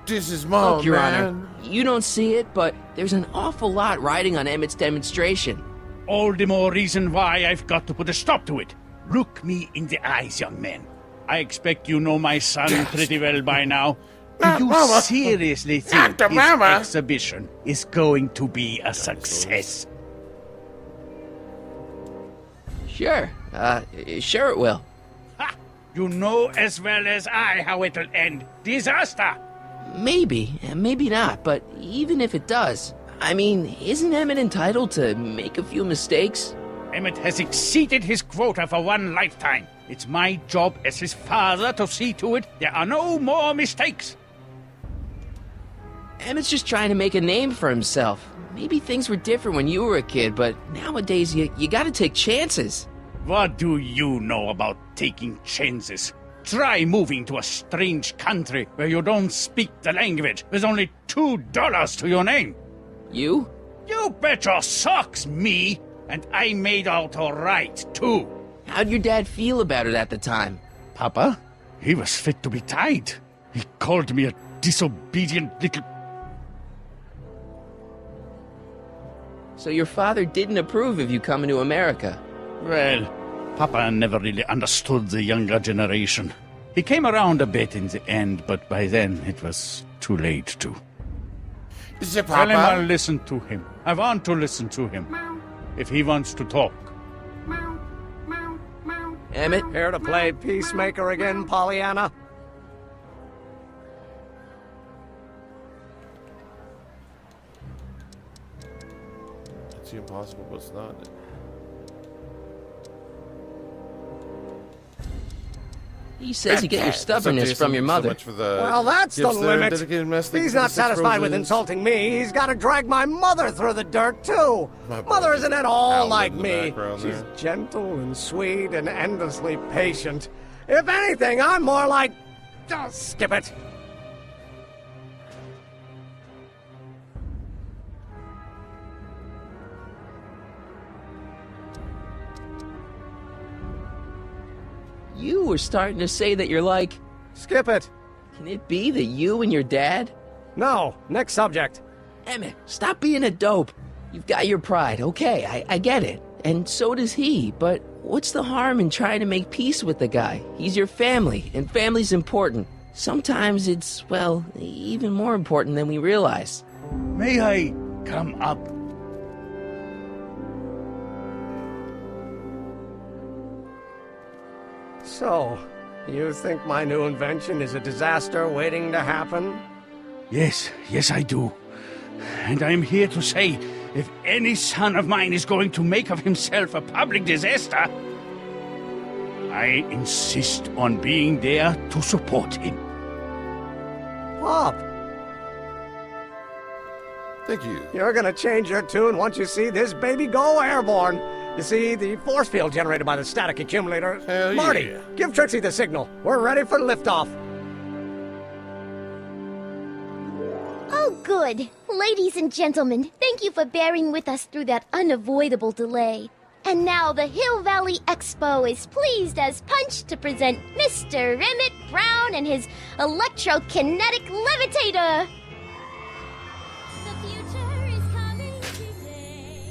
This is Mom, Look, Your man. Honor, you don't see it, but there's an awful lot riding on Emmett's demonstration. All the more reason why I've got to put a stop to it. Look me in the eyes, young man. I expect you know my son pretty well by now. Do you seriously think this exhibition is going to be a success? Sure. Sure it will. Ha! You know as well as I how it'll end. Disaster! Maybe, maybe not, but even if it does, I mean, isn't Emmett entitled to make a few mistakes? Emmett has exceeded his quota for 1 lifetime. It's my job as his father to see to it there are no more mistakes. Emmett's just trying to make a name for himself. Maybe things were different when you were a kid, but nowadays you gotta take chances. What do you know about taking chances? Try moving to a strange country where you don't speak the language with only $2 to your name. You? You bet your socks, me! And I made out all right, too. How'd your dad feel about it at the time? Papa? He was fit to be tied. He called me a disobedient little... So your father didn't approve of you coming to America? Well, Papa never really understood the younger generation. He came around a bit in the end, but by then it was too late to. Is it Tell him Papa? I'll listen to him. I want to listen to him. If he wants to talk. Emmett? Here to play peacemaker again, Pollyanna? It's impossible, but it's not. He says you get your stubbornness from your mother. Well, that's the limit. He's not satisfied with insulting me. He's got to drag my mother through the dirt, too. Mother isn't at all like me. She's gentle and sweet and endlessly patient. If anything, I'm more like... Oh, skip it. You were starting to say that you're like... Skip it. Can it be that you and your dad? No. Next subject. Emmett, stop being a dope. You've got your pride, okay, I get it. And so does he, but what's the harm in trying to make peace with the guy? He's your family, and family's important. Sometimes it's, well, even more important than we realize. May I come up? So, you think my new invention is a disaster waiting to happen? Yes, I do. And I'm here to say, if any son of mine is going to make of himself a public disaster, I insist on being there to support him. Pop! Thank you. You're gonna change your tune once you see this baby go airborne. You see, the force field generated by the static accumulator... Hell Marty, yeah. give Trixie the signal. We're ready for liftoff. Oh, good. Ladies and gentlemen, thank you for bearing with us through that unavoidable delay. And now the Hill Valley Expo is pleased as punch to present Mr. Emmett Brown and his electrokinetic levitator. The future is coming today.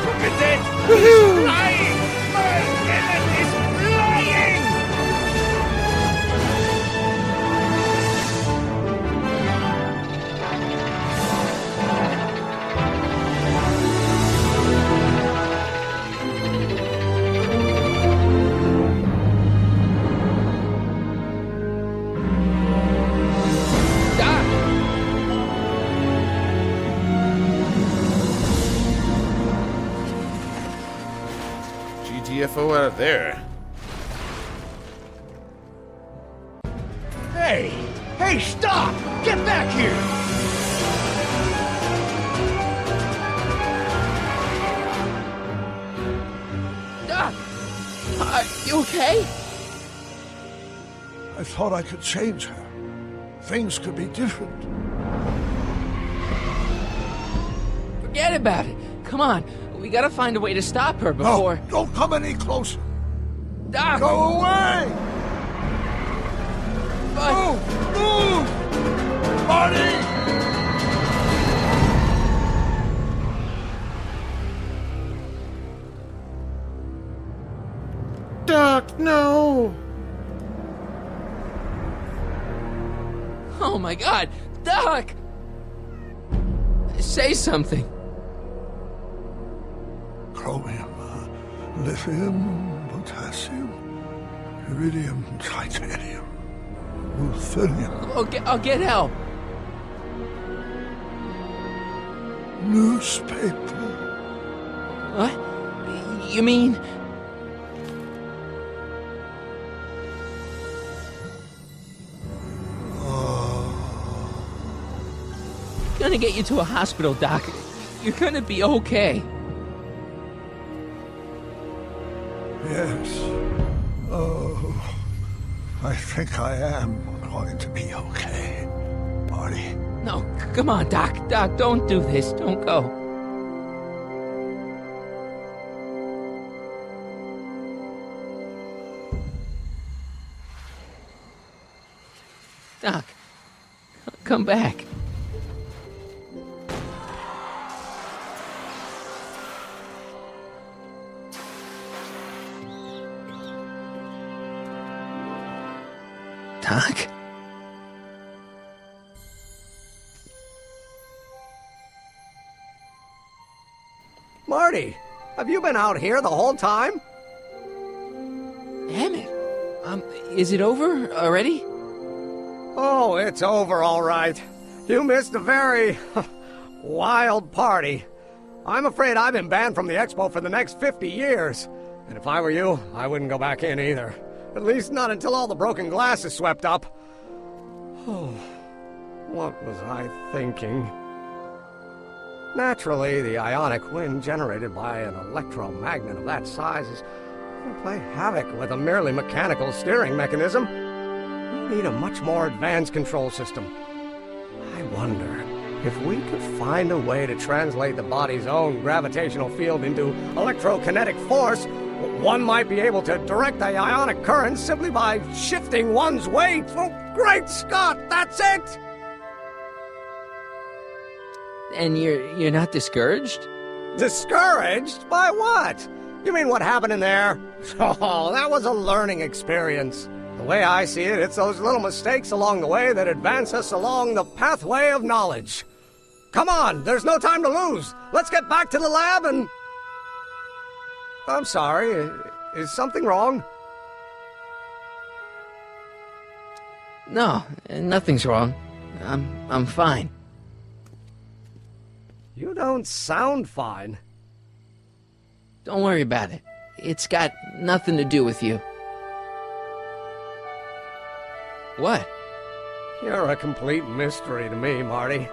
Look at that! He's flying! My Emmett is flying! GTFO out of there. Hey, stop! Get back here! Doc! Are you okay? I thought I could change her. Things could be different. Forget about it. Come on, we gotta find a way to stop her before... No, don't come any closer. Doc! Go away! But... Move! Marty! Doc, no! Oh my god! Doc! Say something. Chromium, lithium, potassium, iridium, titanium, ruthenium. I'll get help. Newspaper. What? You mean... Gonna get you to a hospital, Doc. You're gonna be okay. Yes. Oh, I think I am going to be okay, Marty. No, come on, Doc. Doc, don't do this. Don't go. Doc, come back. Doc? Marty, have you been out here the whole time? Emmett, is it over already? Oh, it's over all right. You missed a very wild party. I'm afraid I've been banned from the expo for the next 50 years. And if I were you, I wouldn't go back in either. At least not until all the broken glass is swept up. Oh, what was I thinking? Naturally, the ionic wind generated by an electromagnet of that size is going to play havoc with a merely mechanical steering mechanism. We need a much more advanced control system. I wonder if we could find a way to translate the body's own gravitational field into electrokinetic force. One might be able to direct the ionic current simply by shifting one's weight. Oh, great Scott, that's it! And you're not discouraged? Discouraged? By what? You mean what happened in there? Oh, that was a learning experience. The way I see it, it's those little mistakes along the way that advance us along the pathway of knowledge. Come on, there's no time to lose. Let's get back to the lab and... I'm sorry, is something wrong? No, nothing's wrong. I'm fine. You don't sound fine. Don't worry about it. It's got nothing to do with you. What? You're a complete mystery to me, Marty.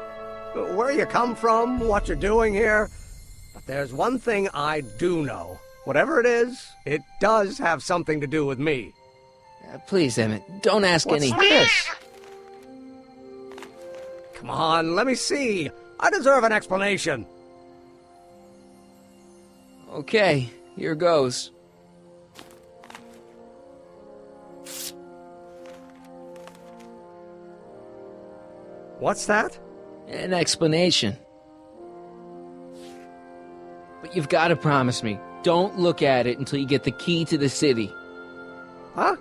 Where you come from, what you're doing here. But there's one thing I do know. Whatever it is, it does have something to do with me. Please, Emmett, don't ask any... What's this? Come on, let me see. I deserve an explanation. Okay, here goes. What's that? An explanation. But you've got to promise me, don't look at it until you get the key to the city. Huh?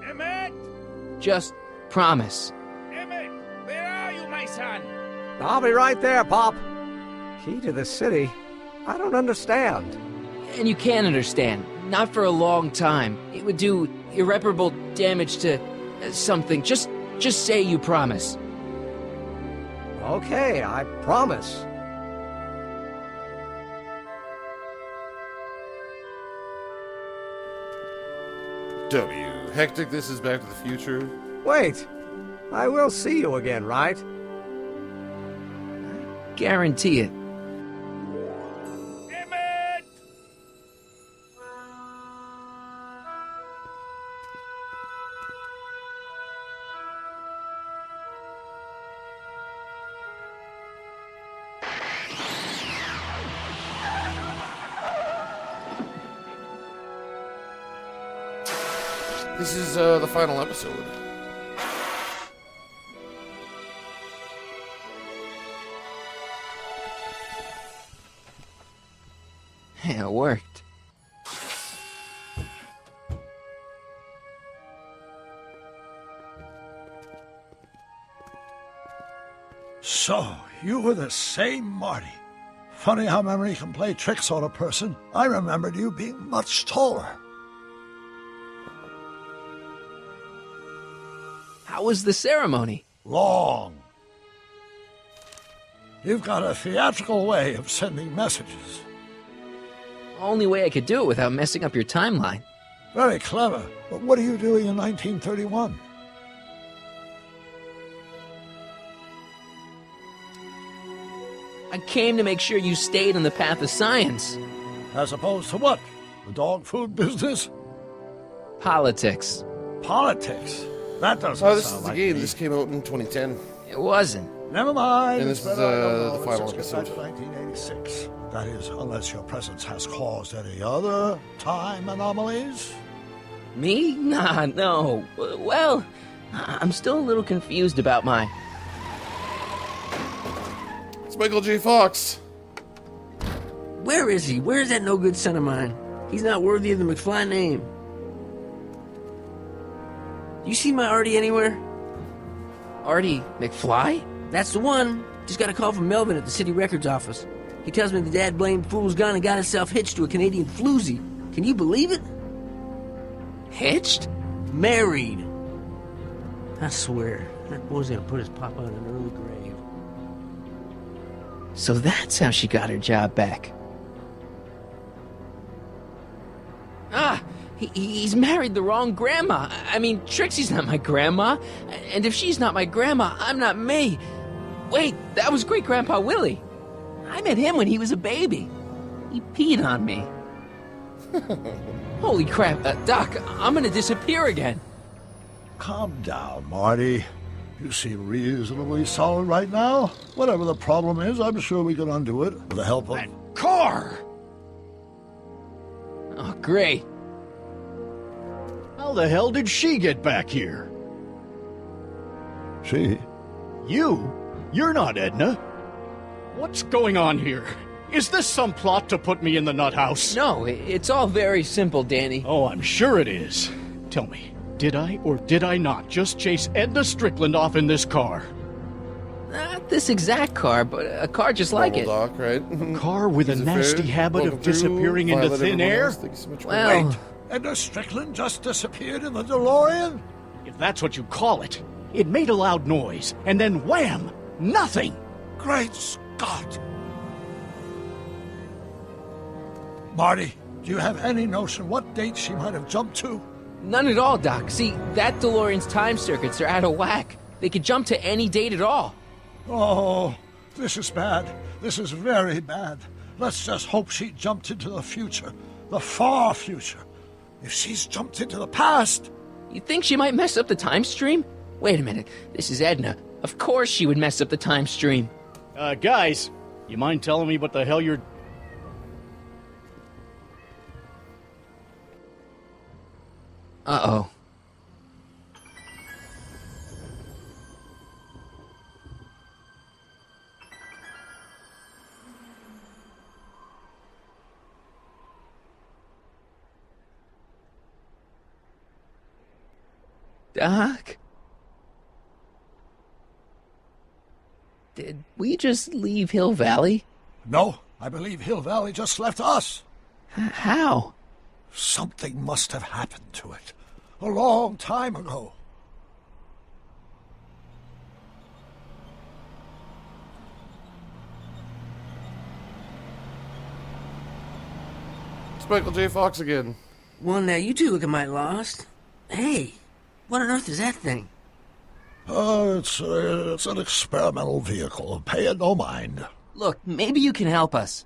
Emmett! Just promise. Emmett, where are you, my son? I'll be right there, Pop. Key to the city? I don't understand. And you can't understand. Not for a long time. It would do irreparable damage to something. Just say you promise. Okay, I promise. W. Hectic, this is Back to the Future. Wait, I will see you again, right? Guarantee it. Emmett! This is the final episode. Yeah, it worked. So, you were the same Marty. Funny how memory can play tricks on a person. I remembered you being much taller. How was the ceremony? Long. You've got a theatrical way of sending messages. Only way I could do it without messing up your timeline. Very clever. But what are you doing in 1931? I came to make sure you stayed on the path of science. As opposed to what? The dog food business? Politics. Politics? That doesn't this sound is the like game. me. This came out in 2010. It wasn't. Never mind. And this is the final episode. 1986. That is, unless your presence has caused any other time anomalies. Me? Nah, no. Well, I'm still a little confused about my... It's Michael J. Fox. Where is he? Where's that no-good son of mine? He's not worthy of the McFly name. You see my Artie anywhere? Artie McFly? That's the one. Just got a call from Melvin at the city records office. He tells me the dad-blamed fool's gone and got himself hitched to a Canadian floozy. Can you believe it? Hitched? Married. I swear, that boy's gonna put his papa in an early grave. So that's how she got her job back. Ah, he's married the wrong grandma. I mean, Trixie's not my grandma. And if she's not my grandma, I'm not me. Wait, that was Great-Grandpa Willie. I met him when he was a baby. He peed on me. Holy crap, Doc, I'm gonna disappear again. Calm down, Marty. You seem reasonably solid right now. Whatever the problem is, I'm sure we can undo it with the help of... That car! Oh, great. How the hell did she get back here? She? You? You're not Edna. What's going on here? Is this some plot to put me in the nut house? No, it's all very simple, Danny. Oh, I'm sure it is. Tell me, did I or did I not just chase Edna Strickland off in this car? Not this exact car, but a car just like it. Doc, right? A car with a nasty habit of disappearing into thin air? Well... Wait, Edna Strickland just disappeared in the DeLorean? If that's what you call it. It made a loud noise, and then wham! Nothing! Great Scott! Marty, do you have any notion what date she might have jumped to? None at all, Doc. See, that DeLorean's time circuits are out of whack. They could jump to any date at all. Oh, this is bad. This is very bad. Let's just hope she jumped into the future. The far future. If she's jumped into the past... You think she might mess up the time stream? Wait a minute. This is Edna. Of course she would mess up the time stream. Guys, you mind telling me what the hell you're... Uh-oh. Doc? Did we just leave Hill Valley? No, I believe Hill Valley just left us. How? Something must have happened to it. A long time ago. It's Michael J. Fox again. Well, now you two looking mighty lost. Hey, what on earth is that thing? It's an experimental vehicle. Pay it no mind. Look, maybe you can help us.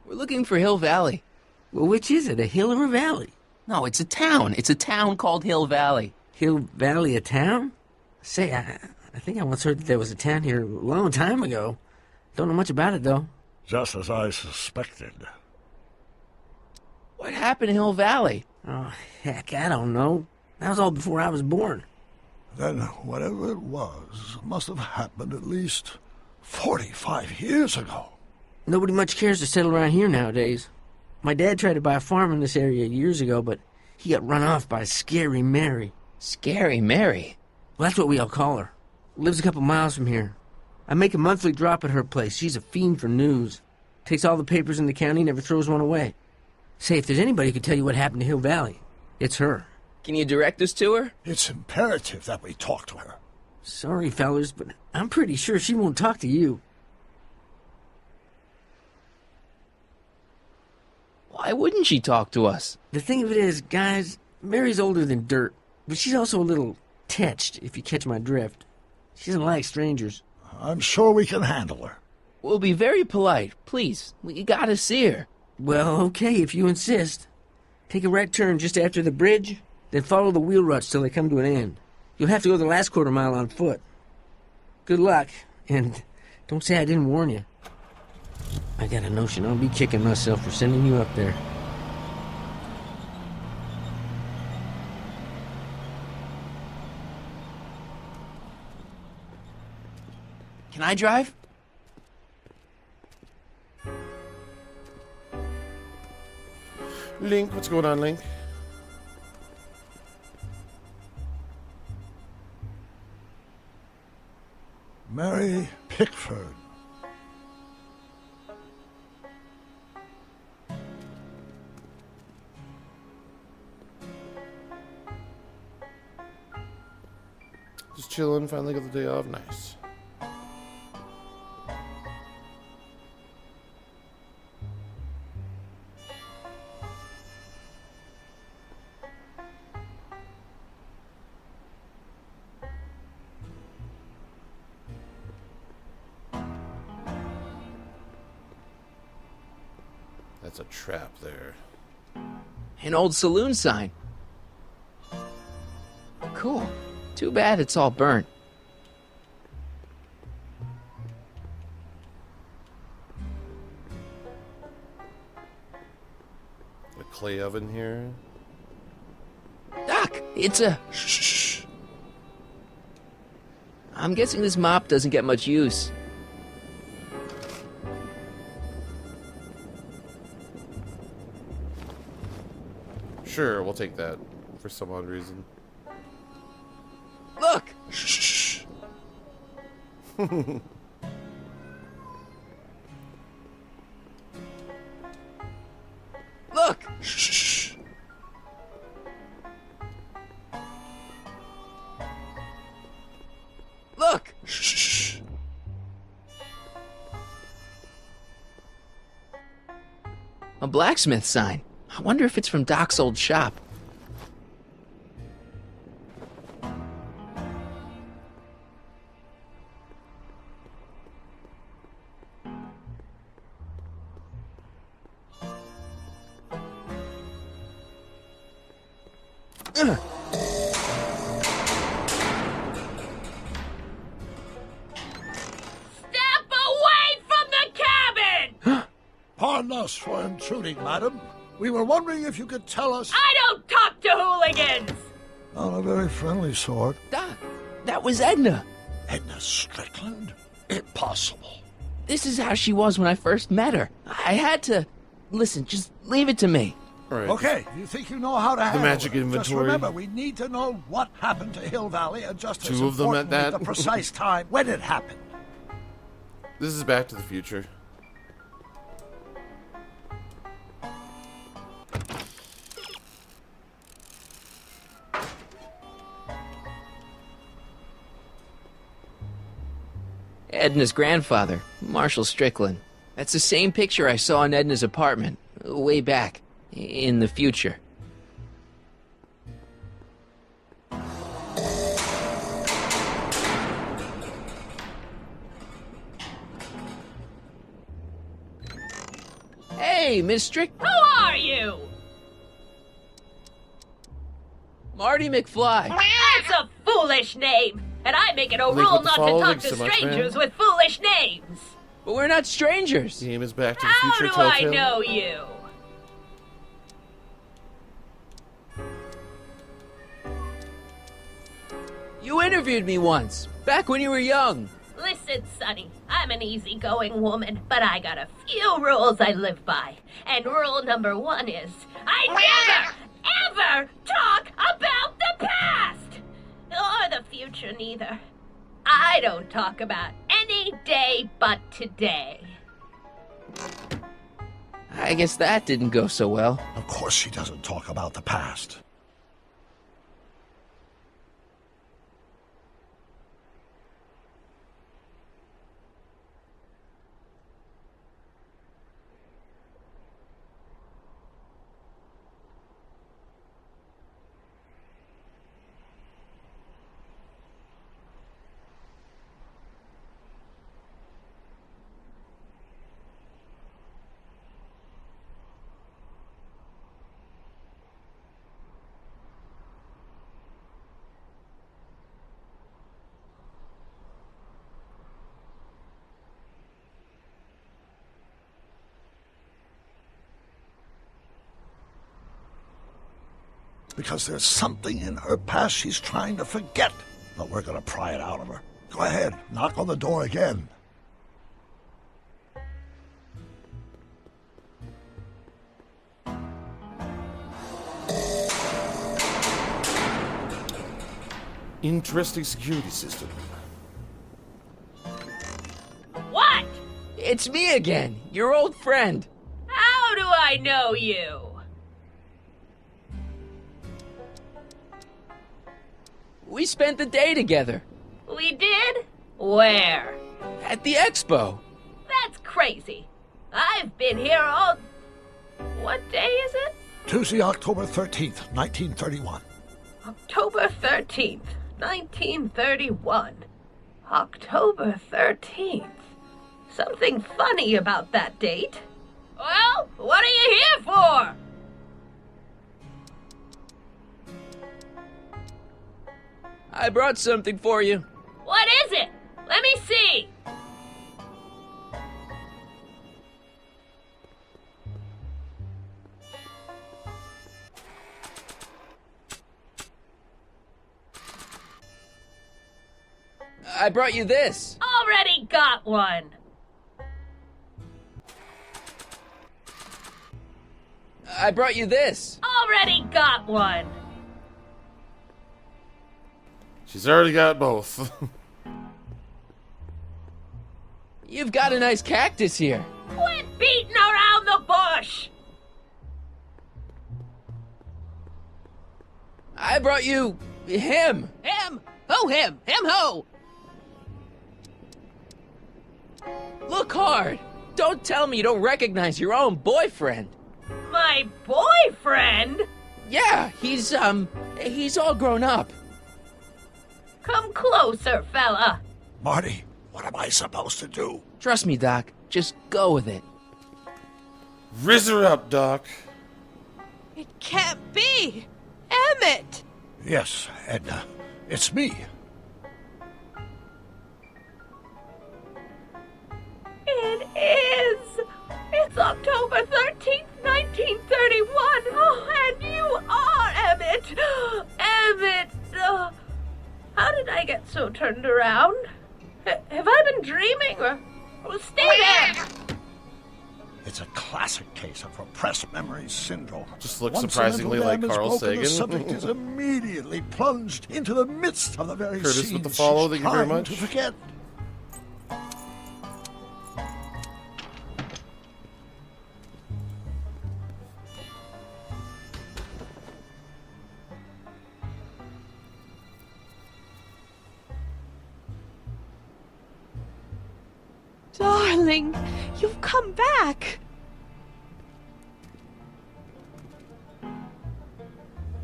We're looking for Hill Valley. Well, which is it, a hill or a valley? No, it's a town. It's a town called Hill Valley. Hill Valley, a town? Say, I think I once heard that there was a town here a long time ago. Don't know much about it, though. Just as I suspected. What happened to Hill Valley? Oh, heck, I don't know. That was all before I was born. Then whatever it was must have happened at least 45 years ago. Nobody much cares to settle around here nowadays. My dad tried to buy a farm in this area years ago, but he got run off by Scary Mary. Scary Mary? Well, that's what we all call her. Lives a couple miles from here. I make a monthly drop at her place. She's a fiend for news. Takes all the papers in the county, never throws one away. Say, if there's anybody who can tell you what happened to Hill Valley, it's her. Can you direct us to her? It's imperative that we talk to her. Sorry, fellers, but I'm pretty sure she won't talk to you. Why wouldn't she talk to us? The thing of it is, guys, Mary's older than dirt, but she's also a little tetched, if you catch my drift. She doesn't like strangers. I'm sure we can handle her. We'll be very polite. Please, we gotta see her. Well, okay, if you insist. Take a right turn just after the bridge, then follow the wheel ruts till they come to an end. You'll have to go the last quarter mile on foot. Good luck, and don't say I didn't warn you. I got a notion I'll be kicking myself for sending you up there. Can I drive? Link, what's going on, Link? Mary Pickford. Just chilling, finally got the day off. Nice. That's a trap there. An old saloon sign. Cool. Too bad it's all burnt. A clay oven here. Doc, it's a... Shh. I'm guessing this mop doesn't get much use. Sure, we'll take that for some odd reason. Look! Shh. Look! Shh. Look! Shh. A blacksmith sign. I wonder if it's from Doc's old shop. Pardon us for intruding, madam. We were wondering if you could tell us... I don't talk to hooligans! Not a very friendly sort. Doc, that was Edna. Edna Strickland? Impossible. This is how she was when I first met her. I had to... Listen, just leave it to me. Right. Okay, you think you know how to handle magic it. inventory. Just remember, we need to know what happened to Hill Valley and just as Two of them at that. the precise time when it happened. This is Back to the Future. Edna's grandfather, Marshall Strickland. That's the same picture I saw in Edna's apartment, way back, in the future. Hey, Miss Who are you? Marty McFly. That's a foolish name, and I make it a rule not to talk to strangers with foolish names. But we're not strangers. The game is Back to the How Future. do I know you? You interviewed me once, back when you were young. Listen, Sonny, I'm an easygoing woman, but I got a few rules I live by. And rule number 1 is, I never, ever talk about the past! Or the future, neither. I don't talk about any day but today. I guess that didn't go so well. Of course she doesn't talk about the past. Because there's something in her past she's trying to forget. But we're gonna pry it out of her. Go ahead, knock on the door again. Interesting security system. It's me again, your old friend. How do I know you? We spent the day together. We did? Where? At the expo. That's crazy. I've been here all... What day is it? Tuesday, October 13th, 1931. October 13th, 1931. October 13th. Something funny about that date. Well, what are you here for? I brought something for you. What is it? Let me see. I brought you this. Already got one. I brought you this. Already got one. She's already got both. You've got a nice cactus here. Quit beating around the bush. I brought you him. Him? Who him? Him who? Look hard. Don't tell me you don't recognize your own boyfriend. My boyfriend? Yeah, he's all grown up. Come closer, fella. Marty, what am I supposed to do? Trust me, Doc. Just go with it. Riz her up, Doc. It can't be. Emmett! Yes, Edna. It's me. It is. It's October 13th, 1931. Oh, and you are Emmett. Emmett. How did I get so turned around? Have I been dreaming or stay there? It's a classic case of repressed memory syndrome. Just looks surprisingly like Carl Sagan. The subject is immediately plunged into the midst of the very Curtis scenes with the follow, thank you very trying much. to forget. Darling, you've come back.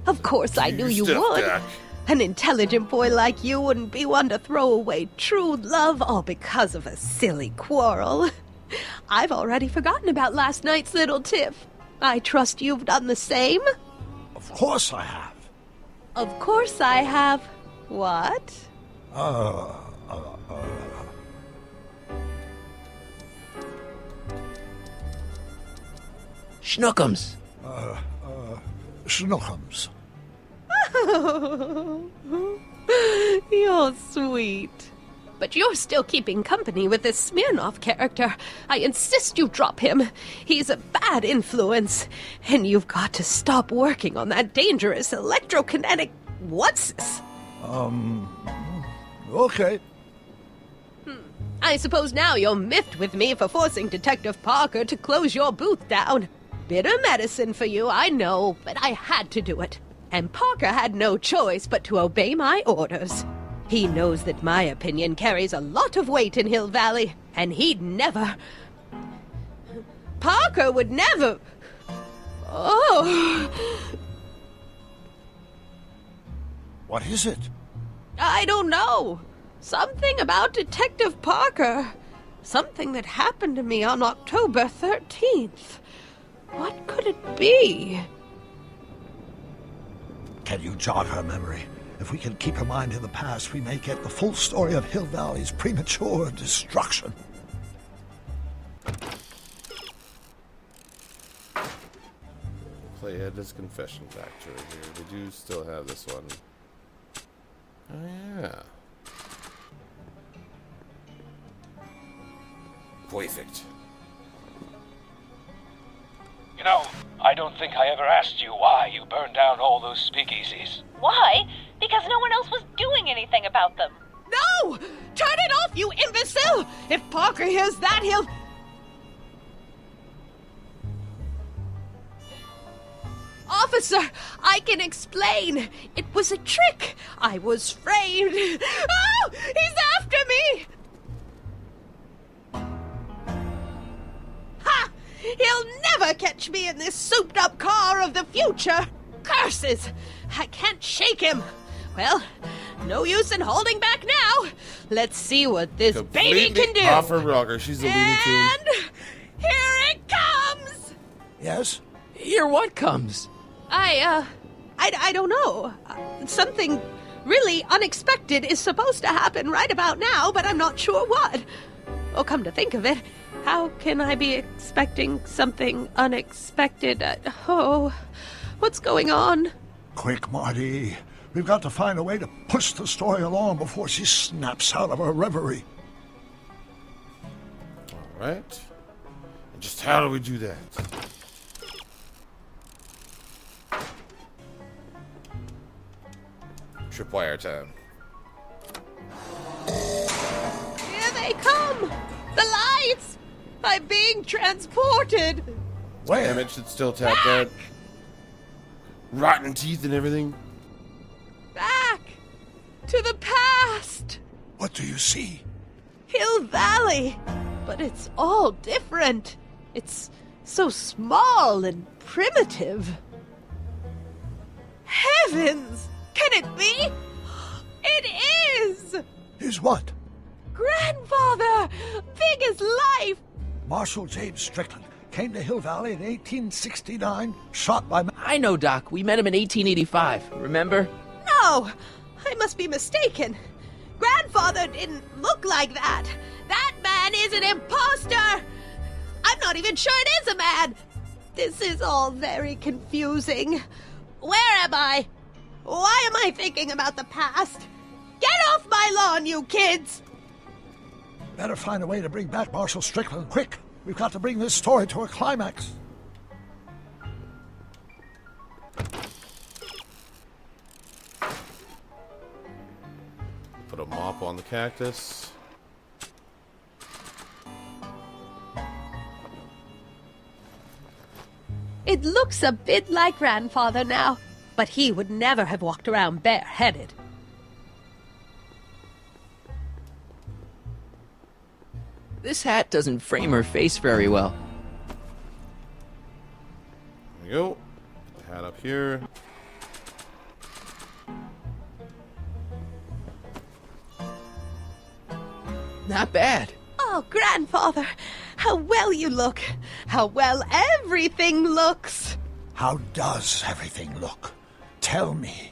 Of course, I knew you would. Back. An intelligent boy like you wouldn't be one to throw away true love all because of a silly quarrel. I've already forgotten about last night's little tiff. I trust you've done the same? Of course I have. Of course I have. What? Schnookums. Schnookums. You're sweet. But you're still keeping company with this Smirnoff character. I insist you drop him. He's a bad influence. And you've got to stop working on that dangerous electrokinetic... What's this? Okay. I suppose now you're miffed with me for forcing Detective Parker to close your booth down. Bitter medicine for you, I know, but I had to do it. And Parker had no choice but to obey my orders. He knows that my opinion carries a lot of weight in Hill Valley, and he'd never... Parker would never... Oh... What is it? I don't know. Something about Detective Parker. Something that happened to me on October 13th. What could it be? Can you jog her memory? If we can keep her mind in the past, we may get the full story of Hill Valley's premature destruction. Play Edna's Confession Factory here. We do still have this one. Oh, yeah. Perfect. You know, I don't think I ever asked you why you burned down all those speakeasies. Why? Because no one else was doing anything about them. No! Turn it off, you imbecile! If Parker hears that, he'll... Officer, I can explain. It was a trick. I was framed. Oh, he's after me! Ha! He'll never catch me in this souped-up car of the future. Curses! I can't shake him. Well, no use in holding back now. Let's see what this baby can do. Off her rocker. She's a Looney Tune. And here it comes! Yes? Here what comes? I don't know. Something really unexpected is supposed to happen right about now, but I'm not sure what. Oh, come to think of it, how can I be expecting something unexpected? What's going on? Quick, Marty. We've got to find a way to push the story along before she snaps out of her reverie. All right. And just how do we do that? Tripwire time. Here they come! The lights! I'm being transported! Where? Damage that's still tapped out. Rotten teeth and everything. Back! To the past! What do you see? Hill Valley! But it's all different. It's so small and primitive. Heavens! Can it be? It is! Is what? Grandfather! Big as life! Marshal James Strickland came to Hill Valley in 1869, shot by... I know, Doc. We met him in 1885. Remember? No! I must be mistaken. Grandfather didn't look like that. That man is an imposter! I'm not even sure it is a man! This is all very confusing. Where am I? Why am I thinking about the past? Get off my lawn, you kids! Better find a way to bring back Marshal Strickland. Quick! We've got to bring this story to a climax. Put a mop on the cactus. It looks a bit like Grandfather now, but he would never have walked around bareheaded. This hat doesn't frame her face very well. There we go. Put the hat up here. Not bad. Oh, Grandfather, how well you look. How well everything looks. How does everything look? Tell me.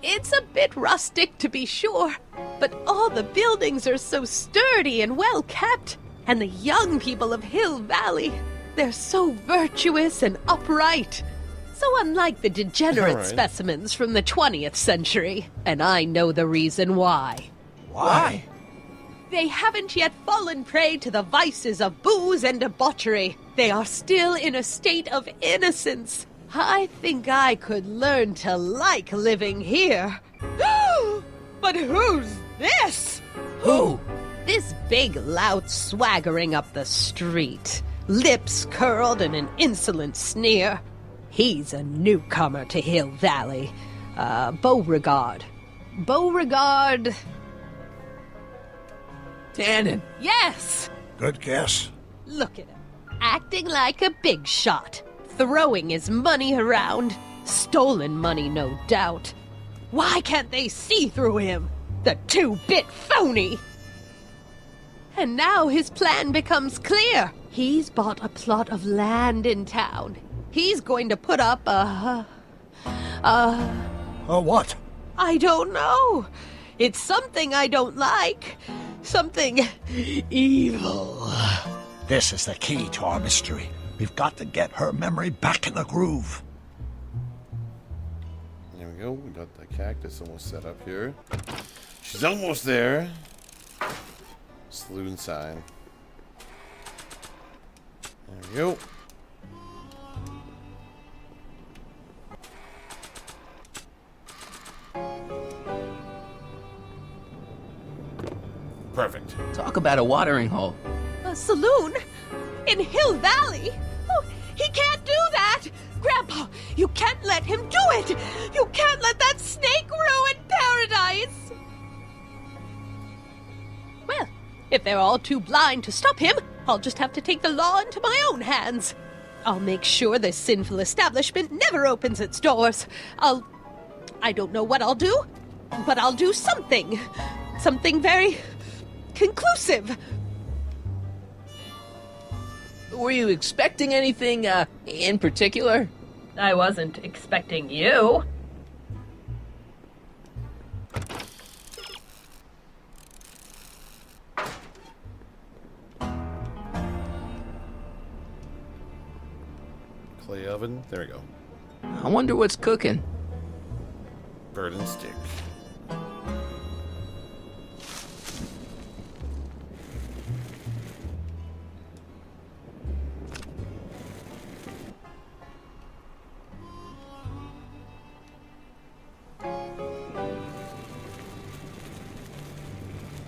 It's a bit rustic, to be sure, but all the buildings are so sturdy and well kept. And the young people of Hill Valley, they're so virtuous and upright. So unlike the degenerate specimens from the 20th century. And I know the reason why. Why? They haven't yet fallen prey to the vices of booze and debauchery. They are still in a state of innocence. I think I could learn to like living here. But who's this? Who? This big lout swaggering up the street, lips curled in an insolent sneer. He's a newcomer to Hill Valley. Beauregard. Beauregard... Tannen. Yes! Good guess. Look at him, acting like a big shot, throwing his money around. Stolen money, no doubt. Why can't they see through him? The two-bit phony! And now his plan becomes clear. He's bought a plot of land in town. He's going to put up a what? I don't know. It's something I don't like. Something evil. This is the key to our mystery. We've got to get her memory back in the groove. There we go. We got the cactus almost set up here. She's almost there. Saloon sign. There we go. Perfect. Talk about a watering hole. A saloon? In Hill Valley? Oh, he can't do that! Grandpa, You can't let him do it! You can't let that snake ruin paradise! Well, if they're all too blind to stop him, I'll just have to take the law into my own hands. I'll make sure this sinful establishment never opens its doors. I don't know what I'll do, but I'll do something. Something very conclusive. Were you expecting anything, in particular? I wasn't expecting you. Clay oven. There we go. I wonder what's cooking. Bird and stick.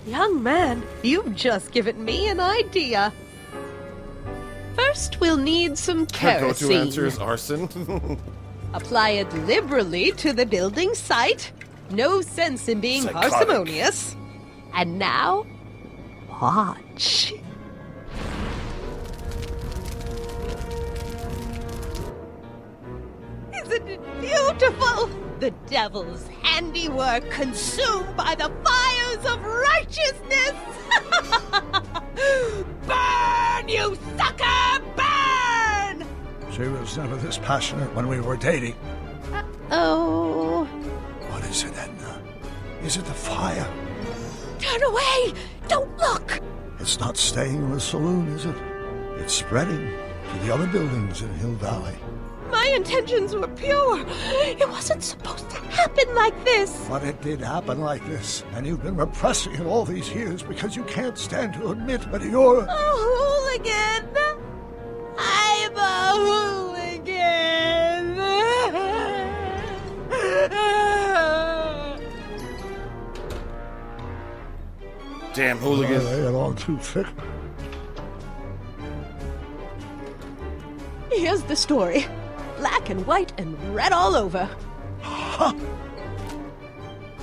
Young man, you've just given me an idea. First, we'll need some kerosene. Go-to answer is arson. Apply it liberally to the building site. No sense in being parsimonious. And now, watch. Isn't it beautiful? The devil's handiwork consumed by the fires of righteousness! Burn, you sucker! Burn! She was never this passionate when we were dating. Oh. What is it, Edna? Is it the fire? Turn away! Don't look! It's not staying in the saloon, is it? It's spreading to the other buildings in Hill Valley. My intentions were pure. It wasn't supposed to happen like this. But it did happen like this, and you've been repressing it all these years because you can't stand to admit that you're... A hooligan! I'm a hooligan! Damn hooligan. They get on too thick. Here's the story. Black and white and red all over. Huh.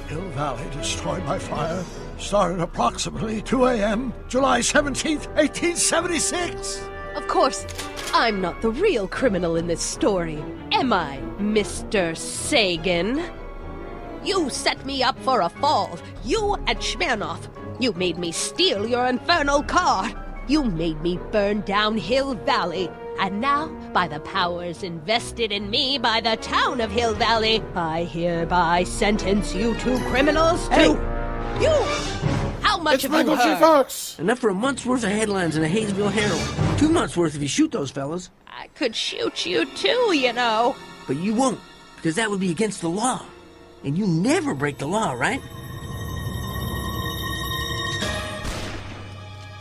Hill Valley destroyed by fire started approximately 2 a.m., July 17th, 1876. Of course, I'm not the real criminal in this story, am I, Mr. Sagan? You set me up for a fall. You and Smirnoff. You made me steal your infernal car. You made me burn down Hill Valley. And now, by the powers invested in me by the town of Hill Valley, I hereby sentence you two criminals to... Hey! You! How much have you heard? Fox. Enough for a month's worth of headlines in the Hayesville Herald. 2 months' worth if you shoot those fellas. I could shoot you too, you know. But you won't, because that would be against the law. And you never break the law, right?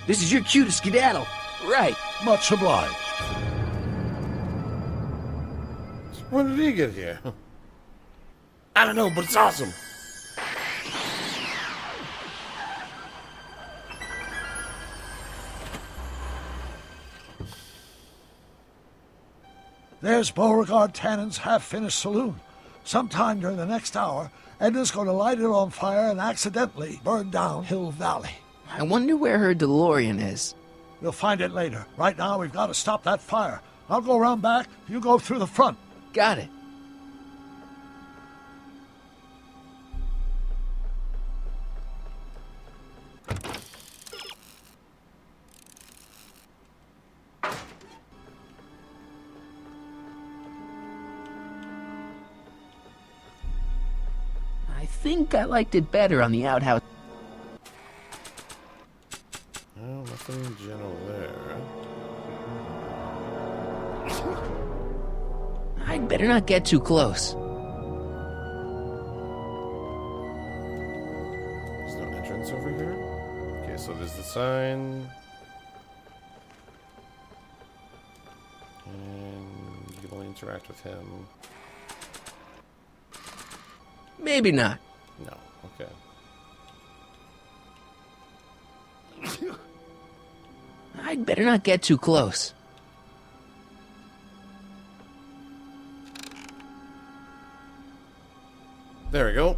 This is your cue to skedaddle. Right. Much obliged. When did he get here? I don't know, but it's awesome. There's Beauregard Tannen's half-finished saloon. Sometime during the next hour, Edna's going to light it on fire and accidentally burn down Hill Valley. I wonder where her DeLorean is. We'll find it later. Right now, we've got to stop that fire. I'll go around back. You go through the front. Got it. I think I liked it better on the outhouse. Oh, nothing in general there. I'd better not get too close. There's no entrance over here? Okay, so there's the sign. And you can only interact with him. Maybe not. No, okay. I'd better not get too close. There we go.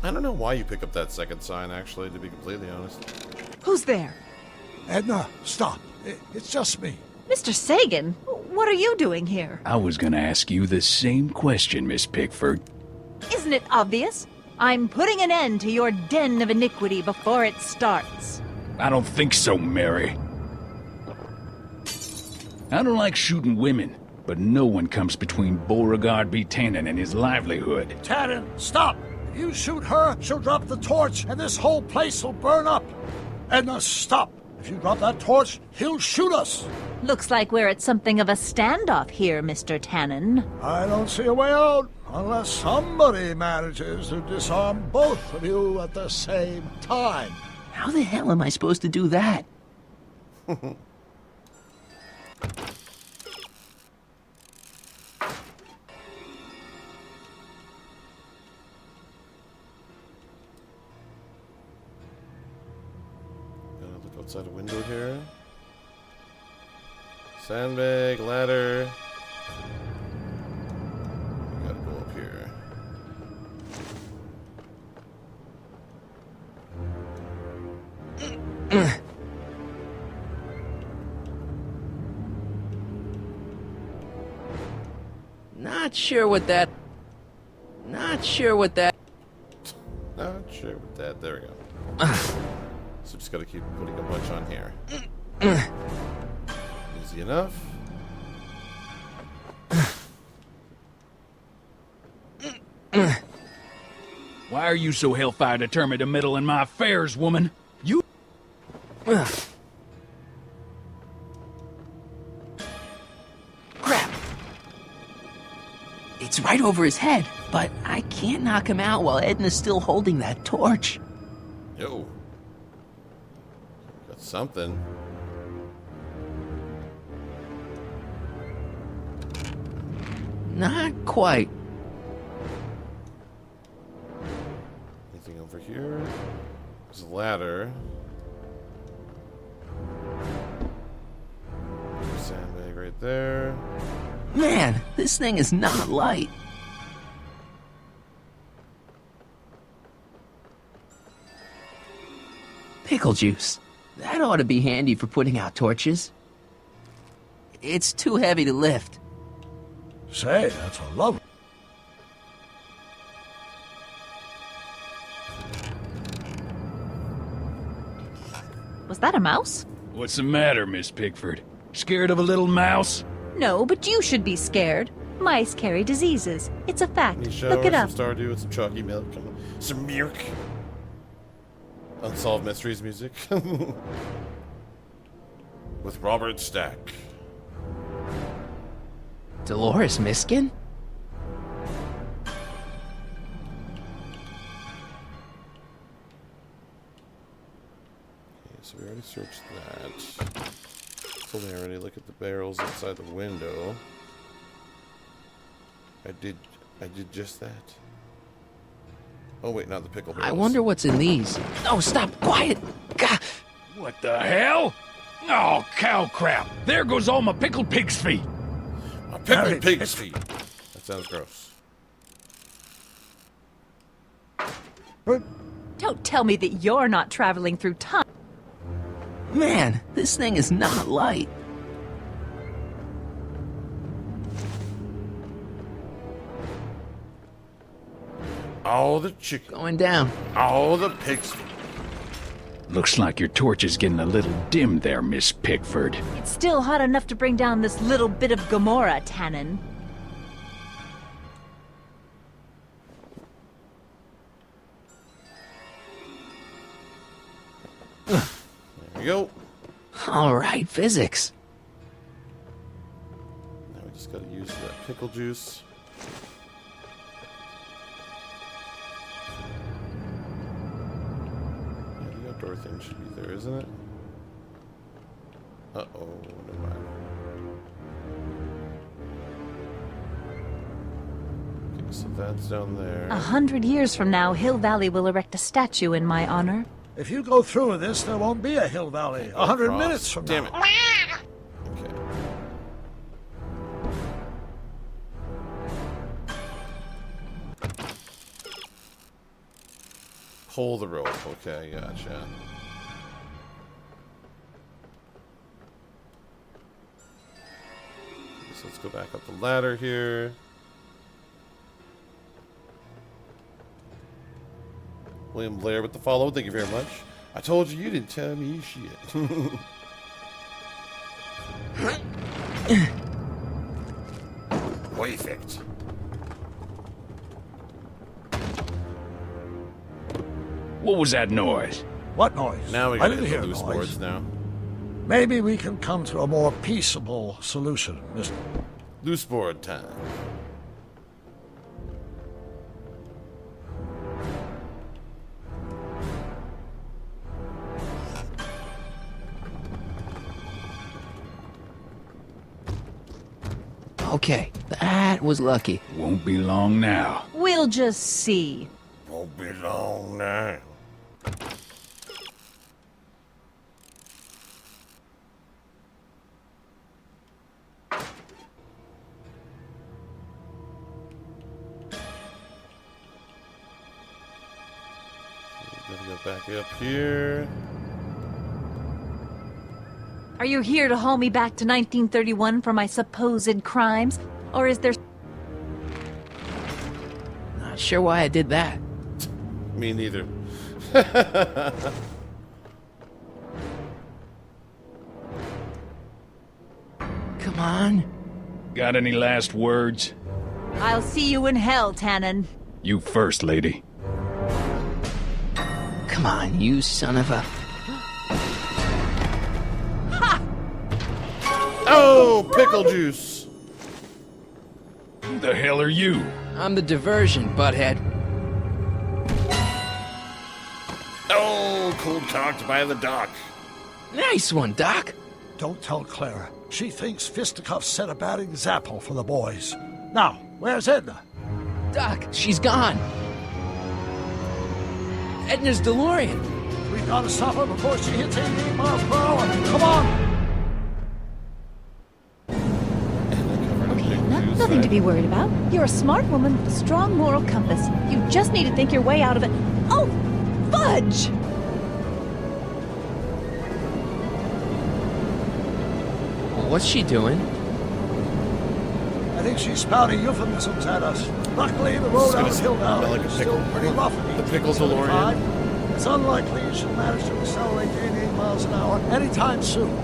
I don't know why you pick up that second sign, actually, to be completely honest. Who's there? Edna, stop. It's just me. Mr. Sagan, what are you doing here? I was gonna ask you the same question, Miss Pickford. Isn't it obvious? I'm putting an end to your den of iniquity before it starts. I don't think so, Mary. I don't like shooting women, but no one comes between Beauregard B. Tannen and his livelihood. Tannen, stop! If you shoot her, she'll drop the torch, and this whole place will burn up. Edna, stop! If you drop that torch, he'll shoot us. Looks like we're at something of a standoff here, Mr. Tannen. I don't see a way out, unless somebody manages to disarm both of you at the same time. How the hell am I supposed to do that? Outside a window here. Sandbag, ladder. We gotta go up here. Not sure what that. Not sure what that. There we go. So just gotta keep putting a bunch on here. Easy enough. Why are you so hellfire determined to meddle in my affairs, woman? You... Crap! It's right over his head, but I can't knock him out while Edna's still holding that torch. Yo. Got something. Not quite. Anything over here? There's a ladder. Sandbag right there. Man, this thing is not light. Pickle juice. That ought to be handy for putting out torches. It's too heavy to lift. Say, that's a lovely... Was that a mouse? What's the matter, Miss Pickford? Scared of a little mouse? No, but you should be scared. Mice carry diseases. It's a fact. Look it up. Some Stardew with some chalky milk. Some milk. Unsolved Mysteries music. With Robert Stack. Dolores Miskin? Okay, so we already searched that. Told me already look at the barrels inside the window. I did just that. Oh wait, not the pickle barrels. I wonder what's in these. Oh, stop! Quiet! Gah! What the hell? Oh, cow crap! There goes all my pickled pig's feet! My pickled pig's feet! That sounds gross. Don't tell me that you're not traveling through time. Man, this thing is not light. All the chicken. Going down. All the pig's feet. Looks like your torch is getting a little dim there, Miss Pickford. It's still hot enough to bring down this little bit of Gomorrah, Tannen. There we go. All right, physics. Now we just gotta use that pickle juice. Yeah, the outdoor thing should be there, isn't it? Uh-oh, never mind. Okay, so that's down there. 100 years from now, Hill Valley will erect a statue in my honor. If you go through with this, there won't be a Hill Valley 100 minutes from now. Damn it. Okay. Pull the rope. Okay, gotcha. So let's go back up the ladder here. William Blair with the follow. Thank you very much. I told you didn't tell me shit. Perfect. What was that noise? What noise? Now we I got didn't to hear loose noise. boards now. Maybe we can come to a more peaceable solution, Mr. Loose board time. Okay, that was lucky. Won't be long now. We'll just see. Won't be long now. Gotta go back up here. Are you here to haul me back to 1931 for my supposed crimes? Or is there... Not sure why I did that. Me neither. Come on. Got any last words? I'll see you in hell, Tannen. You first, lady. Come on, you son of a... Oh, pickle juice. Who the hell are you? I'm the diversion, butthead. Oh, cold cocked by the dock. Nice one, Doc. Don't tell Clara. She thinks fisticuffs set a bad example for the boys. Now, where's Edna? Doc, she's gone. Edna's DeLorean. We gotta stop her before she hits 88 miles per hour. Come on! Nothing to be worried about. You're a smart woman with a strong moral compass. You just need to think your way out of it. Oh, fudge! What's she doing? I think she's spouting euphemisms at us. Luckily, the road out of Hill Valley is still pretty rough. The pickle DeLorean. It's unlikely she'll manage to accelerate to 88 miles an hour anytime soon.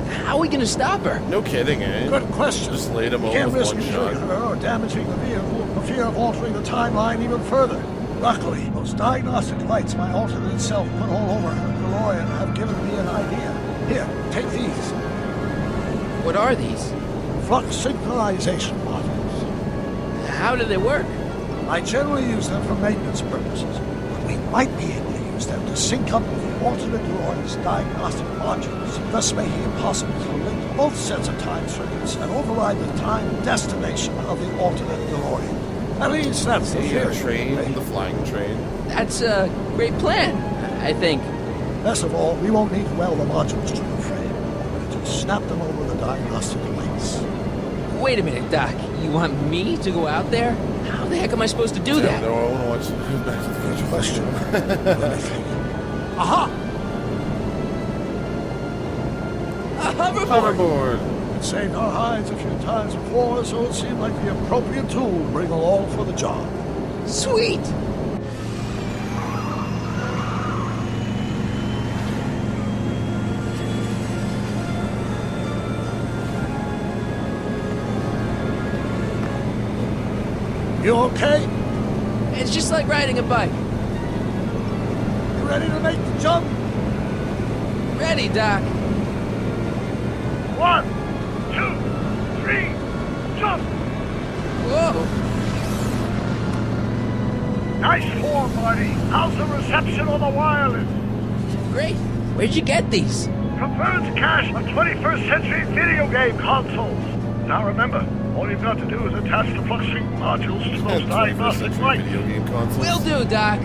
How are we gonna stop her? No kidding, eh? Good question. Just laid him You over can't with risk one injuring shot. her or damaging the vehicle for fear of altering the timeline even further. Luckily, those diagnostic lights my alternate self put all over her DeLorean have given me an idea. Here, take these. What are these? Flux synchronization modules. How do they work? I generally use them for maintenance purposes, but we might be able to use them to sync up with the alternate DeLorean's diagnostic modules, thus making it possible to link both sets of time circuits and override the time destination of the alternate DeLorean. At least that's the theory. Train, the flying train. That's a great plan, I think. Best of all, we won't need to weld the modules to the frame. We'll just snap them over the diagnostic links. Wait a minute, Doc. You want me to go out there? How the heck am I supposed to do that? No, I want to watch Back to the Future. Good question. Let me think. Aha! A hoverboard! Hoverboard! It saved our hides a few times before, so it seemed like the appropriate tool to bring along for the job. Sweet! You okay? It's just like riding a bike. You ready to make the jump? Ready, Doc. 1, 2, 3, jump! Whoa! Nice form, Marty. How's the reception on the wireless? Great. Where'd you get these? From Bird's cache of 21st century video game consoles. Now remember, all you've got to do is attach the flux sync modules to those diagnostic lights. Video game consoles. Will do, Doc.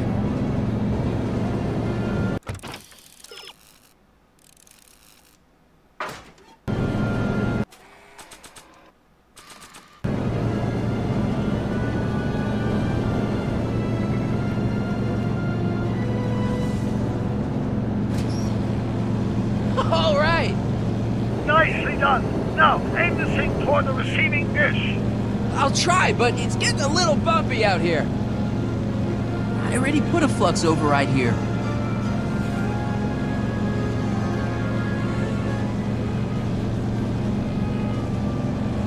Now, aim the sink toward the receiving dish. I'll try, but it's getting a little bumpy out here. I already put a flux override here.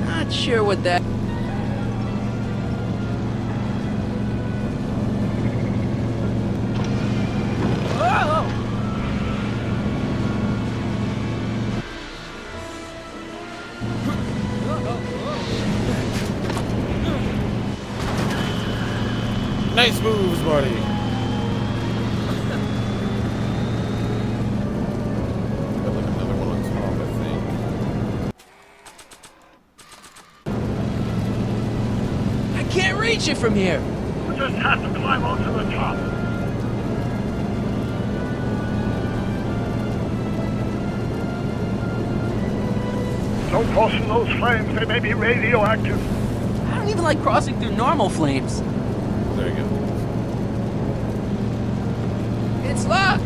Not sure what that... Nice moves, Marty. Got like another one on top, I think. I can't reach it from here. We just have to climb onto the top. Don't cross through those flames. They may be radioactive. I don't even like crossing through normal flames. There you go. It's locked!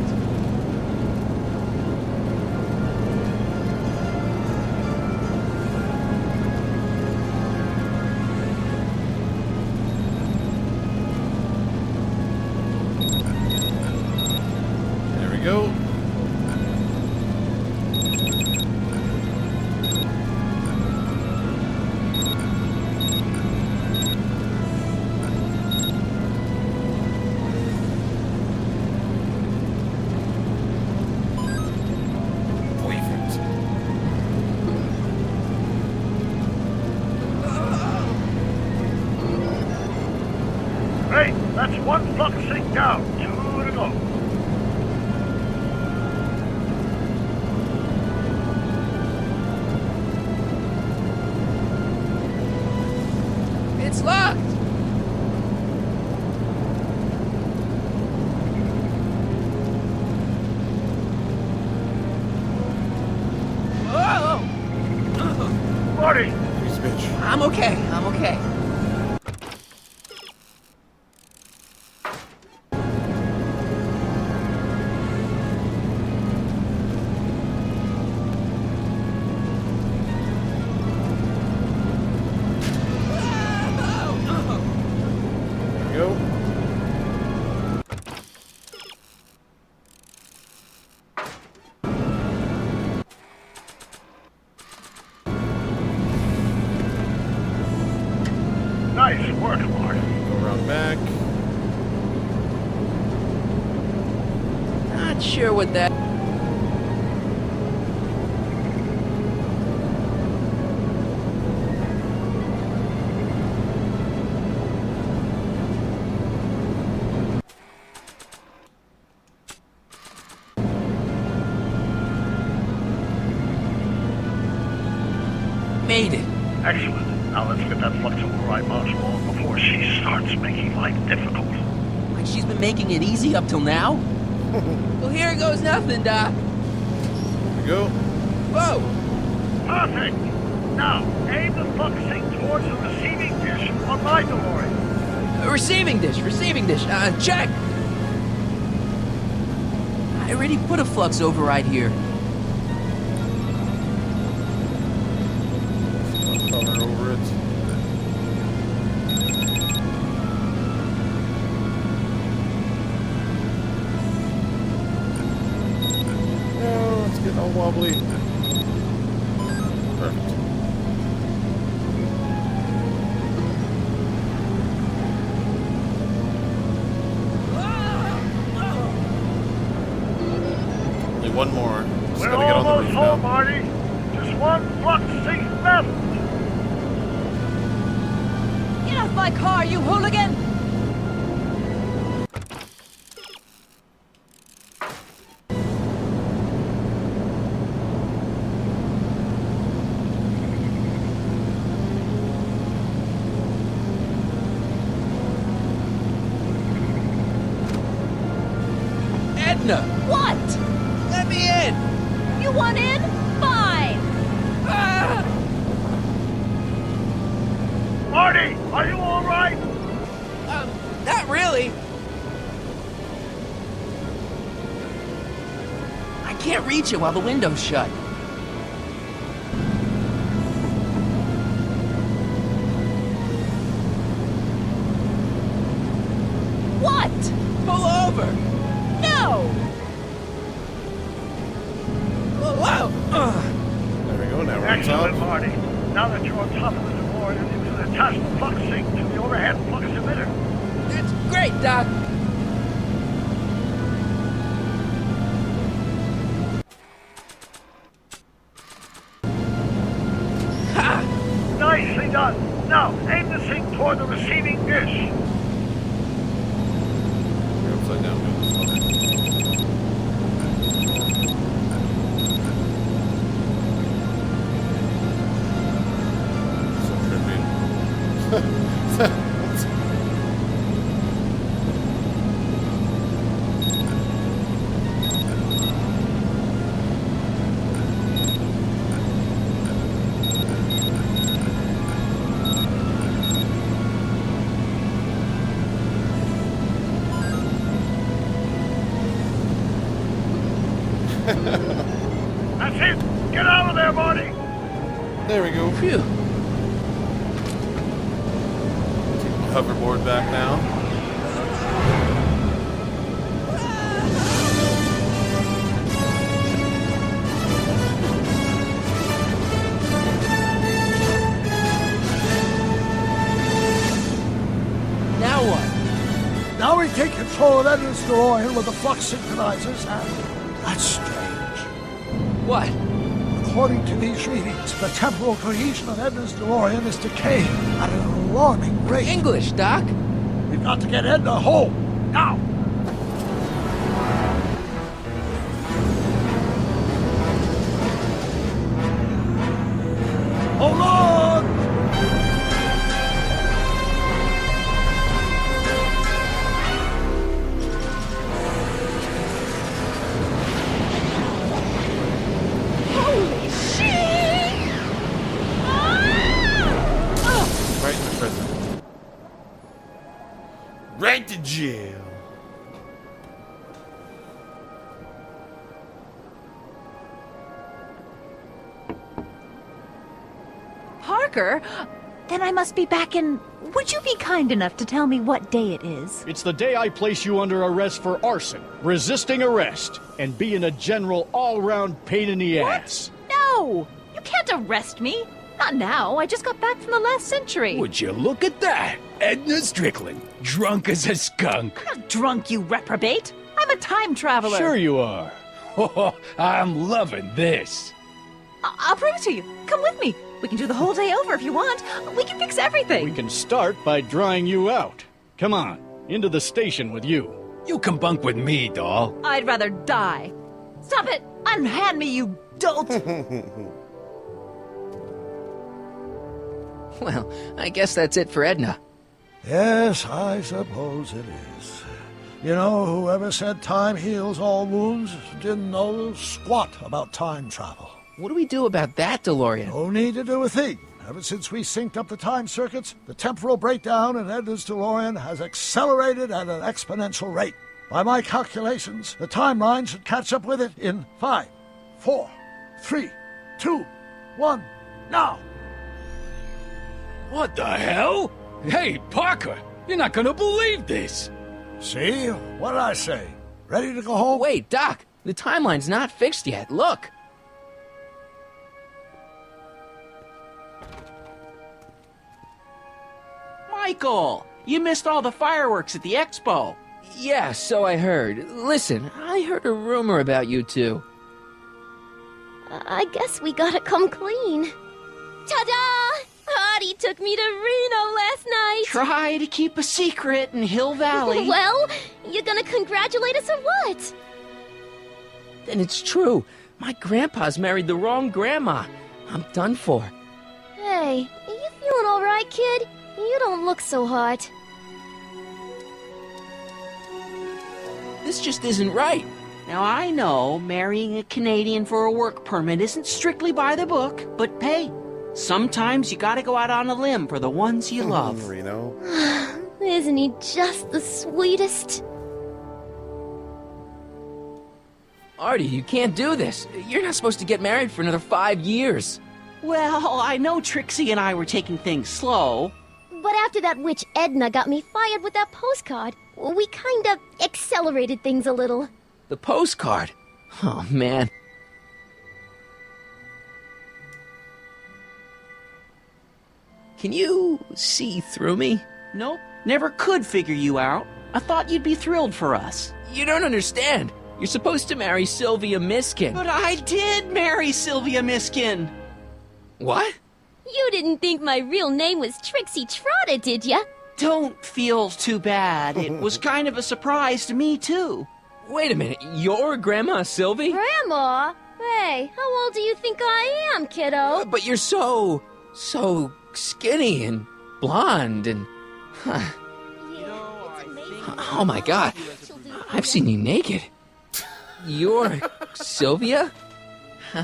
There we go. Hey, that's one flux sink down. 2 to go. It's locked! Marty! I'm okay, I'm okay. Nice work, Marty. Go around back. Not sure what that... Made it. Excellent. Now let's get that flux override module before she starts making life difficult. Like she's been making it easy up till now? Well, here goes nothing, Doc. There we go. Whoa! Perfect! Now, aim the flux sink towards the receiving dish on my DeLorean. Receiving dish. Check! I already put a flux override here. Cover over it. Oh, it's getting all wobbly. Perfect. Only one more. Just We're gotta get on the almost roof home, now. Marty. Just one flux sink left. Get off my car, you hooligan! Edna! What? Let me in! You want in? Fine! Ah! Marty, are you all right? Not really. I can't reach it while the window's shut. Excellent, Marty. Now that you're on top of the DeLorean, you can attach the flux sink to the overhead flux emitter. That's great, Doc. Ha! Nicely done. Now, aim the sink toward the receiving dish. You're upside down. That's it! Get out of there, Marty! There we go. Phew. Take my hoverboard back now. Now what? Now we take control of Edna's DeLorean with the flux synchronizers, and that's strange. What? According to these readings, the temporal cohesion of Edna's DeLorean is decaying at an alarming rate. English, Doc. We've got to get Edna home, now! Hold on! Holy shit! Right in the prison. Right to jail. Parker? Then I must be back in... Would you be kind enough to tell me what day it is? It's the day I place you under arrest for arson, resisting arrest, and being a general all-round pain in the ass. No! You can't arrest me. Not now. I just got back from the last century. Would you look at that? Edna Strickland, drunk as a skunk. I'm not drunk, you reprobate. I'm a time traveler. Sure you are. Oh, I'm loving this. I'll prove it to you. Come with me. We can do the whole day over if you want. We can fix everything. We can start by drying you out. Come on, into the station with you. You can bunk with me, doll. I'd rather die. Stop it! Unhand me, you dolt! Well, I guess that's it for Edna. Yes, I suppose it is. You know, whoever said time heals all wounds didn't know squat about time travel. What do we do about that, DeLorean? No need to do a thing. Ever since we synced up the time circuits, the temporal breakdown in Edna's DeLorean has accelerated at an exponential rate. By my calculations, the timeline should catch up with it in 5, 4, 3, 2, 1, now! What the hell? Hey, Parker, you're not gonna believe this. See? What did I say? Ready to go home? Wait, Doc, the timeline's not fixed yet. Look. Michael, you missed all the fireworks at the expo. Yeah, so I heard. Listen, I heard a rumor about you two. I guess we gotta come clean. Ta-da! Artie took me to Reno last night. Try to keep a secret in Hill Valley. Well, you gonna congratulate us or what? Then it's true. My grandpa's married the wrong grandma. I'm done for. Hey, are you feeling all right, kid? You don't look so hot. This just isn't right. Now, I know marrying a Canadian for a work permit isn't strictly by the book, but hey, sometimes you gotta go out on a limb for the ones you love. Reno. Isn't he just the sweetest? Artie, you can't do this. You're not supposed to get married for another 5 years. Well, I know Trixie and I were taking things slow. But after that witch Edna got me fired with that postcard, we kind of accelerated things a little. The postcard? Oh, man. Can you see through me? Nope, never could figure you out. I thought you'd be thrilled for us. You don't understand. You're supposed to marry Sylvia Miskin. But I did marry Sylvia Miskin. What? You didn't think my real name was Trixie Trotter, did ya? Don't feel too bad. It was kind of a surprise to me, too. Wait a minute, you're Grandma Sylvie? Grandma? Hey, how old do you think I am, kiddo? But you're so skinny and blonde and... Oh my God, I've seen you naked. You're Sylvia?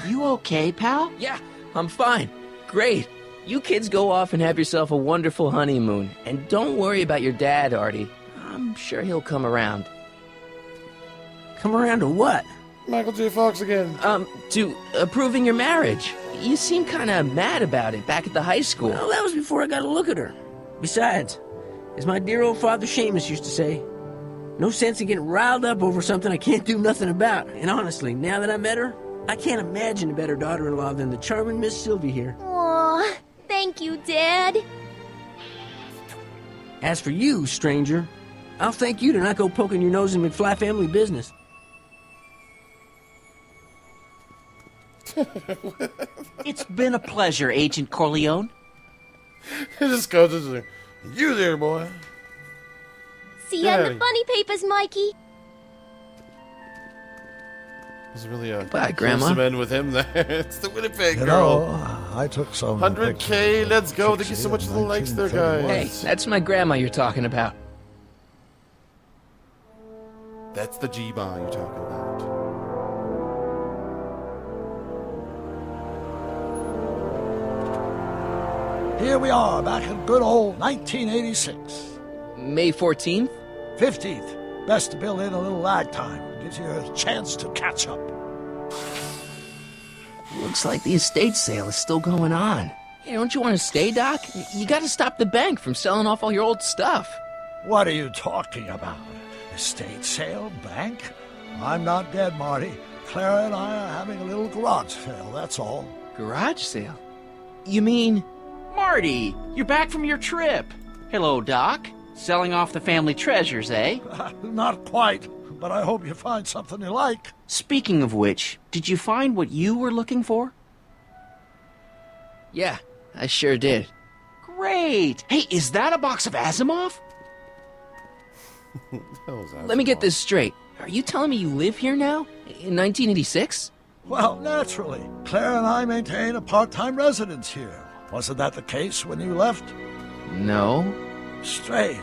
You okay, pal? Yeah, I'm fine. Great. You kids go off and have yourself a wonderful honeymoon. And don't worry about your dad, Artie. I'm sure he'll come around. Come around to what? Michael J. Fox again. To approving your marriage. You seem kind of mad about it back at the high school. Well, that was before I got a look at her. Besides, as my dear old father Seamus used to say, no sense in getting riled up over something I can't do nothing about. And honestly, now that I met her, I can't imagine a better daughter-in-law than the charming Miss Sylvie here. Aw, thank you, Dad. As for you, stranger, I'll thank you to not go poking your nose in McFly family business. It's been a pleasure, Agent Corleone. He just goes to the, you there, boy. See you in the funny papers, Mikey. It's really a bye, Grandma. End with him there. It's the Winnipeg you girl. Know, I took some 100K. Let's go. Thank you so much for the likes there, guys. Hey, that's my grandma you're talking about. That's the G-Bar you're talking about. Here we are, back in good old 1986. May 14th? 15th. Best to build in a little lag time. Gives you a chance to catch up. Looks like the estate sale is still going on. Hey, don't you want to stay, Doc? You gotta stop the bank from selling off all your old stuff. What are you talking about? Estate sale? Bank? I'm not dead, Marty. Clara and I are having a little garage sale, that's all. Garage sale? You mean... Marty, you're back from your trip. Hello, Doc. Selling off the family treasures, eh? Not quite, but I hope you find something you like. Speaking of which, did you find what you were looking for? Yeah, I sure did. Great! Hey, is that a box of Asimov? Let me get this straight. Are you telling me you live here now? In 1986? Well, naturally. Claire and I maintain a part-time residence here. Wasn't that the case when you left? No. Strange.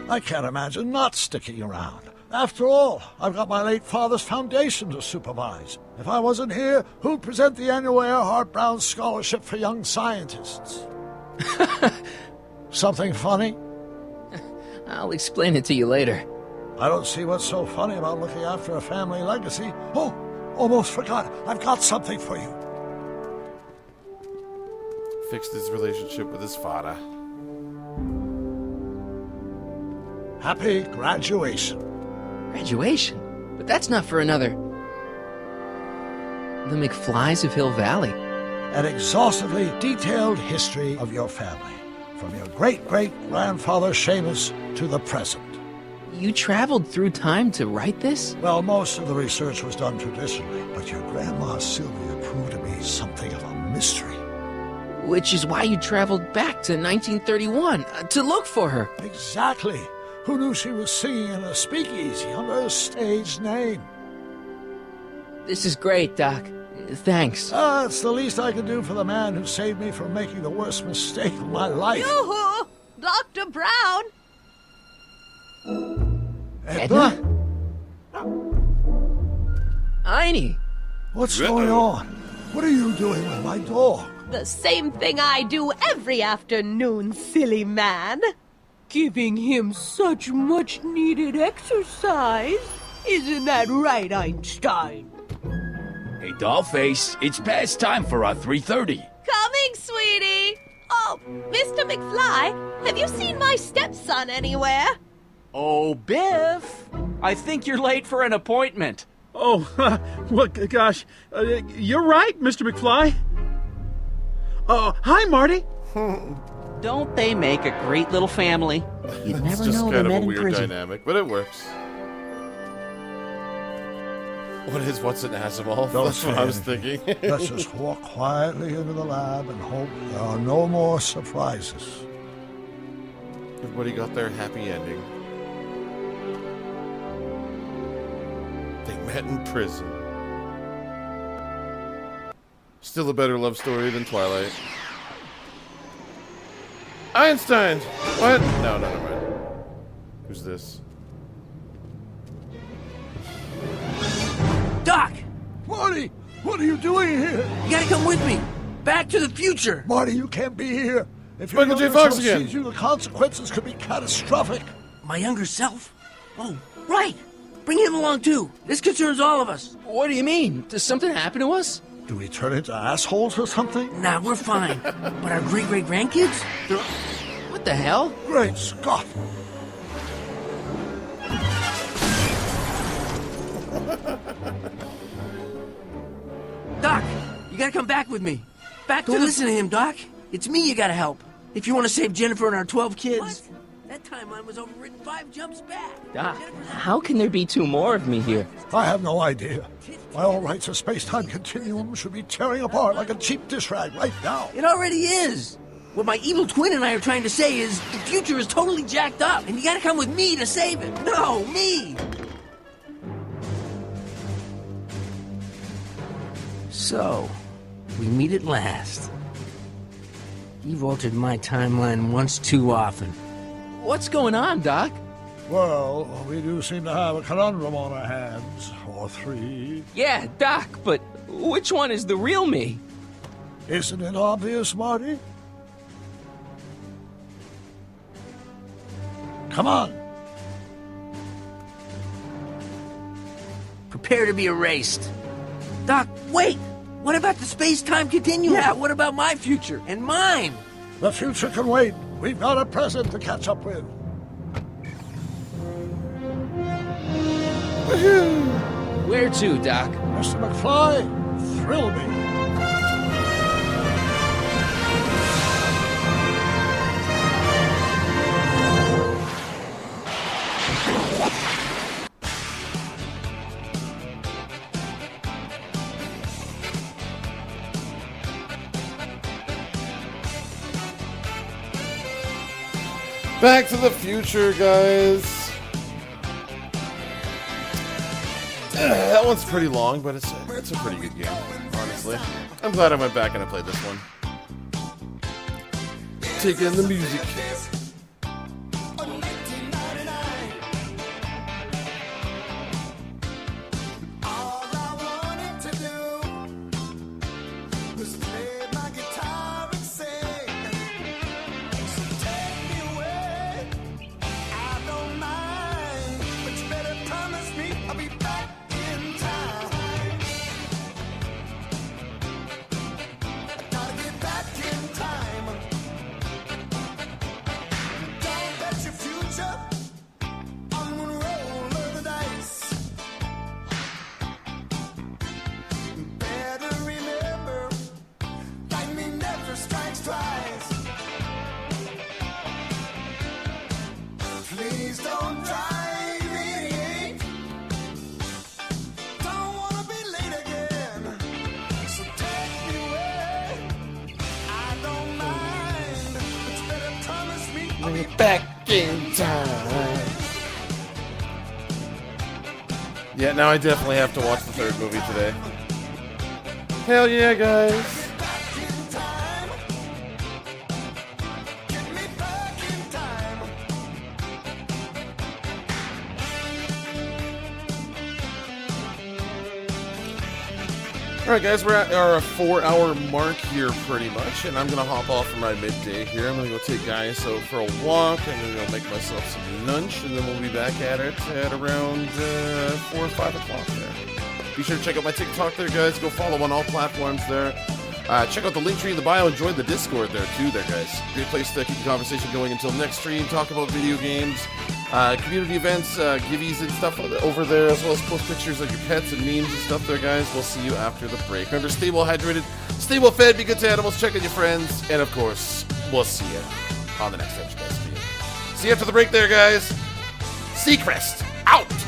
I can't imagine not sticking around. After all, I've got my late father's foundation to supervise. If I wasn't here, who'd present the annual Earhart Brown Scholarship for Young Scientists? Something funny? I'll explain it to you later. I don't see what's so funny about looking after a family legacy. Oh, almost forgot. I've got something for you. Fixed his relationship with his father. Happy graduation. Graduation? But that's not for another... The McFlys of Hill Valley. An exhaustively detailed history of your family. From your great-great-grandfather Seamus to the present. You traveled through time to write this? Well, most of the research was done traditionally, but your grandma Sylvia proved to be something of a mystery. Which is why you traveled back to 1931, to look for her. Exactly. Who knew she was singing in a speakeasy under a stage name? This is great, Doc. Thanks. It's the least I can do for the man who saved me from making the worst mistake of my life. Yoo-hoo! Dr. Brown! Edna? Einie! What's going on? What are you doing with my dog? The same thing I do every afternoon, silly man. Giving him such much-needed exercise. Isn't that right, Einstein? Hey, Dollface, it's past time for our 3:30. Coming, sweetie. Oh, Mr. McFly, have you seen my stepson anywhere? Oh, Biff, I think you're late for an appointment. Oh, well, gosh, you're right, Mr. McFly. Hi, Marty. Don't they make a great little family? You'd never just know kind the of men a in weird prison. dynamic, but it works. What's an Asimov? Don't That's what I was say thinking. Let's just walk quietly into the lab and hope there are no more surprises. Everybody got their happy ending. They met in prison. Still a better love story than Twilight. Einstein! What? No, never mind. Who's this? Doc! Marty! What are you doing here? You gotta come with me! Back to the future! Marty, you can't be here. If Michael J. younger Fox self again. sees you, the consequences could be catastrophic. My younger self? Oh, right! Bring him along too. This concerns all of us. What do you mean? Does something happen to us? Do we turn into assholes or something? Nah, we're fine. But our great-great-grandkids? What the hell? Great Scott! Doc, you gotta come back with me. Don't listen to him, Doc. It's me you gotta help. If you want to save Jennifer and our 12 kids. What? That timeline was overwritten 5 jumps back. Doc, how can there be 2 more of me here? I have no idea. By all rights, a space-time continuum should be tearing apart like a cheap dish rag right now. It already is. What my evil twin and I are trying to say is the future is totally jacked up, and you gotta come with me to save it. No, me! So, we meet at last. You've altered my timeline once too often. What's going on, Doc? Well, we do seem to have a conundrum on our hands. Or 3. Yeah, Doc, but which one is the real me? Isn't it obvious, Marty? Come on. Prepare to be erased. Doc, wait! What about the space-time continuum? Yeah, what about my future? And mine? The future can wait. We've got a present to catch up with. Where to, Doc? Mr. McFly, thrill me. Back to the Future, guys. That one's pretty long, but it's a pretty good game, honestly. I'm glad I went back and I played this one. Take in the music. Back in time. Yeah, now I definitely have to watch the 3rd movie today. Hell yeah, guys. Alright guys, we're at our 4-hour mark here pretty much, and I'm going to hop off for my midday here. I'm going to go take guys out for a walk, I'm going to go make myself some lunch, and then we'll be back at it at around 4 or 5 o'clock there. Be sure to check out my TikTok there, guys. Go follow on all platforms there. Check out the link tree in the bio and join the Discord there too there, guys. Great place to keep the conversation going until next stream, talk about video games, community events, giveies and stuff over there, as well as post pictures of your pets and memes and stuff there, guys. We'll see you after the break. Remember, stay well hydrated, stay well fed, be good to animals, check on your friends, and of course, we'll see you. on the next Hydra Cat video. See you after the break there, guys. Seacrest, out!